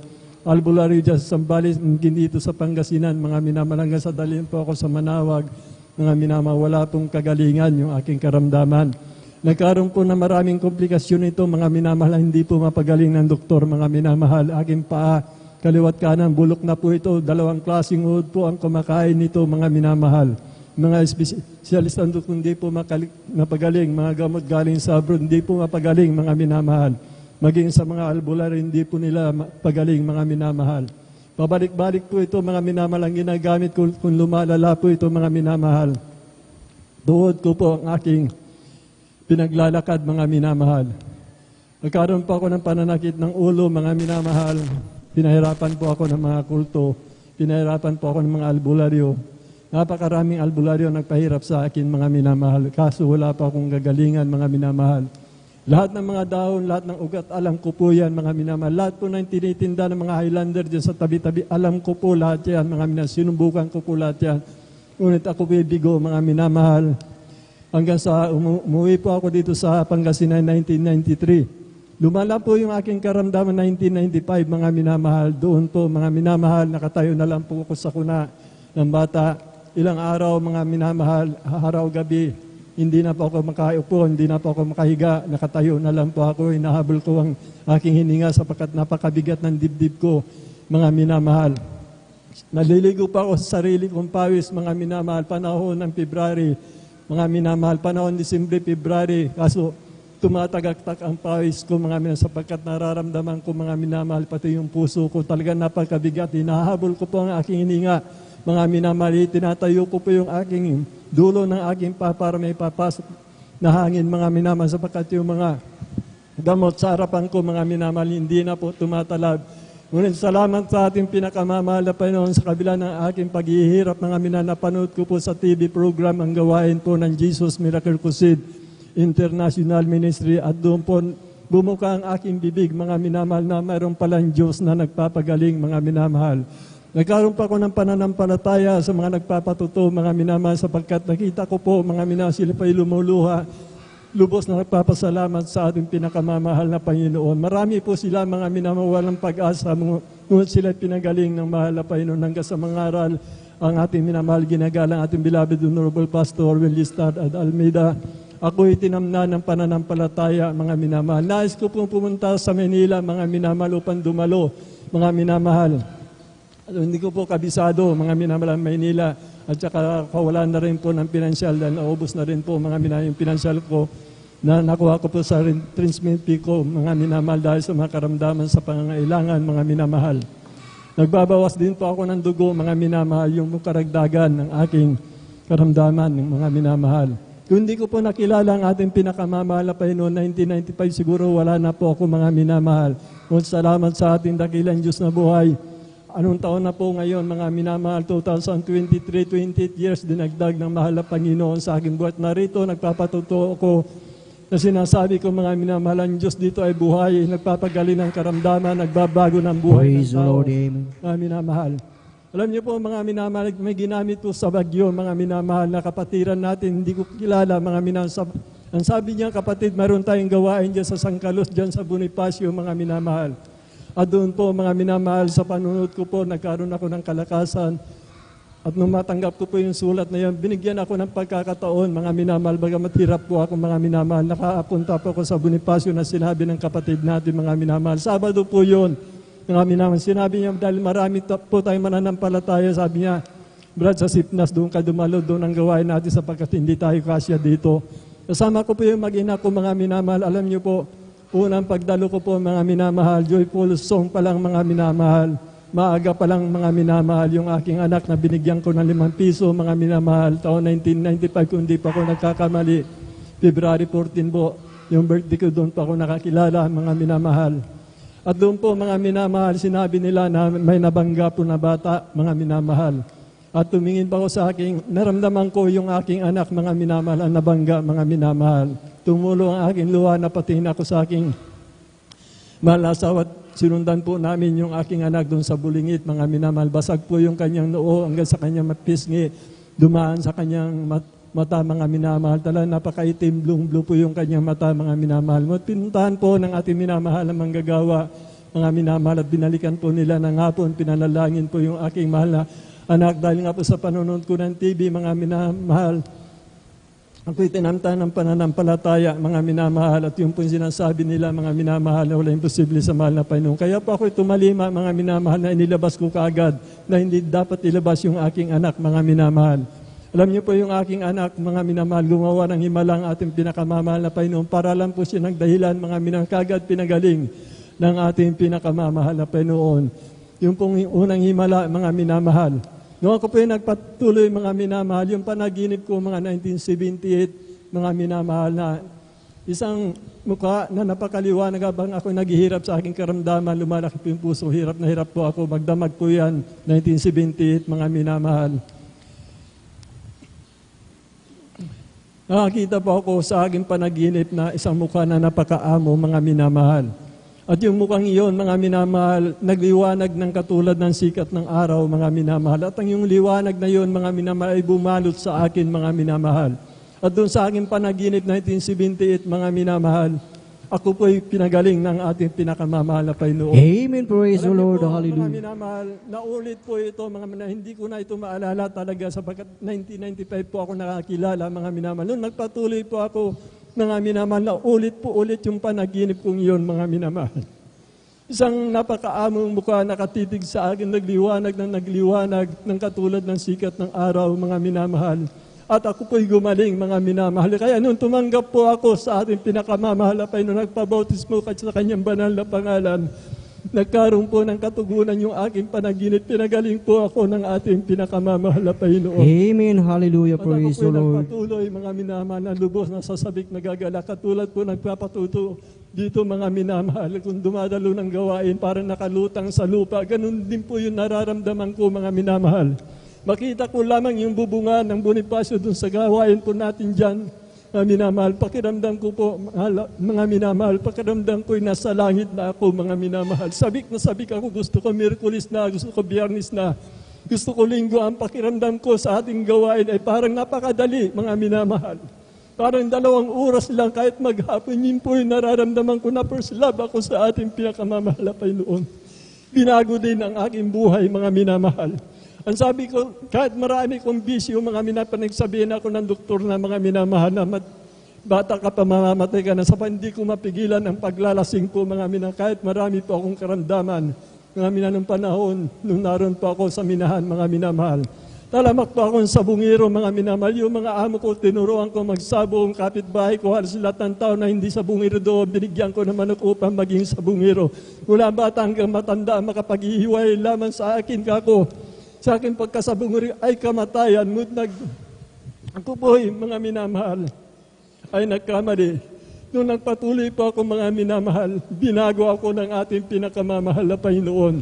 Albularyo dyan sa Sambales, dito sa Pangasinan, mga minamahal, hanggang sa dalhin po ako sa Manawag, mga minamahal, wala pong kagalingan yung aking karamdaman. Nagkaroon po na maraming komplikasyon ito, mga minamahal, hindi po mapagaling ng doktor, mga minamahal, aking paa, kaliwat kanan, bulok na po ito, 2 klaseng uhod po ang kumakain nito, mga minamahal. Mga espesyalista ng doktor, hindi po mapagaling, mga gamot galing sa abroad, hindi po mapagaling, mga minamahal. Maging sa mga albularyo, hindi po nila pagaling, mga minamahal. Pabalik-balik po ito, mga minamahal, ang ginagamit kung lumalala po ito, mga minamahal. Duhod ko po ang aking pinaglalakad, mga minamahal. Nagkaroon po ako ng pananakit ng ulo, mga minamahal. Pinahirapan po ako ng mga kulto. Pinahirapan po ako ng mga albularyo. Napakaraming albularyo nagpahirap sa akin, mga minamahal. Kaso wala pa akong gagalingan, mga minamahal. Lahat ng mga dahon, lahat ng ugat, alam ko po yan, mga minamahal. Lahat po ng tinitinda ng mga Highlander dyan sa tabi-tabi, alam ko po lahat yan, mga minamahal. Sinubukan ko po lahat yan. Ngunit ako po bigo, mga minamahal. Hanggang sa umuwi po ako dito sa Pangasinan 1993. Lumala po yung aking karamdaman 1995, mga minamahal. Doon po, mga minamahal, nakatayo na lang po ako sa kuna ng bata. Ilang araw, mga minamahal, araw-gabi, hindi na po ako makaupo, hindi na po ako makahiga, nakatayo na lang po ako, hinahabol ko ang aking hininga sapagkat napakabigat ng dibdib ko, mga minamahal. Naliligo pa ako sa sarili kong pawis, mga minamahal, panahon ng February, mga minamahal, panahon Disyembre, February, kaso tumatagaktak ang pawis ko, mga minamahal, sapagkat nararamdaman ko, mga minamahal, pati yung puso ko, talagang napakabigat, hinahabol ko po ang aking hininga, mga minamahal, tinatayo ko po yung aking dulo ng aking para may papasok na hangin, mga minamahal, sapagkat yung mga gamot sa harapan ko, mga minamahal, hindi na po tumatalab. Ngunit salamat sa ating pinakamamahal na Panginoon sa kabila ng aking paghihirap, mga minamahal, napanood ko po sa TV program ang gawain po ng Jesus Miracle Crusade International Ministry at doon po bumuka ang aking bibig, mga minamahal, na mayroon palang Diyos na nagpapagaling, mga minamahal. Nagkaroon pa ako ng pananampalataya sa mga nagpapatuto, mga minamahal, sapagkat nakita ko po, mga minamahal, sila pa'y lumuluha. Lubos na nagpapasalamat sa ating pinakamamahal na Panginoon. Marami po sila, mga minamahal, walang pag-asa, ngunit sila pinagaling ng mahal na Panginoon hanggang sa mangaral ang ating minamahal, ginagalang ating beloved Honorable Pastor Willie Stad at Almeida. Ako'y tinamnan ng pananampalataya, mga minamahal. Nais ko pong pumunta sa Manila, mga minamahal, upang dumalo, mga minamahal. Hindi ko po kabisado, mga minamahal, Maynila, at saka kawalan na rin po ng pinansyal dahil naubos na rin po, mga minamahal, yung pinansyal ko na nakuha ko po sa retrenchment fee ko, mga minamahal, dahil sa mga karamdaman sa pangangailangan, mga minamahal. Nagbabawas din po ako ng dugo, mga minamahal, yung karagdagan ng aking karamdaman, ng mga minamahal. Kung hindi ko po nakilala ang ating pinakamamahal na Panginoon, 1995, siguro wala na po ako, mga minamahal. Kung salamat sa ating dakilang Diyos na buhay. Anong taon na po ngayon, mga minamahal, 2023, 28 years, dinagdag ng mahal na Panginoon sa aking buhat. Narito, nagpapatuto ako na sinasabi ko, mga minamahal, ang Diyos dito ay buhay, nagpapagaling ng karamdaman, nagbabago ng buhay ng tao. Mga minamahal. Alam niyo po, mga minamahal, may ginamit po sa Baguio, mga minamahal, na kapatiran natin, hindi ko kilala, mga minamahal. Ang sabi niya, kapatid, mayroon tayong gawain dyan sa Sangkalos, dyan sa Bonifacio, mga minamahal. At doon po, mga minamahal, sa panunod ko po, nagkaroon ako ng kalakasan. At nung matanggap ko po yung sulat na yan, binigyan ako ng pagkakataon, mga minamahal, bagamat hirap po ako, mga minamahal. Nakaapunta po ako sa Bonifacio na sinabi ng kapatid natin, mga minamahal. Sabado po yun, mga minamahal. Sinabi niya, dahil marami po tayong mananampalataya, sabi niya, Brad, sa Sipnas, doon ka dumalo, doon ang gawain natin sapagkat hindi tayo kasya dito. Kasama ko po yung mag-ina ko, mga minamahal. Alam niyo po, unang pagdalo ko po, mga minamahal, joyful song pa lang, mga minamahal. Maaga pa lang, mga minamahal, yung aking anak na binigyan ko ng 5 piso, mga minamahal, taon 1995, kung hindi pa ako nagkakamali, February 14 po, yung birthday ko, doon pa ako nakakilala, mga minamahal. At doon po, mga minamahal, sinabi nila na may nabangga po na bata, mga minamahal. At tumingin pa ako sa aking, naramdaman ko yung aking anak, mga minamahal, ang nabangga, mga minamahal. Tumulo ang aking luha, napatingin ako sa aking mahal na asawa. Sinundan po namin yung aking anak doon sa Bulingit, mga minamahal. Basag po yung kanyang noo hanggang sa kanyang mapisngi. Dumaan sa kanyang mata, mga minamahal. Talagang napakaitim, blue po yung kanyang mata, mga minamahal. Pinuntahan po ng ating minamahal ang manggagawa, mga minamahal. At binalikan po nila ng hapon, pinanalangin po yung aking mahal na anak. Dahil nga po sa panonood ko ng TV, mga minamahal, ako'y tinamtan ng pananampalataya, mga minamahal, at yung po sinasabi nila, mga minamahal, na wala imposible sa mahal na Panginoon. Kaya po ako'y tumalima, mga minamahal, na inilabas ko kaagad, na hindi dapat ilabas yung aking anak, mga minamahal. Alam niyo po yung aking anak, mga minamahal, gumawa ng himalang ating pinakamamahal na Panginoon, para lang po siya nagdahilan, mga minamahal, kaagad pinagaling ng ating pinakamamahal na Panginoon. Yung pong unang himala, mga minamahal. Noong ako po yung nagpatuloy, mga minamahal, yung panaginip ko mga 1978, mga minamahal, na isang mukha na napakaliwanag habang ako naghihirap sa aking karamdaman, lumalaki po yung puso, hirap na hirap po ako, magdamag po yan, 1978, mga minamahal. Nakakita po ako sa aking panaginip na isang mukha na napakaamo, mga minamahal. At yung mukhang iyon, mga minamahal, nagliwanag ng katulad ng sikat ng araw, mga minamahal. At ang yung liwanag na yun, mga minamahal, ay bumalot sa akin, mga minamahal. At doon sa aking panaginip 1978, mga minamahal, ako po'y pinagaling ng ating pinakamamahal na Panginoon. Amen. Praise the Alam niyo Lord. po, Hallelujah. mga minamahal, naulit po ito, hindi ko na ito maalala talaga sapagkat 1995 po ako nakakilala, mga minamahal. Noon nagpatuloy po ako, mga minamahal, na ulit po ulit yung panaginip kong iyon, mga minamahal. Isang napakaamong mukha nakatitig sa akin, nagliwanag ng katulad ng sikat ng araw, mga minamahal. At ako po'y gumaling, mga minamahal. Kaya nung tumanggap po ako sa ating pinakamamahal na Panginoon, nagpabautismo ka sa kanyang banal na pangalan, nagkaroon po ng katugunan yung aking panaginip. Pinagaling po ako ng ating pinakamamahal na Panginoon. Amen. Hallelujah. At Praise ako the po Lord. nagpatuloy, mga minamahal, na lubos na sasabik nagagala. Katulad po nagpapatuto dito, mga minamahal, kung dumadalo ng gawain para nakalutang sa lupa. Ganun din po yung nararamdaman ko, mga minamahal. Makita ko lamang yung bubungan ng Bonifacio dun sa gawain po natin dyan, mga minamahal. Pakiramdam ko po, mga minamahal, pakiramdam ko'y nasa langit na ako, mga minamahal. Sabik na sabik ako, gusto ko Miyerkules na, gusto ko Biyernes na, gusto ko Linggo. Ang pakiramdam ko sa ating gawain ay parang napakadali, mga minamahal. Parang 2 oras lang, kahit maghapon, yun po yung nararamdaman ko na first love ako sa ating pinakamamahal na Panginoon. Binago din ang aking buhay, mga minamahal. Ang sabi ko, kahit marami kong bisyo, mga pinagsabihin ako ng doktor na mga minamahal na bata ka pa, mamamatay ka na, hindi ko mapigilan ang paglalasing po, mga minamahal. Kahit marami po akong karamdaman, mga minamahal, nung panahon, nung naroon po ako sa minahan, mga minamahal. Talamak po ako sa bungiro, mga minamahal. Yung mga amo ko, tinuruan ko magsabong, kapitbahay ko, halos lahat ng tao na hindi sa bungiro doon, binigyan ko ng manok upang maging sa bungiro. Mula bata hanggang matanda, makapag-ihiway lamang sa akin kako. Sa akin pagkasabunguri ay kamatayan. Ako po'y, mga minamahal, ay nagkamali. Nung nagpatuloy po ako, mga minamahal, binago ako ng ating pinakamamahal na Panginoon.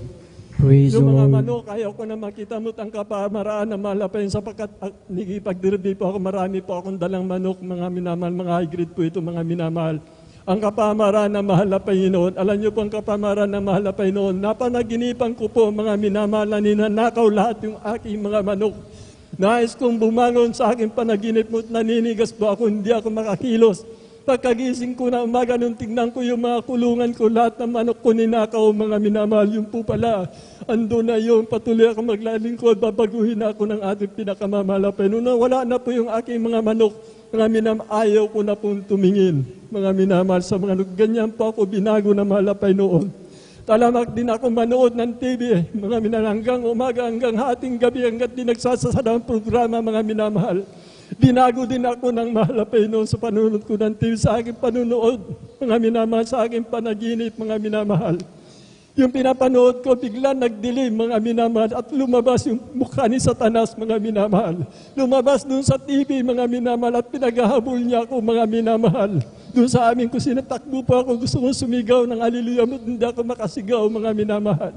Praise the Yung mga Lord. manok, ayaw ko na makita mo't ang kapamaraan na mahal na Panginoon sapagkat nagipagdirbi po ako, marami po akong dalang manok, mga minamahal, mga high grade po ito, mga minamahal. Ang kapamaraan na mahal na Panginoon, alam niyo po ang kapamaraan na mahal na Panginoon, napanaginipan ko po, mga minamahal, na ninanakaw lahat yung aking mga manok. Nais kong bumangon sa aking panaginip mo't naninigas po ako, hindi ako makakilos. Pagkagising ko na umaga, nung tignan ko yung mga kulungan ko, lahat ng manok ko ninakaw, mga minamahal. Yung po pala, ando na yung patuloy ako maglalingkod, babaguhin ako ng ating pinakamamahal na Panginoon. Wala na po yung aking mga manok. Mga minamahal, ayaw ko na pong tumingin, mga minamahal, sa mga ganyan po ako binago na mahal na Panginoon. Talamak din ako manood ng TV, mga minamahal, hanggang umaga, hanggang hating gabi, hanggang di nagsasasara ang programa, mga minamahal. Binago din ako ng mahal na Panginoon sa panunod ko ng TV, sa aking panunood, mga minamahal, sa aking panaginip, mga minamahal. Yung pinapanood ko, bigla nagdilim, mga minamahal, at lumabas yung mukha ni Satanas, mga minamahal. Lumabas dun sa TV, mga minamahal, at pinaghahabol niya ako, mga minamahal. Doon sa amin kusina, takbo po ako, gusto kong sumigaw ng haleluya, hindi ako makasigaw, mga minamahal.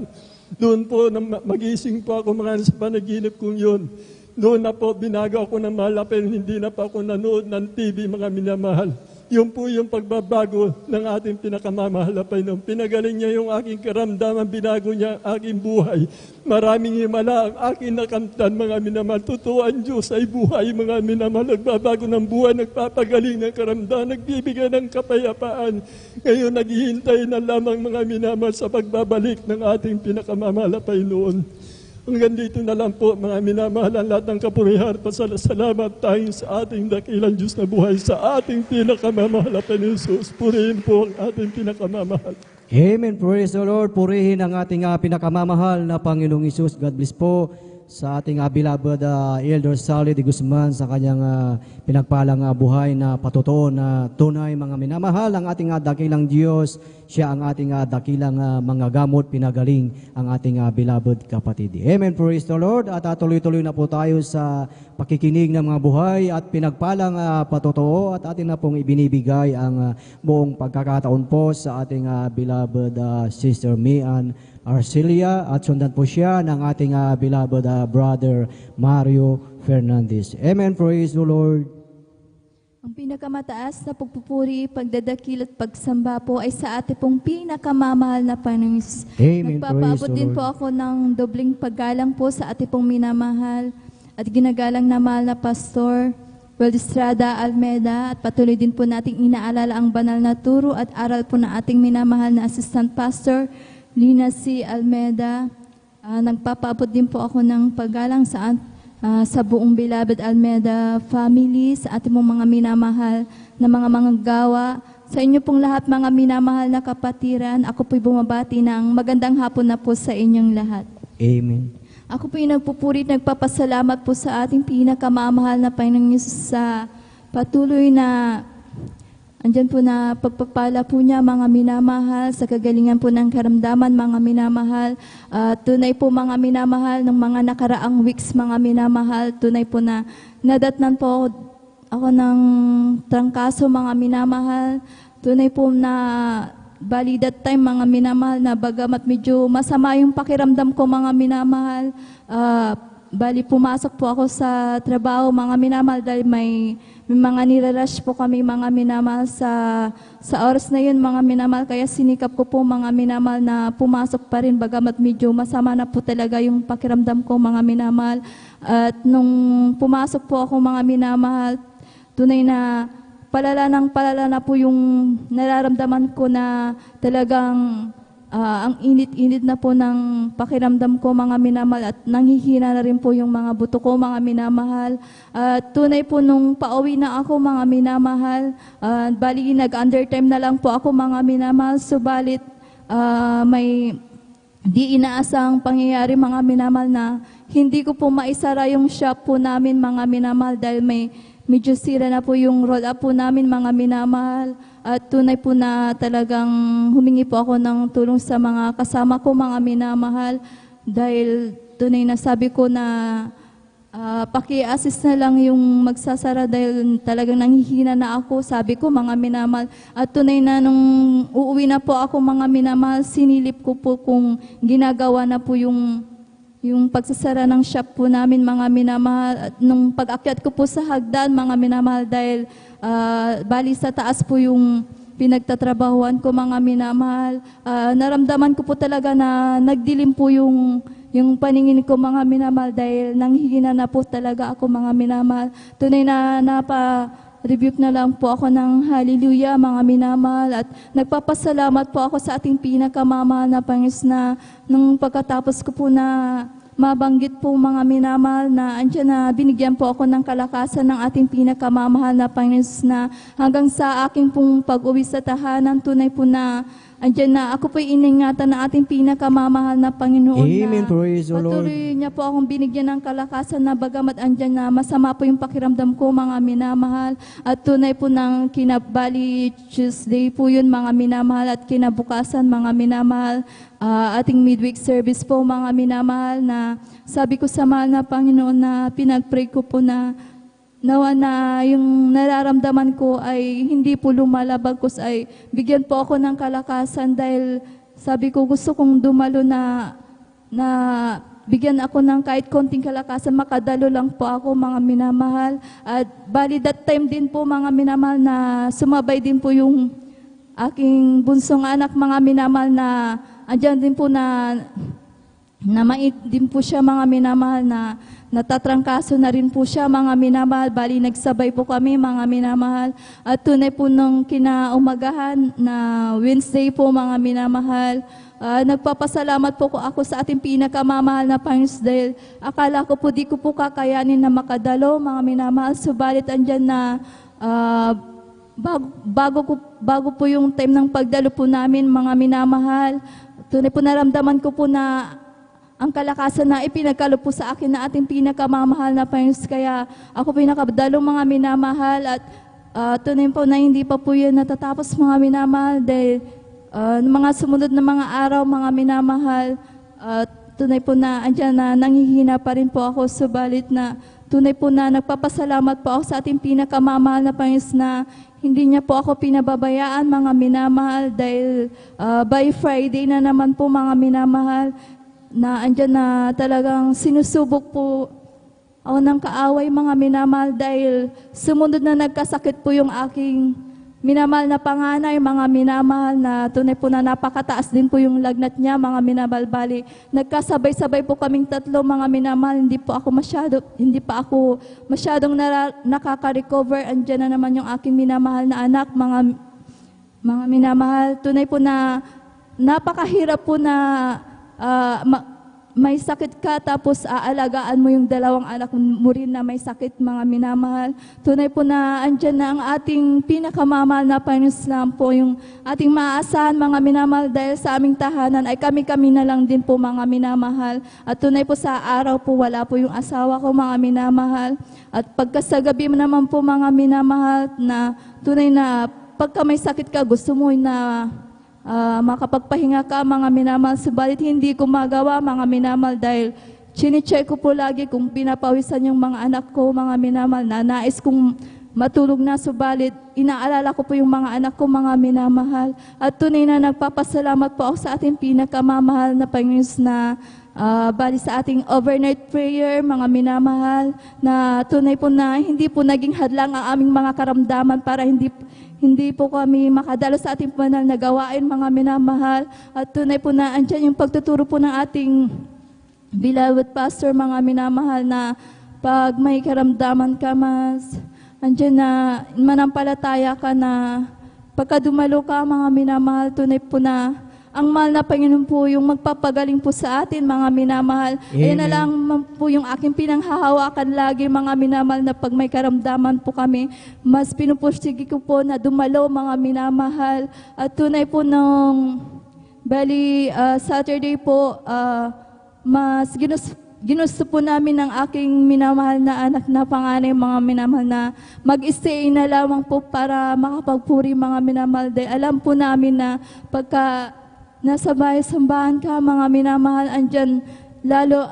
Doon po, magising po ako, mga sa panaginip kong yun. Doon na po, binago ako ng malapil, hindi na pa ako nanood ng TV, mga minamahal. Yun po yung pagbabago ng ating pinakamamahal na Panginoon. Pinagaling niya yung aking karamdaman, binago niya ang aking buhay. Maraming himala ang aking nakamtan, mga minamahal. Totoo ang Diyos ay buhay, mga minamahal. Nagbabago ng buhay, nagpapagaling ng karamdaman, nagbibigay ng kapayapaan. Ngayon, naghihintay na lamang, mga minamahal, sa pagbabalik ng ating pinakamamahal na Panginoon. Hanggang dito na lang po, mga minamahal, ang lahat ng kapurihan. Pasalamat tayo sa ating dakilang Diyos na buhay, sa ating pinakamamahal na Panginoon Jesus. Purihin po ang ating pinakamamahal. Amen. Praise the Lord. Purihin ang ating pinakamamahal na Panginoong Isus. God bless po sa ating beloved Elder Sally de Guzman sa kanyang pinagpalang buhay na patotoo na tunay, mga minamahal, ang ating dakilang Diyos. Siya ang ating dakilang mga gamot, pinagaling ang ating beloved kapatid. Amen. Praise the Lord. At tuloy-tuloy na po tayo sa pakikinig ng mga buhay at pinagpalang patotoo, at atin na pong ibinibigay ang buong pagkakataon po sa ating beloved Sister Mian Arcelia, at sundan po siya ng ating beloved Brother Mario Fernandez. Amen. Praise the Lord. Ang pinakamataas na pagpupuri, pagdadakil at pagsamba po ay sa ating pong pinakamamahal na Panginoon. Amen. Nagpapaabot Praise the din Lord. po ako ng dobling paggalang po sa ating pong minamahal at ginagalang na mahal na Pastor Weldistrada Almeda, at patuloy din po nating inaalala ang banal na turo at aral po na ating minamahal na Assistant Pastor Lina C. Almeda. Nagpapaabot din po ako ng paggalang sa buong beloved Almeda family, sa ating mga minamahal na mga manggagawa, sa inyo pong lahat, mga minamahal na kapatiran. Ako po'y bumabati ng magandang hapon na po sa inyong lahat. Amen. Ako po'y nagpupuri, nagpapasalamat po sa ating pinakamamahal na Panginoong Yesus sa patuloy na andyan po na pagpapala po niya, mga minamahal, sa kagalingan po ng karamdaman, mga minamahal. Tunay po, mga minamahal, ng mga nakaraang weeks, mga minamahal, tunay po na nadatnan po ako ng trangkaso, mga minamahal. Tunay po na bali that time, mga minamahal, na bagamat medyo masama yung pakiramdam ko, mga minamahal, bali pumasok po ako sa trabaho, mga minamahal, dahil may mga nirarush po kami, mga minamahal, sa oras na yun, mga minamahal. Kaya sinikap ko po, mga minamahal, na pumasok pa rin bagamat medyo masama na po talaga yung pakiramdam ko, mga minamahal. At nung pumasok po ako, mga minamahal, tunay na palala na po yung nararamdaman ko, na talagang ang init-init na po ng pakiramdam ko, mga minamahal, at nanghihina na rin po yung mga buto ko, mga minamahal. Tunay po nung pauwi na ako, mga minamahal, bali nag-undertime na lang po ako, mga minamahal, subalit may di inaasang pangyayari, mga minamahal, na hindi ko po maisara yung shop po namin, mga minamahal, dahil medyo sira na po yung roll-up po namin, mga minamahal. At tunay po na talagang humingi po ako ng tulong sa mga kasama ko, mga minamahal, dahil tunay na sabi ko na paki-assist na lang yung magsasara, dahil talagang nanghihina na ako, sabi ko, mga minamahal. At tunay na nung uuwi na po ako, mga minamahal, sinilip ko po kung ginagawa na po yung pagsasara ng shop po namin, mga minamahal. At nung pag-akyat ko po sa hagdan, mga minamahal, dahil bali sa taas po yung pinagtatrabahuan ko, mga minamahal, naramdaman ko po talaga na nagdilim po yung paningin ko, mga minamahal, dahil nanghihina na po talaga ako, mga minamahal. Tunay na napa-rebuke na lang po ako ng hallelujah, mga minamahal, at nagpapasalamat po ako sa ating pinakamamahal na Panginoon, na nung pagkatapos ko po na mabanggit po, mga minamahal, na andyan na binigyan po ako ng kalakasan ng ating pinakamamahal na Panginoon, na hanggang sa aking pong pag-uwi sa tahanan, tunay po na andyan na ako po iningatan ng ating pinakamamahal na Panginoon Amen. na Praise the Lord. patuloy niya po akong binigyan ng kalakasan na bagamat andyan na masama po yung pakiramdam ko, mga minamahal. At tunay po ng kinabali Tuesday po yun, mga minamahal, at kinabukasan, mga minamahal, ating midweek service po, mga minamahal, na sabi ko sa mahal na Panginoon na pinag-pray ko po na nawa na yung nararamdaman ko ay hindi po lumalabagkus, ay bigyan po ako ng kalakasan dahil sabi ko gusto kong dumalo na bigyan ako ng kahit konting kalakasan, makadalo lang po ako, mga minamahal. At bali that time din po, mga minamahal, na sumabay din po yung aking bunsong anak, mga minamahal, na andyan din po na mait din po siya, mga minamahal, na natatrangkaso na rin po siya, mga minamahal. Bali, nagsabay po kami, mga minamahal. At tunay po nung kinaumagahan na Wednesday po, mga minamahal, nagpapasalamat po ako sa ating pinakamamahal na Panginoon dahil akala ko po di ko po kakayanin na makadalo, mga minamahal. Subalit andyan na bago po yung time ng pagdalo po namin, mga minamahal, tunay po naramdaman ko po na ang kalakasan na ipinagkaloob po sa akin na ating pinakamamahal na Panginoon. Kaya ako pinakadalo, mga minamahal, at tunay po na hindi pa po yan natatapos, mga minamahal, dahil mga sumunod na mga araw, mga minamahal, tunay po na andyan na nanghihina pa rin po ako. Subalit na tunay po na nagpapasalamat po ako sa ating pinakamamahal na Panginoon na hindi niya po ako pinababayaan, mga minamahal, dahil by Friday na naman po, mga minamahal, na andyan na talagang sinusubok po ako ng kaaway, mga minamahal, dahil sumunod na nagkasakit po yung aking minamahal na panganay, mga minamahal, na tunay po na napakataas din po yung lagnat niya, mga minamahal. Bali, nagkasabay-sabay po kaming tatlo, mga minamahal, hindi pa ako masyadong nakaka-recover. Andyan na naman yung aking minamahal na anak, mga minamahal. Tunay po na napakahirap po na may sakit ka tapos aalagaan mo yung dalawang anak mo rin na may sakit, mga minamahal. Tunay po na andyan na ang ating pinakamamahal na Panginoon po, yung ating maaasahan, mga minamahal, dahil sa aming tahanan ay kami na lang din po, mga minamahal. At tunay po sa araw po wala po yung asawa ko, mga minamahal. At pagkasagabi naman po, mga minamahal, na tunay na pagka may sakit ka gusto mo na makapagpahinga ka, mga minamahal. Subalit hindi ko magawa, mga minamahal, dahil chine-check ko po lagi kung pinapawisan yung mga anak ko, mga minamahal, na nais kong matulog na. Subalit inaalala ko po yung mga anak ko, mga minamahal. At tunay na nagpapasalamat po ako sa ating pinakamamahal na Panginoon na bali sa ating overnight prayer, mga minamahal, na tunay po na hindi po naging hadlang ang aming mga karamdaman para hindi po kami makadalo sa ating banal na gawain, mga minamahal. At tunay po na andyan yung pagtuturo po ng ating beloved pastor, mga minamahal, na pag may karamdaman ka, andyan na manampalataya ka na pagka dumalo ka, mga minamahal. Tunay po na ang mahal na Panginoon po yung magpapagaling po sa atin, mga minamahal. Ayan na lang po yung aking pinanghahawakan lagi, mga minamahal, na pag may karamdaman po kami, mas pinupursige ko po na dumalo, mga minamahal. At tunay po nung bali Saturday po, mas ginusto po namin ng aking minamahal na anak na panganay, mga minamahal, na mag-stay na lamang po para makapagpuri, mga minamahal. Dahil alam po namin na pagka nasa bahay-sambahan ka, mga minamahal, andyan lalo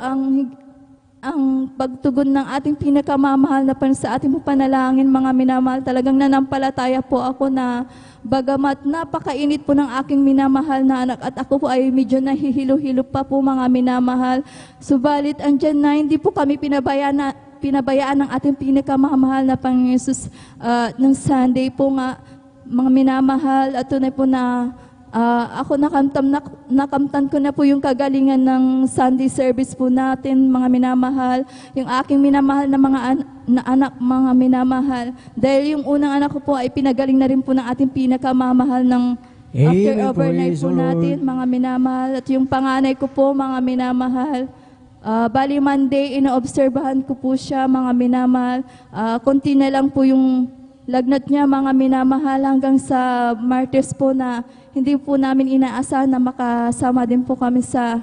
ang pagtugon ng ating pinakamamahal na sa ating panalangin, mga minamahal. Talagang nanampalataya po ako na bagamat napakainit po ng aking minamahal na anak at ako po ay medyo nahihilo-hilo pa po, mga minamahal. Subalit andyan na hindi po kami pinabayaan ng ating pinakamamahal na Panginoon Jesus. Nung Sunday po nga, mga minamahal, at tunay po na ako nakamtan ko na po yung kagalingan ng Sunday service po natin, mga minamahal. Yung aking minamahal na mga anak, mga minamahal. Dahil yung unang anak ko po ay pinagaling na rin po ng ating pinakamamahal ng after overnight po natin, mga minamahal. At yung panganay ko po, mga minamahal, bali Monday, inoobserbahan ko po siya, mga minamahal. Konti na lang po yung lagnat niya mga minamahal hanggang sa martyrs po na hindi po namin inaasahan na makasama din po kami sa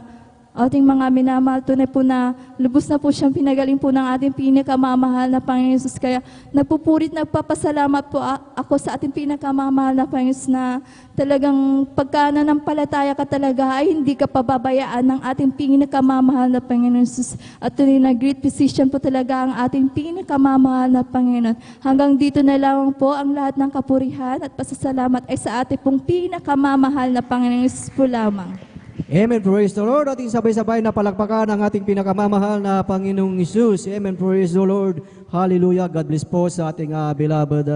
ating mga minamahal. Tunay po na lubos na po siyang pinagaling po ng ating pinakamamahal na Panginoon Jesus. Kaya nagpapasalamat po ako sa ating pinakamamahal na Panginoon Jesus na talagang pagkananampalataya ka talaga ay hindi ka pababayaan ng ating pinakamamahal na Panginoon Jesus. At tunay na great physician po talaga ang ating pinakamamahal na Panginoon. Hanggang dito na lang po ang lahat ng kapurihan at pasasalamat ay sa ating pong pinakamamahal na Panginoon Jesus po lamang. Amen. Praise the Lord. Ating sabay-sabay na palakpakan ang ating pinakamamahal na Panginoong Hesus. Amen. Praise the Lord. Hallelujah. God bless po sa ating beloved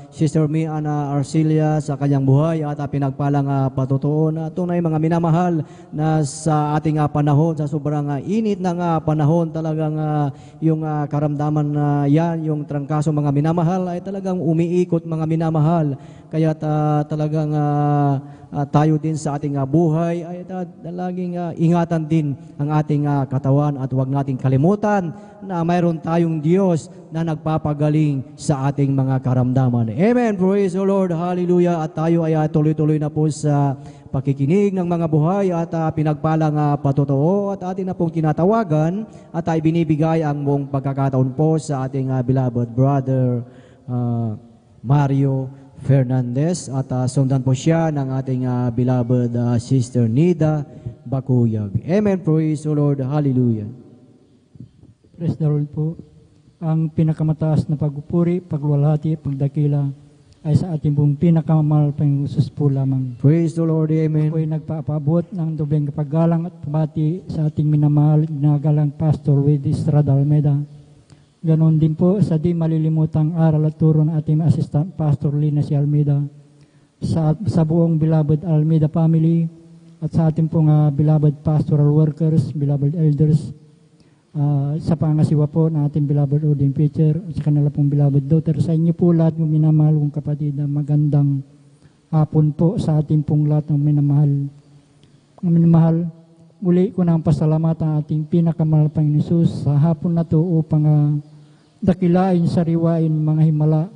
Sister Miana Arcilia sa kanyang buhay at pinagpalang patutuo na tunay mga minamahal na sa ating panahon, sa sobrang init ng panahon, talagang yung karamdaman na yan, yung trangkaso mga minamahal ay talagang umiikot mga minamahal. Kaya talagang tayo din sa ating buhay ay laging ingatan din ang ating katawan at huwag nating kalimutan na mayroon tayong Diyos na nagpapagaling sa ating mga karamdaman. Amen. Praise the Lord. Hallelujah. At tayo ay tuloy-tuloy na po sa pakikinig ng mga buhay at pinagpalang patutuo at ating na pong tinatawagan at ay binibigay ang buong pagkakataon po sa ating beloved brother Mario Fernandez at sundan po siya ng ating beloved Sister Nida Bakuyag. Amen. Praise the Lord. Hallelujah. Praise the Lord po. Ang pinakamataas na pagpupuri, pagluwalhati, pagdakila ay sa ating pong pinakamamahal Panginoong Hesus po lamang. Praise the Lord. Amen. Ako ay nagpapaabot ng dobleng kapaggalang at pabati sa ating minamahal, ginagalang Pastor Willie Estrada Almeida. Ganon din po sa di malilimutang aral at turo ng ating assistant Pastor Lina si Almeida, sa buong beloved Almeida family at sa ating pong beloved pastoral workers, beloved elders, sa pangasiwa po ng ating beloved ording preacher at sa kanila pong beloved daughter. Sa inyo po lahat ng minamahal kong kapatid na magandang hapon po sa ating pong lahat ng minamahal. Ang minamahal, muli ko nang pasalamat ang ating pinakamahal Panginoon Hesus sa hapon na to upang dakilain, sariwain mga himala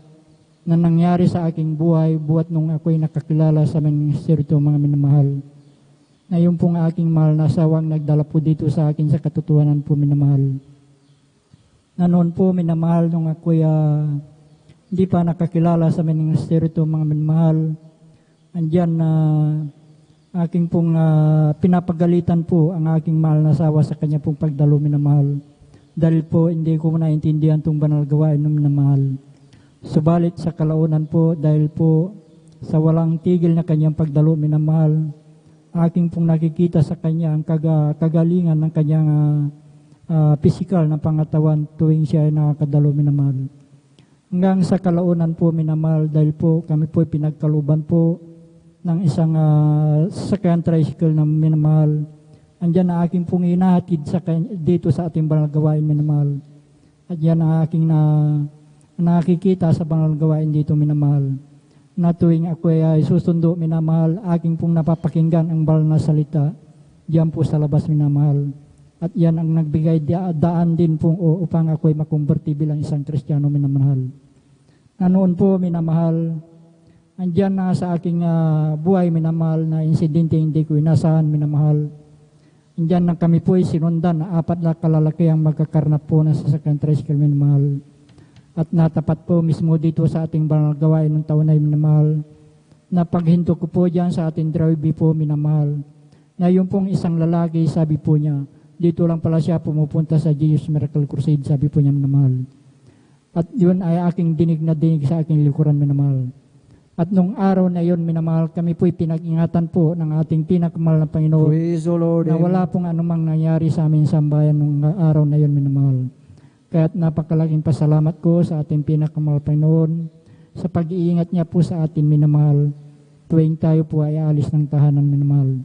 na nangyari sa aking buhay buhat nung ako'y nakakilala sa ministeryo mga minamahal. Ngayon pong aking mahal na asawang nagdala po dito sa akin sa katotohanan po minamahal. Na noon po minamahal nung ako'y hindi pa nakakilala sa ministeryo mga minamahal, andyan na aking pong pinapagalitan po ang aking mahal na asawa sa kanya pong pagdalo minamahal. Dahil po hindi ko naintindihan itong banal gawain ng minamahal. Subalit sa kalaunan po, dahil po sa walang tigil na kanyang pagdalo minamahal, aking pong nakikita sa kanya ang kagalingan ng kanyang physical na pangatawan tuwing siya ay nakakadalo minamahal. Hanggang sa kalaunan po minamahal, dahil po kami po pinagkaluban po ng isang sakyan tricycle na minamahal. Andyan na aking pong inahatid dito sa ating banal gawain minamahal. At yan na aking nakikita sa banal gawain dito minamahal. Na tuwing ako ay susundo minamahal, aking pong napapakinggan ang banal na salita diyan po sa labas minamahal. At yan ang nagbigay daan din po upang ako ay makumberti bilang isang Kristiyano minamahal. Na noon po minamahal, andyan na sa aking buhay minamahal na insidente hindi ko inasahan minamahal. Andyan na kami po ay sinundan na 4 na kalalaki ang magkakarnap po na sasakyan tricycle minamahal. At natapat po mismo dito sa ating banal gawain ng taon na minamahal, na paghinto ko po dyan sa ating drive po minamahal, na yung pong isang lalaki sabi po niya, dito lang pala siya pumupunta sa Jesus Miracle Crusade, sabi po niya minamahal. At yun ay aking dinig na dinig sa aking likuran minamahal. At nung araw na yun minamahal, kami po'y pinag-ingatan po ng ating pinakamahal na Panginoon. Praise the Lord. Na wala pong anumang nangyari sa aming sambayan nung araw na yun minamahal. Kaya't napakalaking pasalamat ko sa ating pinakamahal Panginoon sa pag-iingat niya po sa atin minamahal tuwing tayo po ay alis ng tahanan minamahal.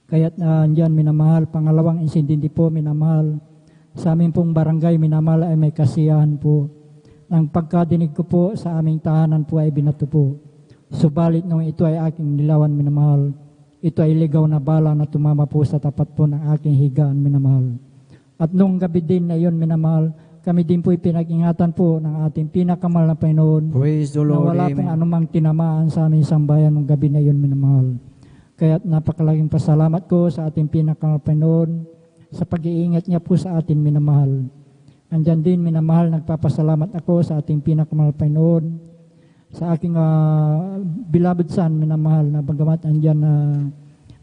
Kaya't andyan minamahal, pangalawang insidente po minamahal, sa aming pong barangay minamahal ay may kasiyahan po. Nang pagkadinig ko po sa aming tahanan po ay binato po. Subalit nung ito ay aking nilawan minamahal, ito ay ligaw na bala na tumama po sa tapat po ng aking higaan minamahal. At nung gabi din na yun minamahal, kami din po pinag-ingatan po ng ating pinakamahal na Panginoon Praise the na Lord. wala Amen. pong anumang tinamaan sa aming sambayan ng gabi na yun, minamahal. Kaya napakalaking pasalamat ko sa ating pinakamahal na Panginoon sa pag-iingat niya po sa atin, minamahal. Andyan din, minamahal, nagpapasalamat ako sa ating pinakamahal na Panginoon, sa aking beloved son, minamahal, na bagamat andyan na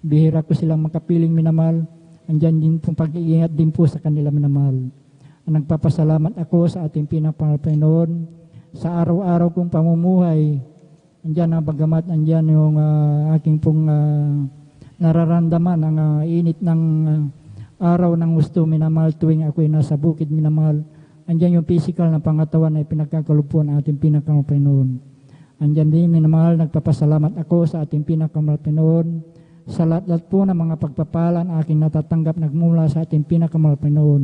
bihira ko silang makapiling, minamahal, andyan din pong pag-iingat din po sa kanila, minamahal. Nagpapasalamat ako sa ating pinakamahal na Panginoon sa araw-araw kong pamumuhay. Andyan na bagamat andyan yung aking pong nararamdaman ang init ng araw ng gusto, minamahal, tuwing ako'y nasa bukid, minamahal. Andyan yung physical na pangatawan na pinagkakalupon ng ating pinakamahal na Panginoon. Andyan din, minamahal, nagpapasalamat ako sa ating pinakamahal na Panginoon sa lahat-lahat po ng mga pagpapala na aking natatanggap nagmula sa ating pinakamahal na Panginoon.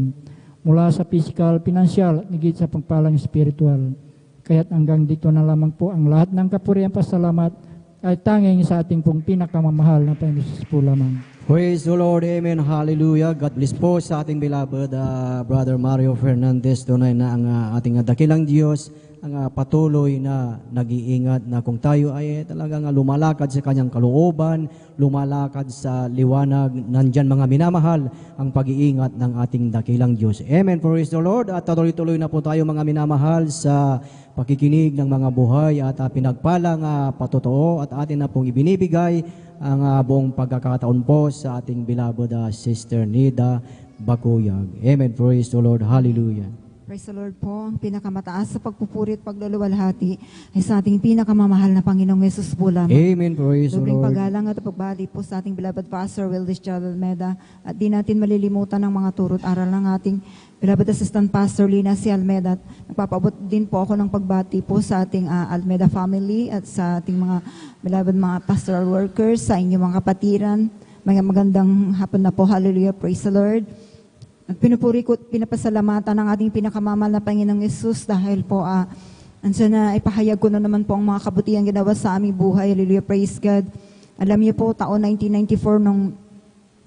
Mula sa physical, financial, at higit sa pagpalang spiritual. Kaya't hanggang dito na lamang po ang lahat ng kapurihan pasalamat ay tanging sa ating pong pinakamamahal na Panginoon Jesus po lamang. Praise the Lord. Amen. Hallelujah. God bless po sa ating beloved Brother Mario Fernandez. Tunay na ang ating dakilang Diyos ang patuloy na nag-iingat na kung tayo ay talagang lumalakad sa kanyang kalooban, lumalakad sa liwanag, nandyan mga minamahal ang pag-iingat ng ating dakilang Diyos. Amen. Praise the Lord. At tuloy-tuloy na po tayo mga minamahal sa pakikinig ng mga buhay at pinagpalang patotoo at atin na pong ibinibigay ang buong pagkakataon po sa ating beloved Sister Nida Bakuyag. Amen. Praise the Lord. Hallelujah. Praise the Lord po. Ang pinakamataas sa pagpupuri at pagluluwalhati ay sa ating pinakamamahal na Panginoong Yesus po lamang. Amen. Praise the Dobring Lord. paggalang at pagbali po sa ating beloved Pastor Wildes Almeda at di natin malilimutan ng mga turot aral ng ating beloved Assistant Pastor Lina C. Almeda. At nagpapaabot din po ako ng pagbati po sa ating Almeda family at sa ating mga beloved mga pastoral workers, sa inyong mga kapatiran. Mga magandang hapon na po. Hallelujah. Praise the Lord. At pinupuri ko, pinapasalamatan ng ating pinakamamahal na Panginoong Yesus dahil po ansa na ipahayag ko na naman po ang mga kabutihan ginawa sa aming buhay. Hallelujah, praise God. Alam niyo po, taon 1994 nung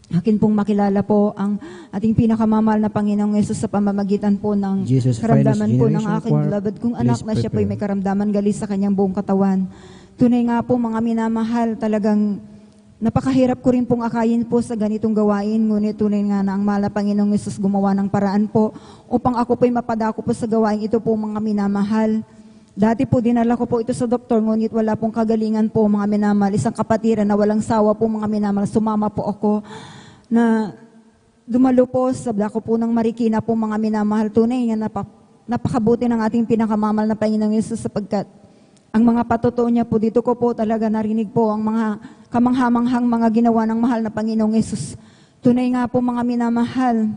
akin pong makilala po ang ating pinakamamahal na Panginoong Yesus sa pamamagitan po ng Jesus, karamdaman finest po ng generation aking choir, beloved kong anak please na siya po ay prepare. may karamdaman galis sa kanyang buong katawan. Tunay nga po mga minamahal, talagang napakahirap ko rin pong akayin po sa ganitong gawain, ngunit tunay nga na ang mahal na Panginoong Yesus gumawa ng paraan po upang ako po'y mapadako po sa gawain ito po mga minamahal. Dati po dinala ko po ito sa doktor, ngunit wala pong kagalingan po mga minamahal. Isang kapatiran na walang sawa po mga minamahal, sumama po ako na dumalo po sa dako po ng Marikina po mga minamahal. Tunay nga napakabuti ng ating pinakamamahal na Panginoong Yesus sapagkat ang mga patotoo niya po, dito ko po talaga narinig po ang mga kamanghamanghang mga ginawa ng mahal na Panginoong Yesus. Tunay nga po mga minamahal,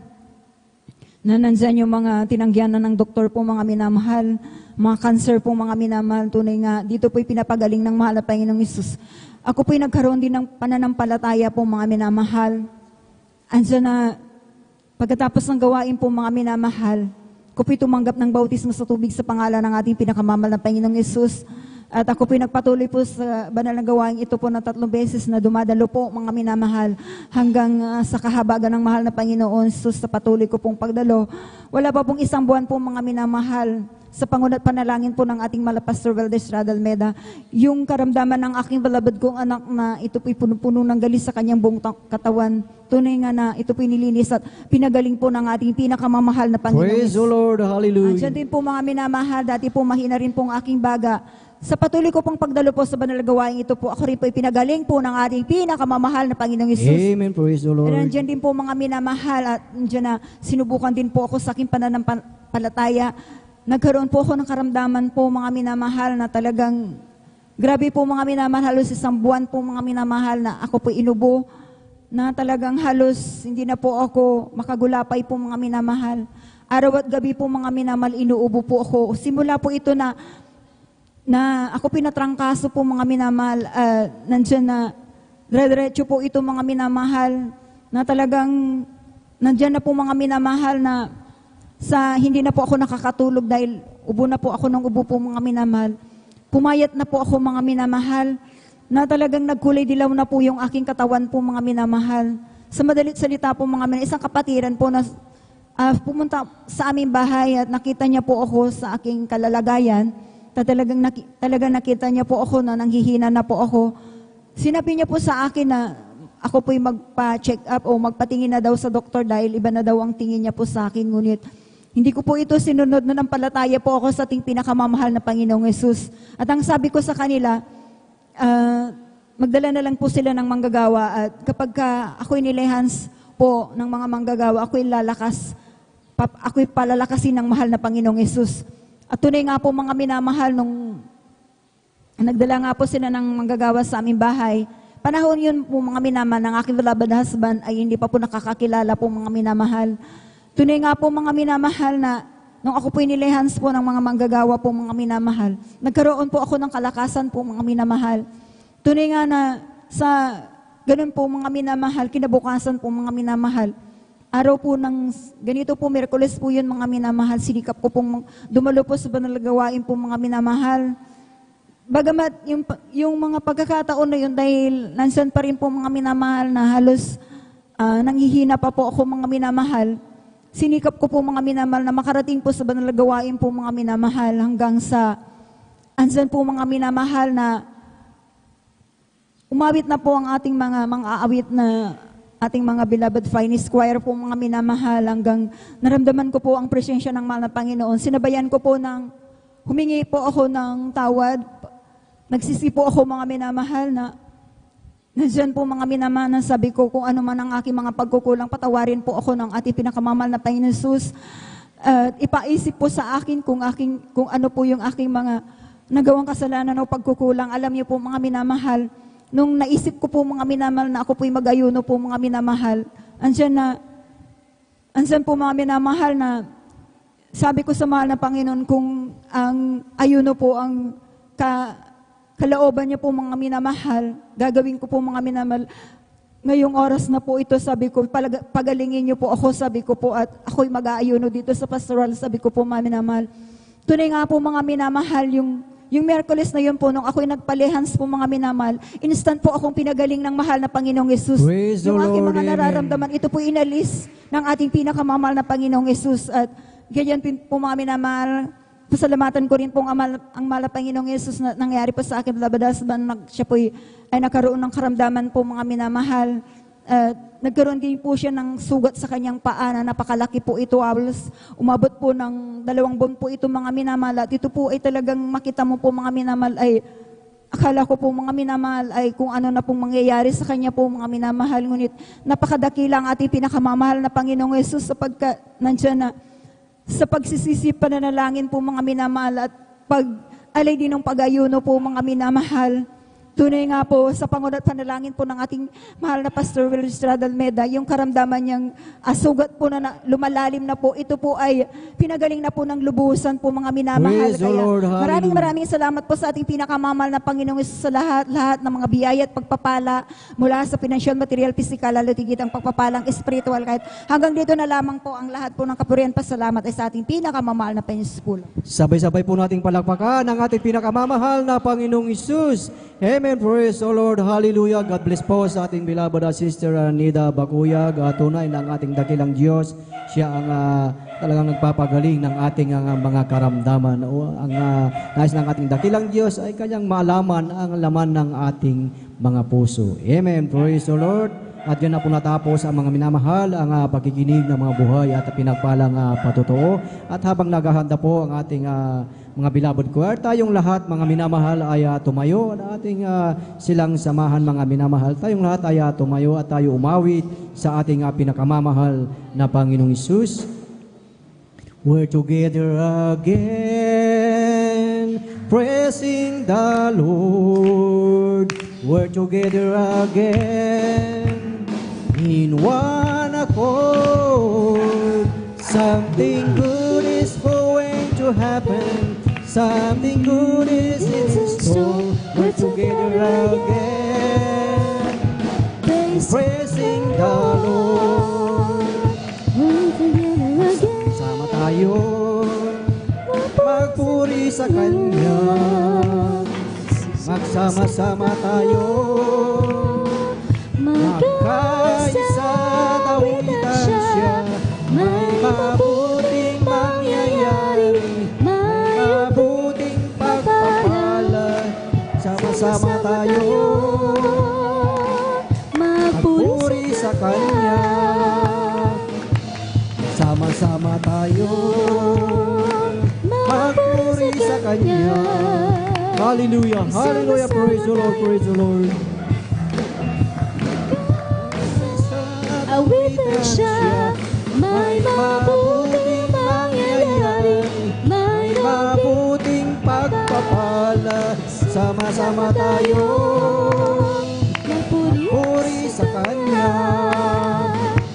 na nandyan yung mga tinanggihan na ng doktor po mga minamahal, mga cancer po mga minamahal. Tunay nga, dito po'y pinapagaling ng mahal na Panginoong Yesus. Ako po'y nagkaroon din ng pananampalataya po mga minamahal. Andyan na, pagkatapos ng gawain po mga minamahal, ako po'y tumanggap ng bautismo sa tubig sa pangalan ng ating pinakamamahal na Panginoong Yesus. At ako po'y nagpatuloy po sa banal na gawain ito po na 3 beses na dumadalo po mga minamahal hanggang sa kahabagan ng mahal na Panginoon Jesus sa patuloy ko pong pagdalo. Wala pa pong 1 buwan po mga minamahal sa pangunat panalangin po ng ating Pastor Wildes Almeda, yung karamdaman ng aking beloved kong anak na ito po'y puno-puno ng galis sa kanyang buong katawan. Tunay nga na ito po'y nilinis at pinagaling po ng ating pinakamamahal na Panginoon. Praise the Lord. Hallelujah. Andiyan din po mga minamahal, dati po mahina rin pong aking baga. Sa patuloy ko pong pagdalo po sa banal na gawain ito po, ako rin po'y pinagaling po ng ating pinakamamahal na Panginoong Yesus. Amen. Praise the Lord. Pero andyan din po mga minamahal at andyan na sinubukan din po ako sa aking pananampalataya. Nagkaroon po ako ng karamdaman po mga minamahal na talagang grabe po mga minamahal, halos 1 buwan po mga minamahal na ako po inubo na talagang halos hindi na po ako makagulapay po mga minamahal. Araw at gabi po mga minamahal inuubo po ako. Simula po ito na ako pinatrangkaso po mga minamahal, nandiyan na dire-diretso po ito mga minamahal na talagang nandiyan na po mga minamahal na sa hindi na po ako nakakatulog dahil ubo na po ako ng ubo po mga minamahal. Pumayat na po ako mga minamahal na talagang nagkulay dilaw na po yung aking katawan po mga minamahal. Sa madalit salita po mga minamahal, isang kapatiran po na pumunta sa aming bahay at nakita niya po ako sa aking kalalagayan. Talagang nakita niya po ako na nanghihina na po ako. Sinabi niya po sa akin na ako po'y magpa-check up o magpatingin na daw sa doktor dahil iba na daw ang tingin niya po sa akin. Ngunit hindi ko po ito sinunod, na nampalataya po ako sa ating pinakamamahal na Panginoong Yesus. At ang sabi ko sa kanila, magdala na lang po sila ng manggagawa at kapag ako'y nilehans po ng mga manggagawa, ako'y palalakasin ng mahal na Panginoong Yesus. At tunay nga po mga minamahal, nung nagdala nga po sila ng manggagawa sa aming bahay, panahon yun po mga minamahal ng aking beloved husband ay hindi pa po nakakakilala po mga minamahal. Tunay nga po mga minamahal na nung ako po inilehans po ng mga manggagawa po mga minamahal, nagkaroon po ako ng kalakasan po mga minamahal. Tunay nga na sa ganun po mga minamahal, kinabukasan po mga minamahal, araw po ng ganito po, Miyerkules po yun mga minamahal, sinikap ko pong dumalo po sa banal na gawain po mga minamahal. Bagamat yung mga pagkakataon na yun dahil nansan pa rin po mga minamahal na halos nanghihina pa po ako mga minamahal, sinikap ko po mga minamahal na makarating po sa banal na gawain po mga minamahal hanggang sa ansan po mga minamahal na umawit na po ang ating mga aawit na ating mga beloved finest choir po mga minamahal hanggang naramdaman ko po ang presensya ng mahal na Panginoon. Sinabayan ko po humingi po ako ng tawad. Nagsisi po ako mga minamahal na nandiyan po mga minamahal na sabi ko kung ano man ang aking mga pagkukulang, patawarin po ako ng ating pinakamamahal na Panginoon Jesus. Ipaisip po sa akin kung ano po yung aking mga nagawang kasalanan o pagkukulang. Alam niyo po mga minamahal, nung naisip ko po mga minamahal na ako po'y mag-ayuno po mga minamahal, andyan po mga minamahal na sabi ko sa mahal na Panginoon kung ang ayuno po ang kalooban niya po mga minamahal, gagawin ko po mga minamahal. Ngayong oras na po ito, sabi ko, pagalingin niyo po ako, sabi ko po, at ako'y mag-aayuno dito sa pastoral, sabi ko po mga minamahal. Tunay nga po mga minamahal, yung Miyerkules na yun po, nung ako'y nagpalehans po mga minamahal, instant po akong pinagaling ng mahal na Panginoong Yesus. Praise the Yung aking Lord, mga amen. nararamdaman, ito po inalis ng ating pinakamamahal na Panginoong Yesus. At ganyan po mga minamahal, pasalamatan ko rin po ang mahal na Panginoong Yesus na nangyari po sa akin, siya po ay nagkaroon ng karamdaman po mga minamahal. Nagkaroon din po siya ng sugat sa kanyang paa na napakalaki po ito. Umabot po ng 2 buwan po ito mga minamahal. At ito po ay talagang makita mo po mga minamahal ay akala ko po mga minamahal ay kung ano na pong mangyayari sa kanya po mga minamahal. Ngunit napakadakila ang ating pinakamamahal na Panginoong Yesus sapagkat nandiyan na sa pagsisisi pananalangin po mga minamahal at pag-alay din ng pag-ayuno po mga minamahal. Tunay nga po sa pangunat panalangin po ng ating mahal na Pastor Will Estrada Almeda, yung karamdaman niyang sugat po na lumalalim na po, ito po ay pinagaling na po ng lubusan po mga minamahal. Praise the Lord, hallelujah. Maraming salamat po sa ating pinakamamahal na Panginoong Yesus sa lahat ng mga biyaya at pagpapala mula sa financial, material, physical, lalo tigit ang pagpapalang spiritual. Kahit hanggang dito na lamang po ang lahat po ng kapurihan pasalamat ay sa ating pinakamamahal na Panginoong Yesus po. Sabay-sabay po nating palakpakan ang ating pinakamamahal na Panginoong Isus. Amen. Praise the Lord. Hallelujah. God bless po sa ating beloved sister Nida Bakuyag. Tunay ng ating dakilang Diyos. Siya ang talagang nagpapagaling ng ating mga karamdaman. Ang nais ng ating dakilang Diyos ay kanyang malaman ang laman ng ating mga puso. Amen. Praise the Lord. At yan na po natapos ang mga minamahal, ang pagkikinig ng mga buhay at pinagpalang patotoo. At habang naghahanda po ang ating mga beloved choir, tayong lahat mga minamahal ay tumayo at ating silang samahan mga minamahal. Tayong lahat ay tumayo at tayo umawit sa ating pinakamamahal na Panginoong Isus. We're together again, praising the Lord. We're together again, in one accord. Something good is going to happen. Something good is in store. We're together again, praising the Lord. Sama tayo magpuri sa Kanya. Magsama-sama tayo magkaisa tawitan siya. May sama-sama tayo magpuri sa Kanya. Hallelujah, hallelujah, praise the Lord, praise the Lord. Awitin siya, may mabuting mangyayari, may mabuting pagpapala, sama-sama tayo puri sa Kanya.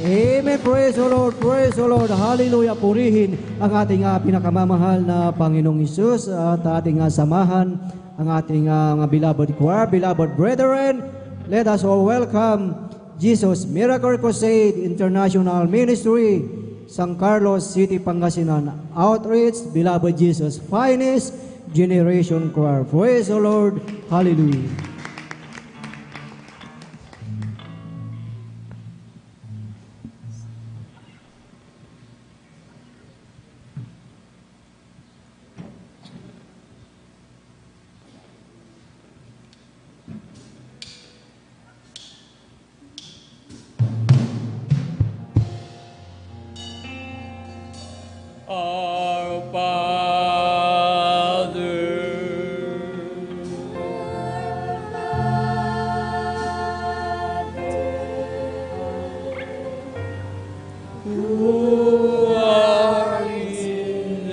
Amen. Praise the Lord, praise the Lord. Hallelujah. Purihin ang ating pinakamamahal na Panginoong Hesus at ating samahan ang ating mga beloved choir, beloved brethren. Let us all welcome Jesus Miracle Crusade International Ministry, San Carlos City, Pangasinan Outreach, Beloved Jesus Finest Generation Choir. Praise the Lord. Hallelujah. Our Father, who art in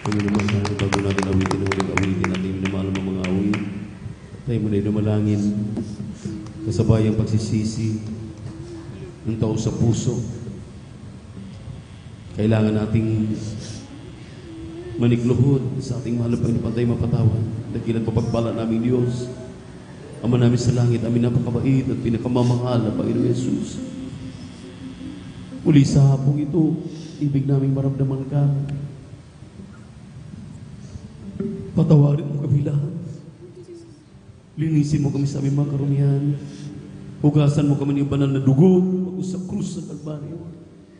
Panginoon, bago natin awitin ang ulit awitin natin minamahal ng mga awit. Tayo muna dumalangin kasabay ang pagsisisi ng tao sa puso. Kailangan nating manikluhod sa ating mahal na Panginoon, pantay mapatawan. Dakilan papagpala namin Diyos. Ama namin sa langit, amin napakabait at pinakamamahal na Panginoon Yesus. Muli sa hapong ito, ibig naming maramdaman ka. Patawarin mo kami lahat. Linisin mo kami sa aming mga karumihan. Hugasan mo kami ng banal na dugo pag sa krus sa Kalbaryo.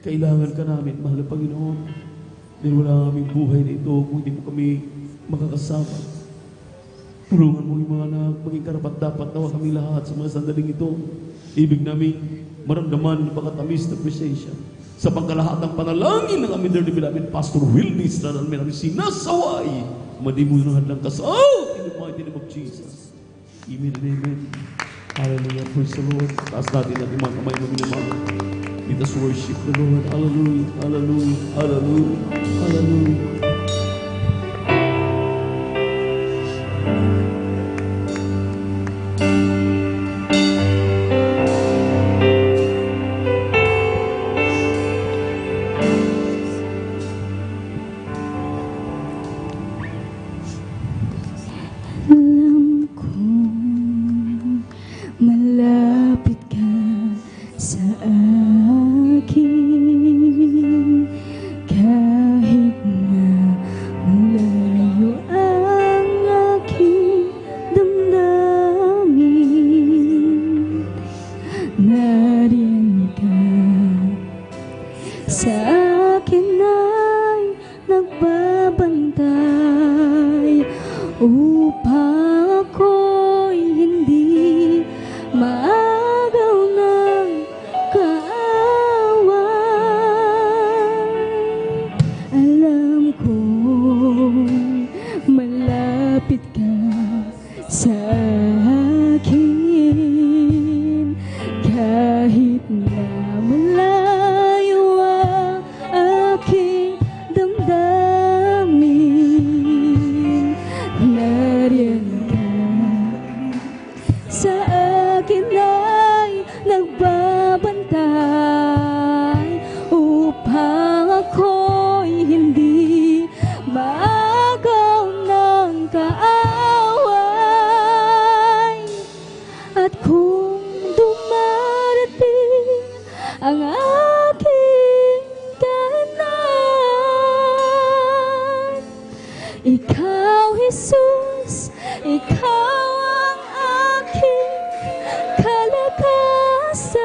Kailangan ka namin, mahal na Panginoon. Dahil wala kaming buhay na ito kung hindi mo kami makakasama. Tulungan mo yung mga anak, maging karapat-dapat nawa kami lahat sa mga sandaling ito. Ibig namin maramdaman ng pagkatamis na appreciation. Sa pangkalahatang panalangin ng aming dearly beloved Pastor Wilby Estrada, namin sinasaway. Madimunuhan lang ka sa in the mighty name of Jesus. Amen and amen. Hallelujah. Praise the Lord. Taas natin natin mga kamay maminamahal. Let us worship the Lord. Hallelujah. Hallelujah. Hallelujah. Hallelujah. Alam kong malapit ka sa akin, kahit na malayo ang aking damdamin. nariyan ka. Sa akin ay nagbabantay upang ako'y hindi maagaw ng kaaway. Alam kong malapit ka sa akin, kahit na malayo ang aking damdamin. Nariyan ka, sa akin ay nagbabantay upang ako'y hindi maagaw ng kaaway. At kung dumarating ang aking kahanan, ikaw, Jesus, ikaw ang aking kalakasan.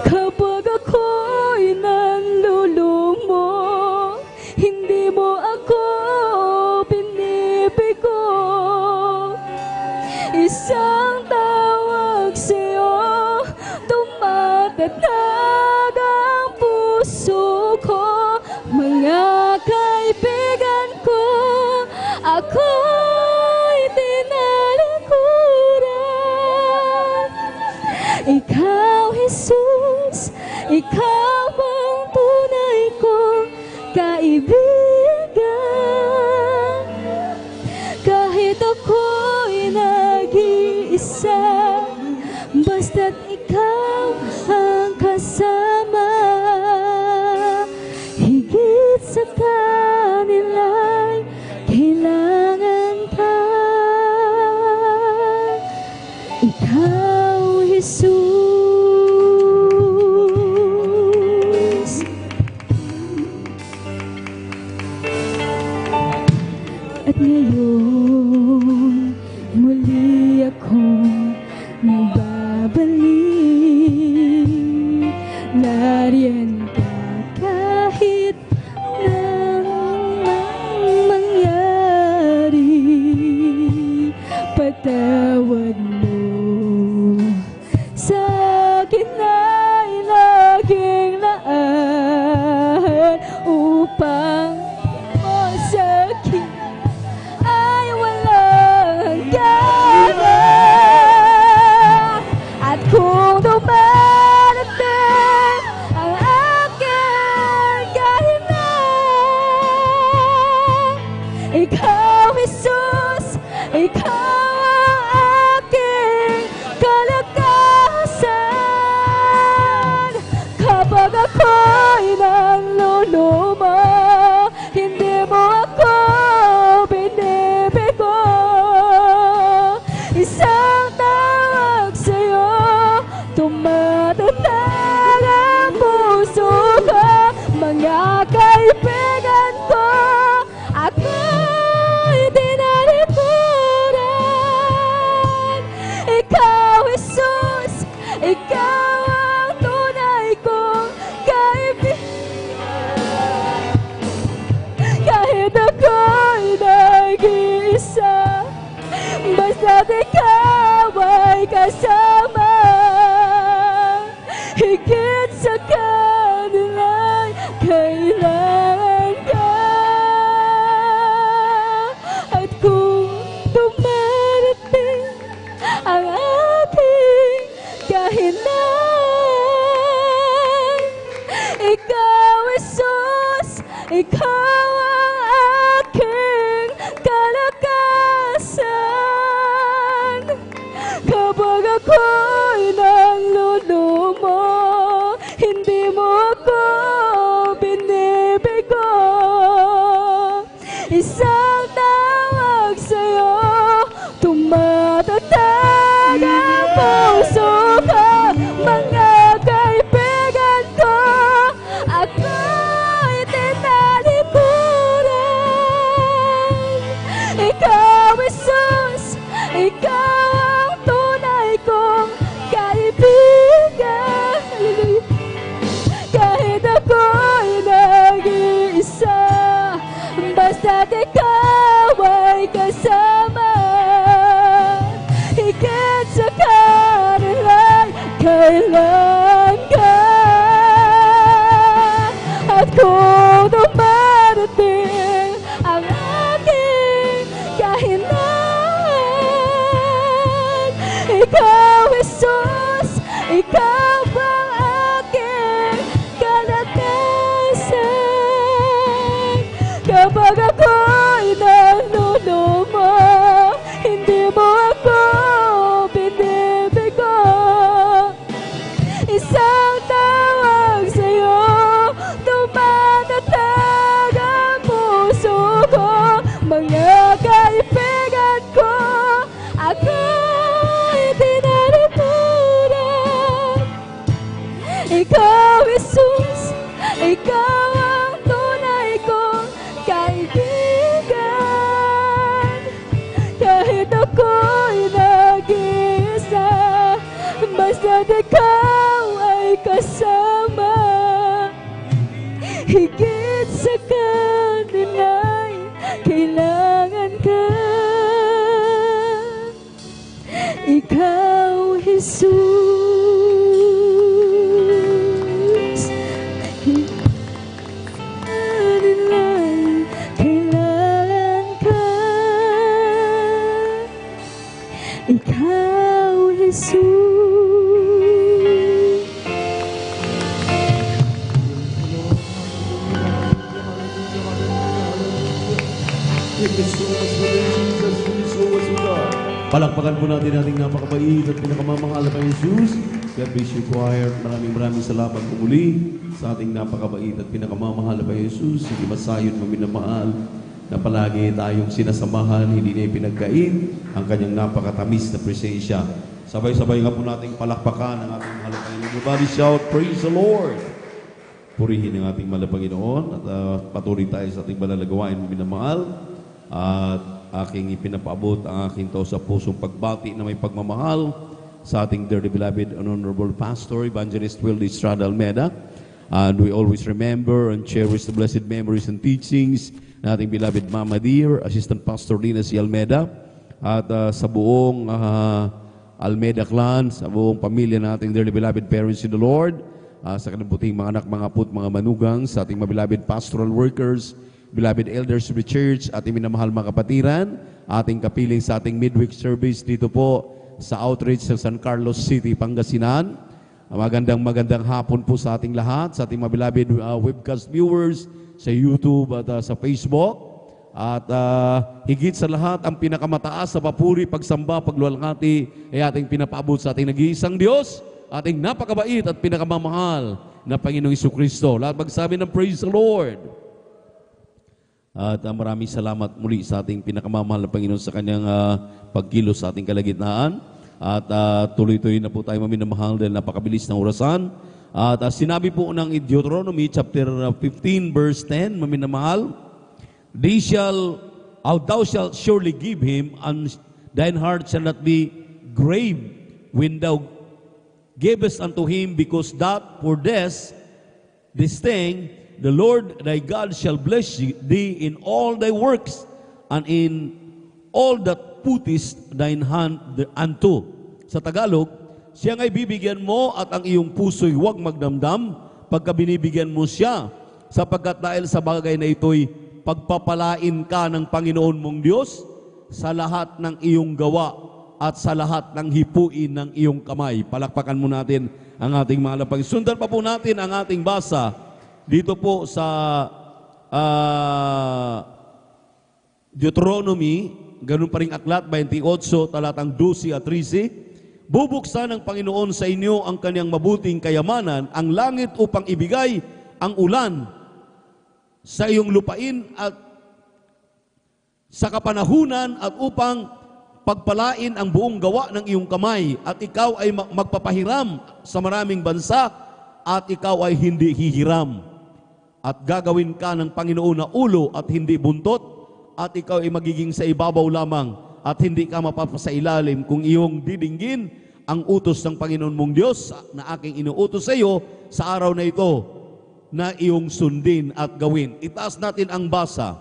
Kapag ako'y nanlulumo, hindi mo ako binibigo. Isang tawag sa'yo, tumatatag ang puso ko. Mga kaibigan ko, ako'y tinalikuran. Ikaw, Jesus, ikaw ang tunay kong kaibigan. Kahit ako'y nag-iisa, basta't ikaw ang kasama. Higit sa kanila'y kailangan ka. Ikaw, Jesus. At ngayon, muli akong nagbabalik. Nariyan ka kahit nang mangyari. Patawad mo sa akin ay laging laan upang o sa akin ay walang hangganan. At kung dumarating ang aking kahinan, ikaw, Jesus, ikaw ang aking kalakasan. Kapag ako'y nanlulumo, hindi mo ako binibigo. Isang tawag sa'yo, tumatatag ang puso ko. Mga kaibigan ko, ako'y tinalikuran. Ikaw, Jesus, ikaw ang tunay kong kaibigan. Kahit ako'y nag-iisa, basta't ikaw ay kasama. Higit sa kanila'y kailangan ka. At kung dumarating ang aking kahinan, ikaw, Jesus, ikaw ang aking kalakasan. Kapag ako'y nanlulumo, hindi mo ako binibigo. Isang tawag sa'yo, tumatatag ang puso ko. Mga kaibigan ko, ako'y tinalikuran. Ikaw, Jesus, ikaw ang tunay kong kaibigan. kailan ka. At kung dumarating ang aking kahinaan, ikaw, Jesus, ikaw ang aking kalakasan. Kapag ako'y nalulumo, hindi mo ako binibigo. Isang tawag sa'yo, tumatatag ang puso ko. Mga kaibigan ko, ako'y tinaripunan. Ikaw, Jesus, ikaw ang tunay kong kaibigan. Kahit ako'y nag-iisa, basta't ikaw ay kasama. Higit sa kanila'y kailangan ka. Ikaw, Jesus, kanila'y kailangan ka. Ikaw, Jesus. Palakpakan po natin ating napakabait at pinakamamahal na Jesus. God bless you, choir. Maraming salamat po muli sa ating napakabait at pinakamamahal na Jesus. Hindi masayon maminamahal na palagi tayong sinasamahan, hindi na ipinagkain ang kanyang napakatamis na presensya. Sabay-sabay nga po nating palakpakan ang ating mahal na Panginoon. Everybody shout, praise the Lord! Purihin ang ating mahal na Panginoon at patuloy tayo sa ating malalagawain minamahal. At aking ipinapaabot ang aking tao sa pusong pagbati na may pagmamahal sa ating dearly beloved and honorable pastor, Evangelist Will Estrada Almeda. And we always remember and cherish the blessed memories and teachings na ating beloved Mama Dear, Assistant Pastor Lina C. Almeda, at sa buong Almeda clan, sa buong pamilya nating dearly beloved parents in the Lord, sa kanabuting mga anak, mga put, mga manugang, sa ating mga beloved pastoral workers, beloved elders of the church, ating minamahal mga kapatiran, ating kapiling sa ating midweek service dito po sa outreach sa San Carlos City, Pangasinan. Magandang hapon po sa ating lahat, sa ating mga beloved webcast viewers sa YouTube at sa Facebook. At higit sa lahat, ang pinakamataas sa papuri, pagsamba, pagluwalhati ay ating pinapaabot sa ating nag-iisang Diyos, ating napakabait at pinakamamahal na Panginoong Jesucristo. Lahat magsabi ng praise the Lord. At maraming salamat muli sa ating pinakamamahal na Panginoon sa kanyang pagkilos sa ating kalagitnaan. At tuloy-tuloy na po tayo maminamahal dahil napakabilis ng orasan. At sinabi po ng Deuteronomy chapter 15 verse 10, maminamahal, thou shalt surely give him, and thine heart shall not be grave when thou givest unto him, because that for this thing the Lord thy God shall bless thee in all thy works, and in all that puttest thine hand unto. Sa Tagalog, siya nga'y bibigyan mo at ang iyong puso'y huwag magdamdam pagka binibigyan mo siya, sapagkat dahil sa bagay na ito'y pagpapalain ka ng Panginoon mong Diyos sa lahat ng iyong gawa at sa lahat ng hipuin ng iyong kamay. Palakpakan mo natin ang ating mga lapag. Sundan pa po natin ang ating basa dito po sa Deuteronomy, ganun pa ring aklat, 28, talatang 12 at 13. Bubuksan ng Panginoon sa inyo ang kanyang mabuting kayamanan, ang langit upang ibigay ang ulan sa iyong lupain at sa kapanahunan, at upang pagpalain ang buong gawa ng iyong kamay, at ikaw ay magpapahiram sa maraming bansa, at ikaw ay hindi hihiram. At gagawin ka ng Panginoon na ulo at hindi buntot, at ikaw ay magiging sa ibabaw lamang at hindi ka mapapasailalim, kung iyong didinggin ang utos ng Panginoon mong Diyos na aking inuutos sa iyo sa araw na ito, na iyong sundin at gawin. Itaas natin ang basa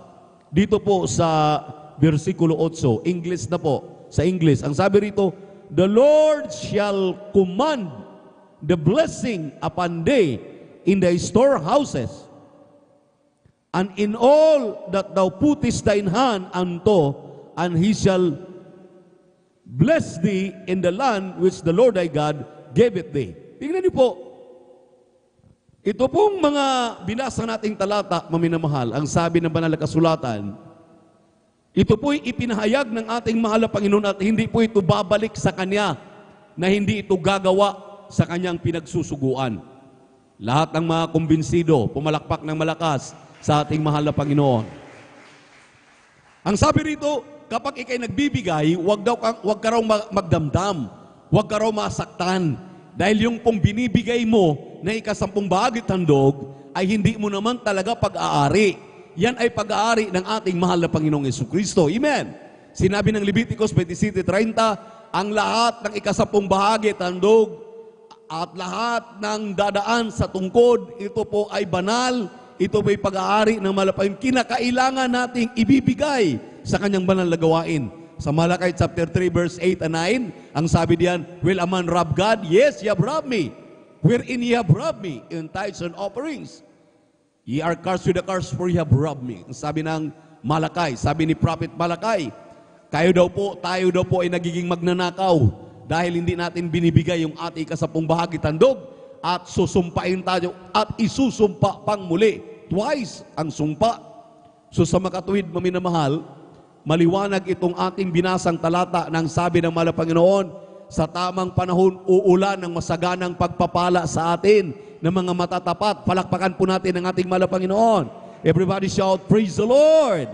dito po sa versikulo 8, English na po, sa English. Ang sabi rito, the Lord shall command the blessing upon thee in thy storehouses, and in all that thou puttest thine hand unto, and he shall bless thee in the land which the Lord thy God gaveth thee. Tingnan niyo po, ito pong mga binasa nating talata, maminamahal, ang sabi ng banal na kasulatan, ito po'y ipinahayag ng ating mahal na Panginoon at hindi po ito babalik sa Kanya na hindi ito gagawa sa Kanyang pinagsusuguan. Lahat ng mga kumbinsido, pumalakpak ng malakas sa ating mahal na Panginoon. Ang sabi rito, kapag ikay nagbibigay, wag ka raw magdamdam, wag ka raw masaktan. Dahil yung pong binibigay mo na ika-10 bahagi handog ay hindi mo naman talaga pag-aari. Yan ay pag-aari ng ating mahal na Panginoong Jesucristo. Amen. Sinabi ng Leviticus 27:30, ang lahat ng ika-10 bahagi handog at lahat ng dadaan sa tungkod, ito po ay banal, ito po ay pag-aari ng mahal na Panginoon. Kinakailangan nating ibibigay sa kanyang banal na gawain. Sa Malakay chapter 3 verse 8 and 9, ang sabi diyan, will a man rob God? Yes, ye have robbed me. Wherein ye have robbed me? In tithes and offerings. Ye are cursed with a curse, for ye have robbed me. Ang sabi ng Malakay, sabi ni Prophet Malakay, tayo daw po ay nagiging magnanakaw dahil hindi natin binibigay yung ating ika-10 bahagi handog at susumpain tayo at isusumpa pang muli. Twice ang sumpa. So sa makatuwid, maminamahal, maliwanag itong ating binasang talata ng sabi ng mahal na Panginoon, sa tamang panahon uulan ng masaganang pagpapala sa atin ng mga matatapat. Palakpakan po natin ang ating mahal na Panginoon. Everybody shout, praise the Lord!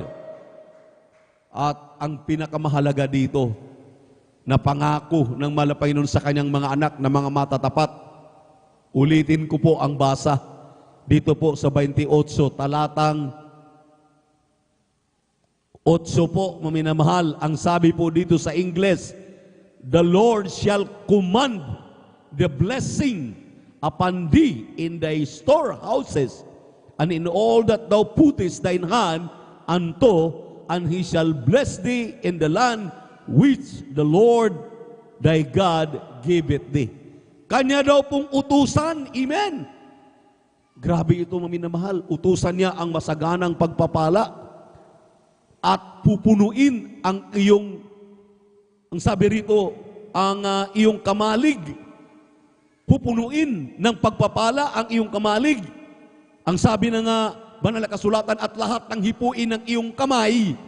At ang pinakamahalaga dito, na pangako ng mahal na Panginoon sa kanyang mga anak na mga matatapat. Ulitin ko po ang basa. Dito po sa 28, talatang 8 po, maminamahal. Ang sabi po dito sa Ingles, the Lord shall command the blessing upon thee in thy storehouses, and in all that thou puttest thine hand unto, and he shall bless thee in the land which the Lord thy God giveth thee. Kanya daw pong utusan, amen. Grabe ito, maminamahal. Utusan niya ang masaganang pagpapala at pupunuin ang iyong, ang sabi rito, ang iyong kamalig. Pupunuin ng pagpapala ang iyong kamalig. Ang sabi ng banal na kasulatan, at lahat ng hipuin ng iyong kamay,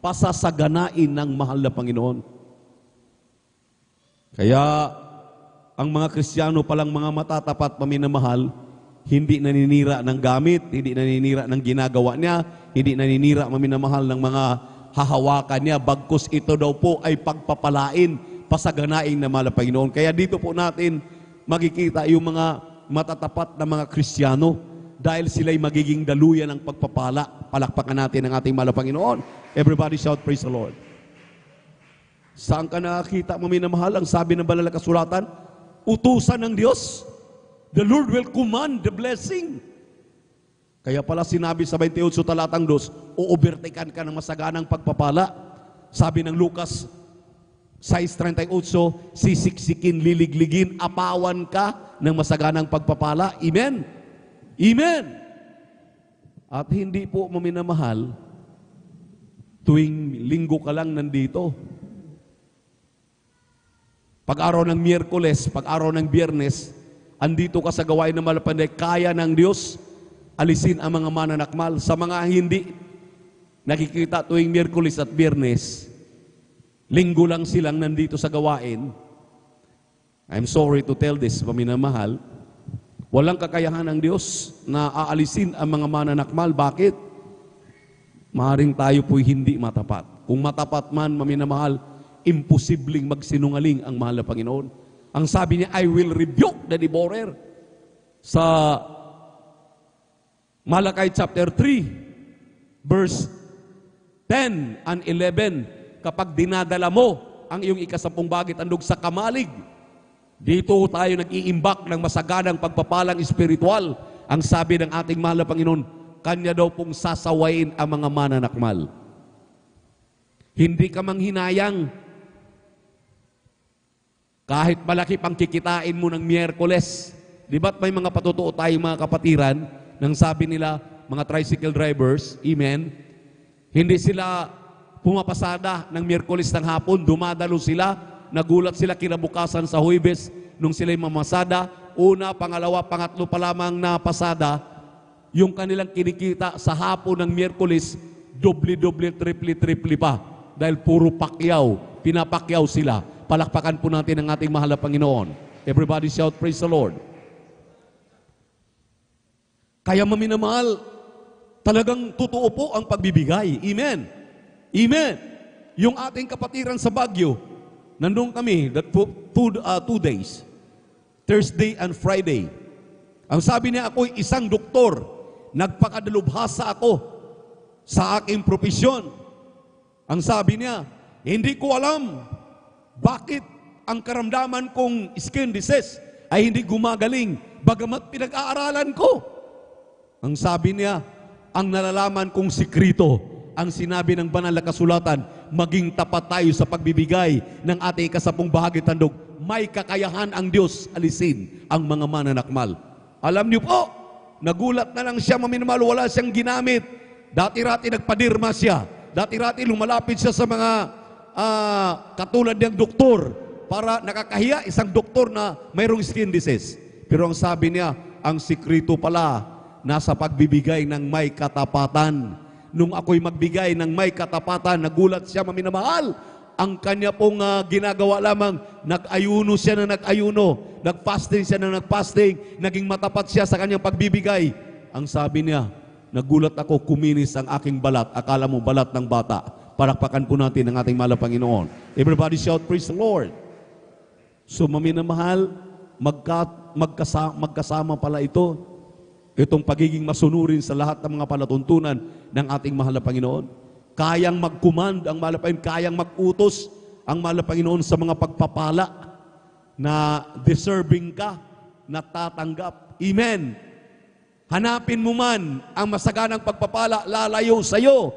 pasasaganain ng mahal na Panginoon. Kaya, ang mga Kristiyano palang mga matatapat, paminamahal, hindi naninira ng gamit, hindi naninira ng ginagawa niya, hindi naninira, maminamahal, ng mga hahawakan niya, bagkus ito daw po ay pagpapalain, pasaganain ng mahal na Panginoon. Kaya dito po natin makikita yung mga matatapat na mga Kristiyano dahil sila'y magiging daluyan ng pagpapala. Palakpakan natin ang ating mahal na Panginoon. Everybody shout, praise the Lord. Saan ka nakakita, maminamahal, ang sabi ng banal na kasulatan? Utusan ng Diyos. The Lord will command the blessing. Kaya pala sinabi sa 28 talatang 2, uubertikan ka ng masaganang pagpapala. Sabi ng Lucas 6:38, sisiksikin, liligligin, apawan ka ng masaganang pagpapala. Amen? Amen! At hindi po, maminamahal, tuwing linggo ka lang nandito. Pag-araw ng Miyerkules, pag-araw ng Biyernes, andito ka sa gawain ng malapanday, kaya ng Diyos alisin ang mga mananakmal. Sa mga hindi nakikita tuwing Miyerkules at Biyernes, linggo lang silang nandito sa gawain. I'm sorry to tell this, paminamahal, walang kakayahan ng Diyos na aalisin ang mga mananakmal. Bakit? Maaaring tayo po'y hindi matapat. Kung matapat man, maminamahal, imposibleng magsinungaling ang mahal na Panginoon. Ang sabi niya, I will rebuke the devourer. Sa Malakay chapter 3, verse 10 and 11, kapag dinadala mo ang iyong ika-10 bahagi handog sa kamalig, dito tayo nag-iimbak ng masaganang pagpapalang espiritual. Ang sabi ng ating mahal na Panginoon, Kanya daw pong sasawain ang mga mananakmal. Hindi ka manghinayang. Kahit malaki pang kikitain mo ng Miyerkules. Di ba't may mga patutuo tayong mga kapatiran nang sabi nila, mga tricycle drivers, amen, hindi sila pumapasada ng Miyerkules ng hapon, dumadalo sila, nagulat sila kinabukasan sa Huwebes nung sila'y mamasada, una, pangalawa, pangatlo pa lamang na pasada, yung kanilang kinikita sa hapon ng Miyerkules, doble-doble, triple-triple pa. Dahil puro pakyaw, pinapakyaw sila. Palakpakan po natin ang ating mahal na Panginoon. Everybody shout, praise the Lord. Kaya maminamahal, talagang totoo po ang pagbibigay. Amen. Amen. Yung ating kapatiran sa Baguio, nandun kami, that 2 days, Thursday and Friday. Ang sabi niya, ako'y isang doktor, nagpakadalubhasa ako sa aking propesyon. Ang sabi niya, hindi ko alam bakit ang karamdaman kong skin disease ay hindi gumagaling bagamat pinag-aaralan ko. Ang sabi niya, ang nalalaman kong sikrito, ang sinabi ng banal na kasulatan, maging tapat tayo sa pagbibigay ng ating ikasapung bahagi tandog. May kakayahan ang Diyos alisin ang mga mananakmal. Alam niyo po, nagulat na lang siya, maminamahal, wala siyang ginamit. Dati-rati nagpadirma siya. Dati-rati lumalapit siya sa mga katulad ng doktor para nakakahiya isang doktor na mayroong skin disease. Pero ang sabi niya, ang sikrito pala nasa pagbibigay ng may katapatan. Nung ako'y magbigay ng may katapatan, nagulat siya, maminamahal. Ang kanya pong ginagawa lamang, nag-ayuno siya na nag-ayuno, nag-fasting siya na nag-fasting, naging matapat siya sa kanyang pagbibigay. Ang sabi niya, nagulat ako, kuminis ang aking balat. Akala mo balat ng bata. Palakpakan po natin ang ating mahal na Panginoon. Everybody shout, praise the Lord. So maminamahal, magkasama pala ito. Itong pagiging masunurin sa lahat ng mga palatuntunan ng ating mahal na Panginoon. Kayang mag-command ang mahal na Panginoon, kayang mag-utos ang mahal na Panginoon sa mga pagpapala na deserving ka, na tatanggap. Amen. Hanapin mo man ang masaganang pagpapala, lalayo sa iyo.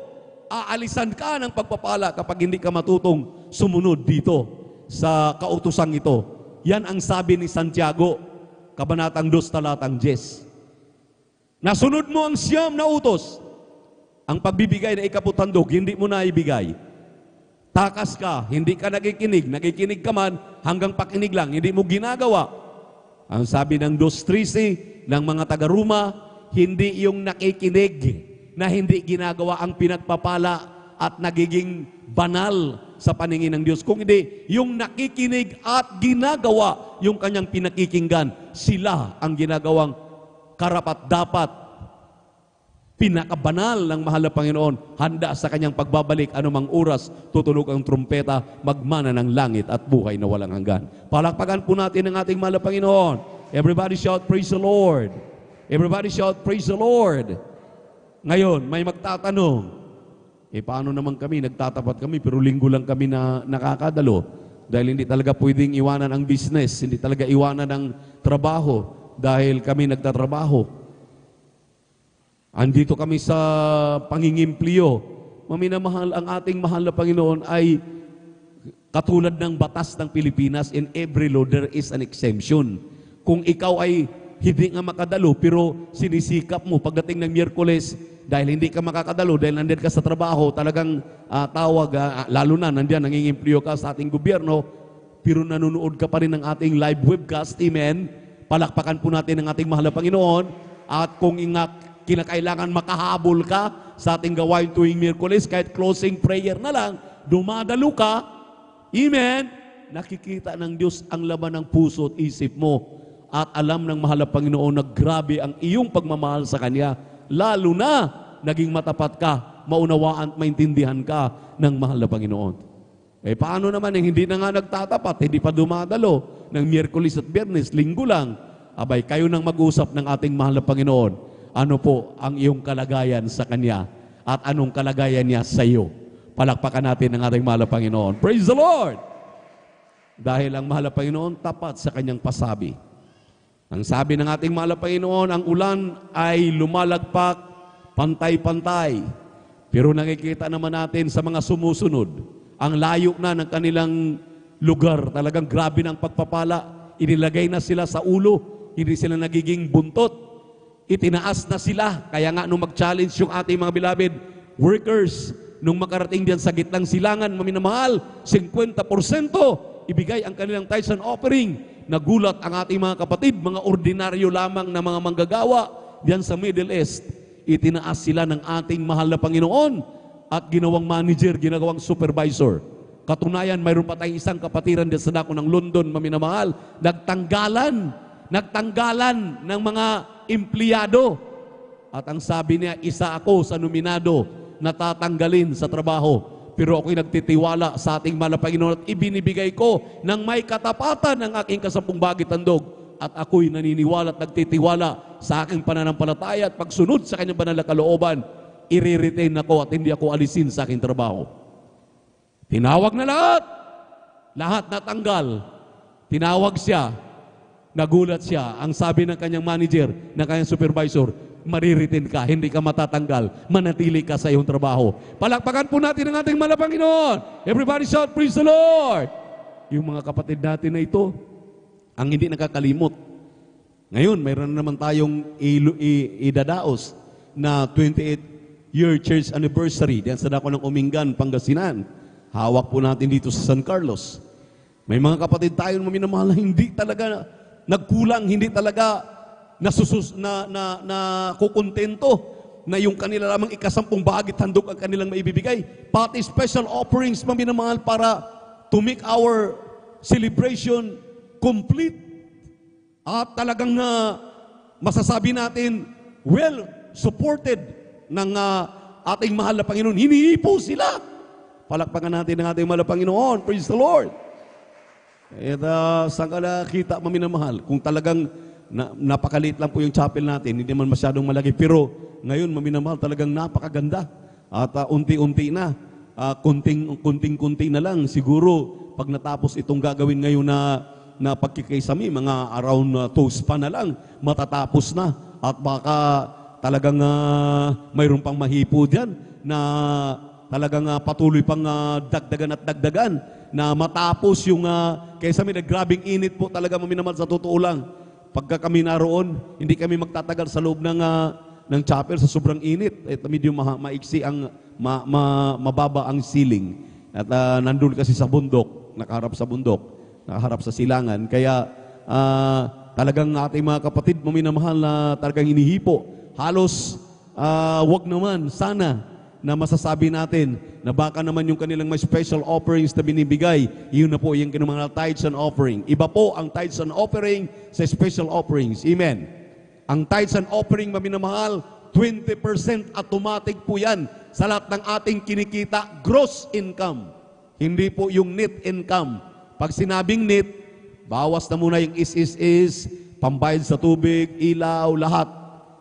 Aalisan ka ng pagpapala kapag hindi ka matutong sumunod dito sa kautosang ito. Yan ang sabi ni Santiago, Kabanatang 2, talatang 10. Nasunod mo ang siyam na utos. Ang pagbibigay na ikaputandog, hindi mo na ibigay. Takas ka, hindi ka nakikinig ka man, hanggang pakinig lang, hindi mo ginagawa. Ang sabi ng 2:13 ng mga taga-Roma, hindi yung nakikinig na hindi ginagawa ang pinagpapala at nagiging banal sa paningin ng Diyos. Kung hindi, yung nakikinig at ginagawa yung kanyang pinakikinggan, sila ang ginagawang karapat-dapat, pinakabanal ng mahal na Panginoon, handa sa kanyang pagbabalik anumang oras, tutunog ang trumpeta, magmana ng langit at buhay na walang hanggan. Palakpakan po natin ang ating mahal na Panginoon. Everybody shout, praise the Lord. Everybody shout, praise the Lord. Ngayon, may magtatanong, paano naman kami, nagtatapat kami, pero linggo lang kami na nakakadalo. Dahil hindi talaga pwedeng iwanan ang business, hindi talaga iwanan ang trabaho, dahil kami nagtatrabaho. Andito kami sa pangingimplyo. Maminamahal, ang ating mahal na Panginoon ay katulad ng batas ng Pilipinas, in every law there is an exemption. Kung ikaw ay hindi nga makadalo, pero sinisikap mo pagdating ng Miyerkules, dahil hindi ka makakadalo, dahil nandiyan ka sa trabaho, talagang tawag, lalo na nandiyan, nangingimplyo ka sa ating gobyerno, pero nanonood ka pa rin ng ating live webcast, amen. Palakpakan po natin ang ating mahal na Panginoon. At kung kinakailangan makahabol ka sa ating gawain tuwing Miyerkules, kahit closing prayer na lang, dumadalo ka, amen, nakikita ng Diyos ang laman ng puso at isip mo. At alam ng mahal na Panginoon na grabe ang iyong pagmamahal sa Kanya. Lalo na naging matapat ka, maunawaan at maintindihan ka ng mahal na Panginoon. Paano naman hindi na nga nagtatapat, hindi pa dumadalo ng Miyerkules at Biyernes, linggo lang. Abay, kayo nang mag-usap ng ating mahal na Panginoon. Ano po ang iyong kalagayan sa Kanya at anong kalagayan niya sa iyo? Palakpakan natin ang ating mahal na Panginoon. Praise the Lord! Dahil ang mahal na Panginoon tapat sa Kanyang pasabi. Ang sabi ng ating mahal na Panginoon, ang ulan ay lumalagpak pantay-pantay. Pero nakikita naman natin sa mga sumusunod, ang layo na ng kanilang lugar. Talagang grabe ng pagpapala. Inilagay na sila sa ulo. Hindi sila nagiging buntot. Itinaas na sila. Kaya nga nung mag-challenge yung ating mga beloved workers, nung makarating diyan sa gitnang silangan, maminamahal, 50% ibigay ang kanilang tithes and offering. Nagulat ang ating mga kapatid, mga ordinaryo lamang na mga manggagawa diyan sa Middle East. Itinaas sila ng ating mahal na Panginoon at ginawang manager, ginawang supervisor. Katunayan, mayroon pa tayong isang kapatiran diyan sa dako ng London, maminamahal, nagtanggalan ng mga empleyado. At ang sabi niya, isa ako sa nominado na tatanggalin sa trabaho. Pero ako'y nagtitiwala sa ating mahal na Panginoon at ibinibigay ko ng may katapatan ng aking kasampung bagit handog. At ako'y naniniwala at nagtitiwala sa aking pananampalataya at pagsunod sa kanyang banal na kalooban, i-retain ako at hindi ako alisin sa aking trabaho. Tinawag na lahat natanggal. Tinawag siya, nagulat siya. Ang sabi ng kanyang manager, ng kanyang supervisor, mariritin ka, hindi ka matatanggal, manatili ka sa iyong trabaho. Palakpakan po natin ang ating mahal na Panginoon. Everybody shout, praise the Lord! Yung mga kapatid natin na ito, ang hindi nakakalimot. Ngayon, mayroon na naman tayong idadaos na 28-year church anniversary diyan sa dako ng Umingan, Pangasinan. Hawak po natin dito sa San Carlos. May mga kapatid tayo na minamahal na hindi talaga nagkulang, hindi talaga kukontento na yung kanila lamang ikasampung bahagit handog ang kanilang maibibigay. Pati special offerings, maminamahal, para to make our celebration complete. At talagang masasabi natin, well supported ng ating mahal na Panginoon. Hinihipo sila. Palakpakan natin ang ating mahal na Panginoon. Praise the Lord. At saan ka nakita, maminamahal? Kung talagang napakaliit lang po yung chapel natin, hindi man masyadong malaki, pero ngayon, maminamahal, talagang napakaganda. At unti-unti na, kunting-kunti na lang, siguro, pag natapos itong gagawin ngayon na pagkikaisami, mga around 2 span na lang, matatapos na. At baka talagang mayroon pang mahipo dyan na talagang patuloy pang dagdagan at dagdagan na matapos yung kaysa may grabing init po talaga, maminamahal, sa totoo lang. Pagka kami naroon, hindi kami magtatagal sa loob ng chapel sa sobrang init. Medyo maiksi ang mababa ang ceiling. At nandun kasi sa bundok, nakaharap sa bundok, nakaharap sa silangan. Kaya talagang ating mga kapatid, maminamahal, na talagang hinihipo. Halos wag naman, sana, na masasabi natin na baka naman yung kanilang may special offerings na binibigay, yun na po yung kinumang tithes and offering. Iba po ang tithes and offering sa special offerings. Amen. Ang tithes and offering, maminamahal, 20% automatic po yan sa lahat ng ating kinikita, gross income. Hindi po yung net income. Pag sinabing net, bawas na muna yung is, pambayad sa tubig, ilaw, lahat.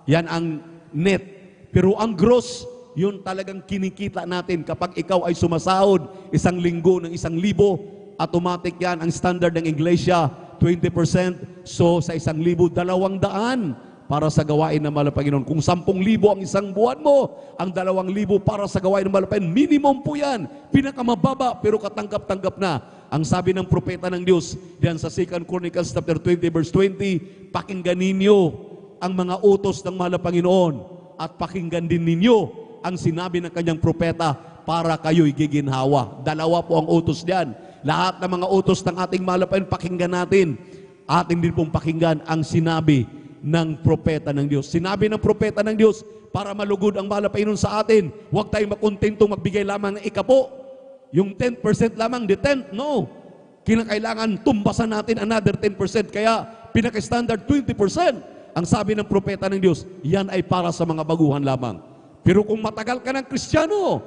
Yan ang net. Pero ang gross, yun talagang kinikita natin. Kapag ikaw ay sumasahod 1 linggo ng 1,000, automatic yan. Ang standard ng Iglesia, 20%. So sa 1,000, 200 para sa gawain ng mahal na Panginoon. Kung 10,000 ang isang buwan mo, ang 2,000 para sa gawain ng mahal na Panginoon. Minimum po yan. Pinakamababa, pero katanggap-tanggap na. Ang sabi ng propeta ng Diyos, diyan sa 2 Chronicles chapter 20, verse 20, pakinggan ninyo ang mga utos ng mahal na Panginoon at pakinggan din ninyo ang sinabi ng kanyang propeta para kayo'y giginhawa. 2 po ang utos diyan. Lahat ng mga utos ng ating mahal na Panginoon, pakinggan natin. Atin din pong pakinggan ang sinabi ng propeta ng Diyos. Sinabi ng propeta ng Diyos para malugod ang mahal na Panginoon sa atin. Huwag tayong makontento magbigay lamang ng ikapo. Yung 10% lamang, the 10th, no. Kinakailangan tumbasan natin another 10%. Kaya pinaka-standard 20%. Ang sabi ng propeta ng Diyos, yan ay para sa mga baguhan lamang. Pero kung matagal ka ng Kristiyano,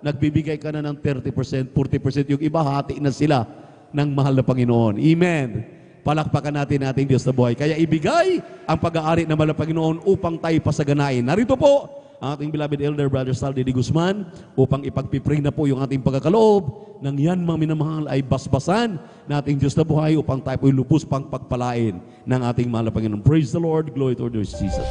nagbibigay ka na ng 30%, 40%. Yung iba, hati na sila ng mahal na Panginoon. Amen. Palakpakan natin ating Diyos na buhay. Kaya ibigay ang pag-aari ng mahal na Panginoon upang tayo pasaganain. Narito po ang ating beloved elder, Brother Saldi de Guzman, upang ipagpipray na po yung ating pagkakaloob nang yan, mga minamahal, ay basbasan na ating Diyos na buhay upang tayo po'y lubos pang pagpalain ng ating mahal na Panginoon. Praise the Lord. Glory to Jesus.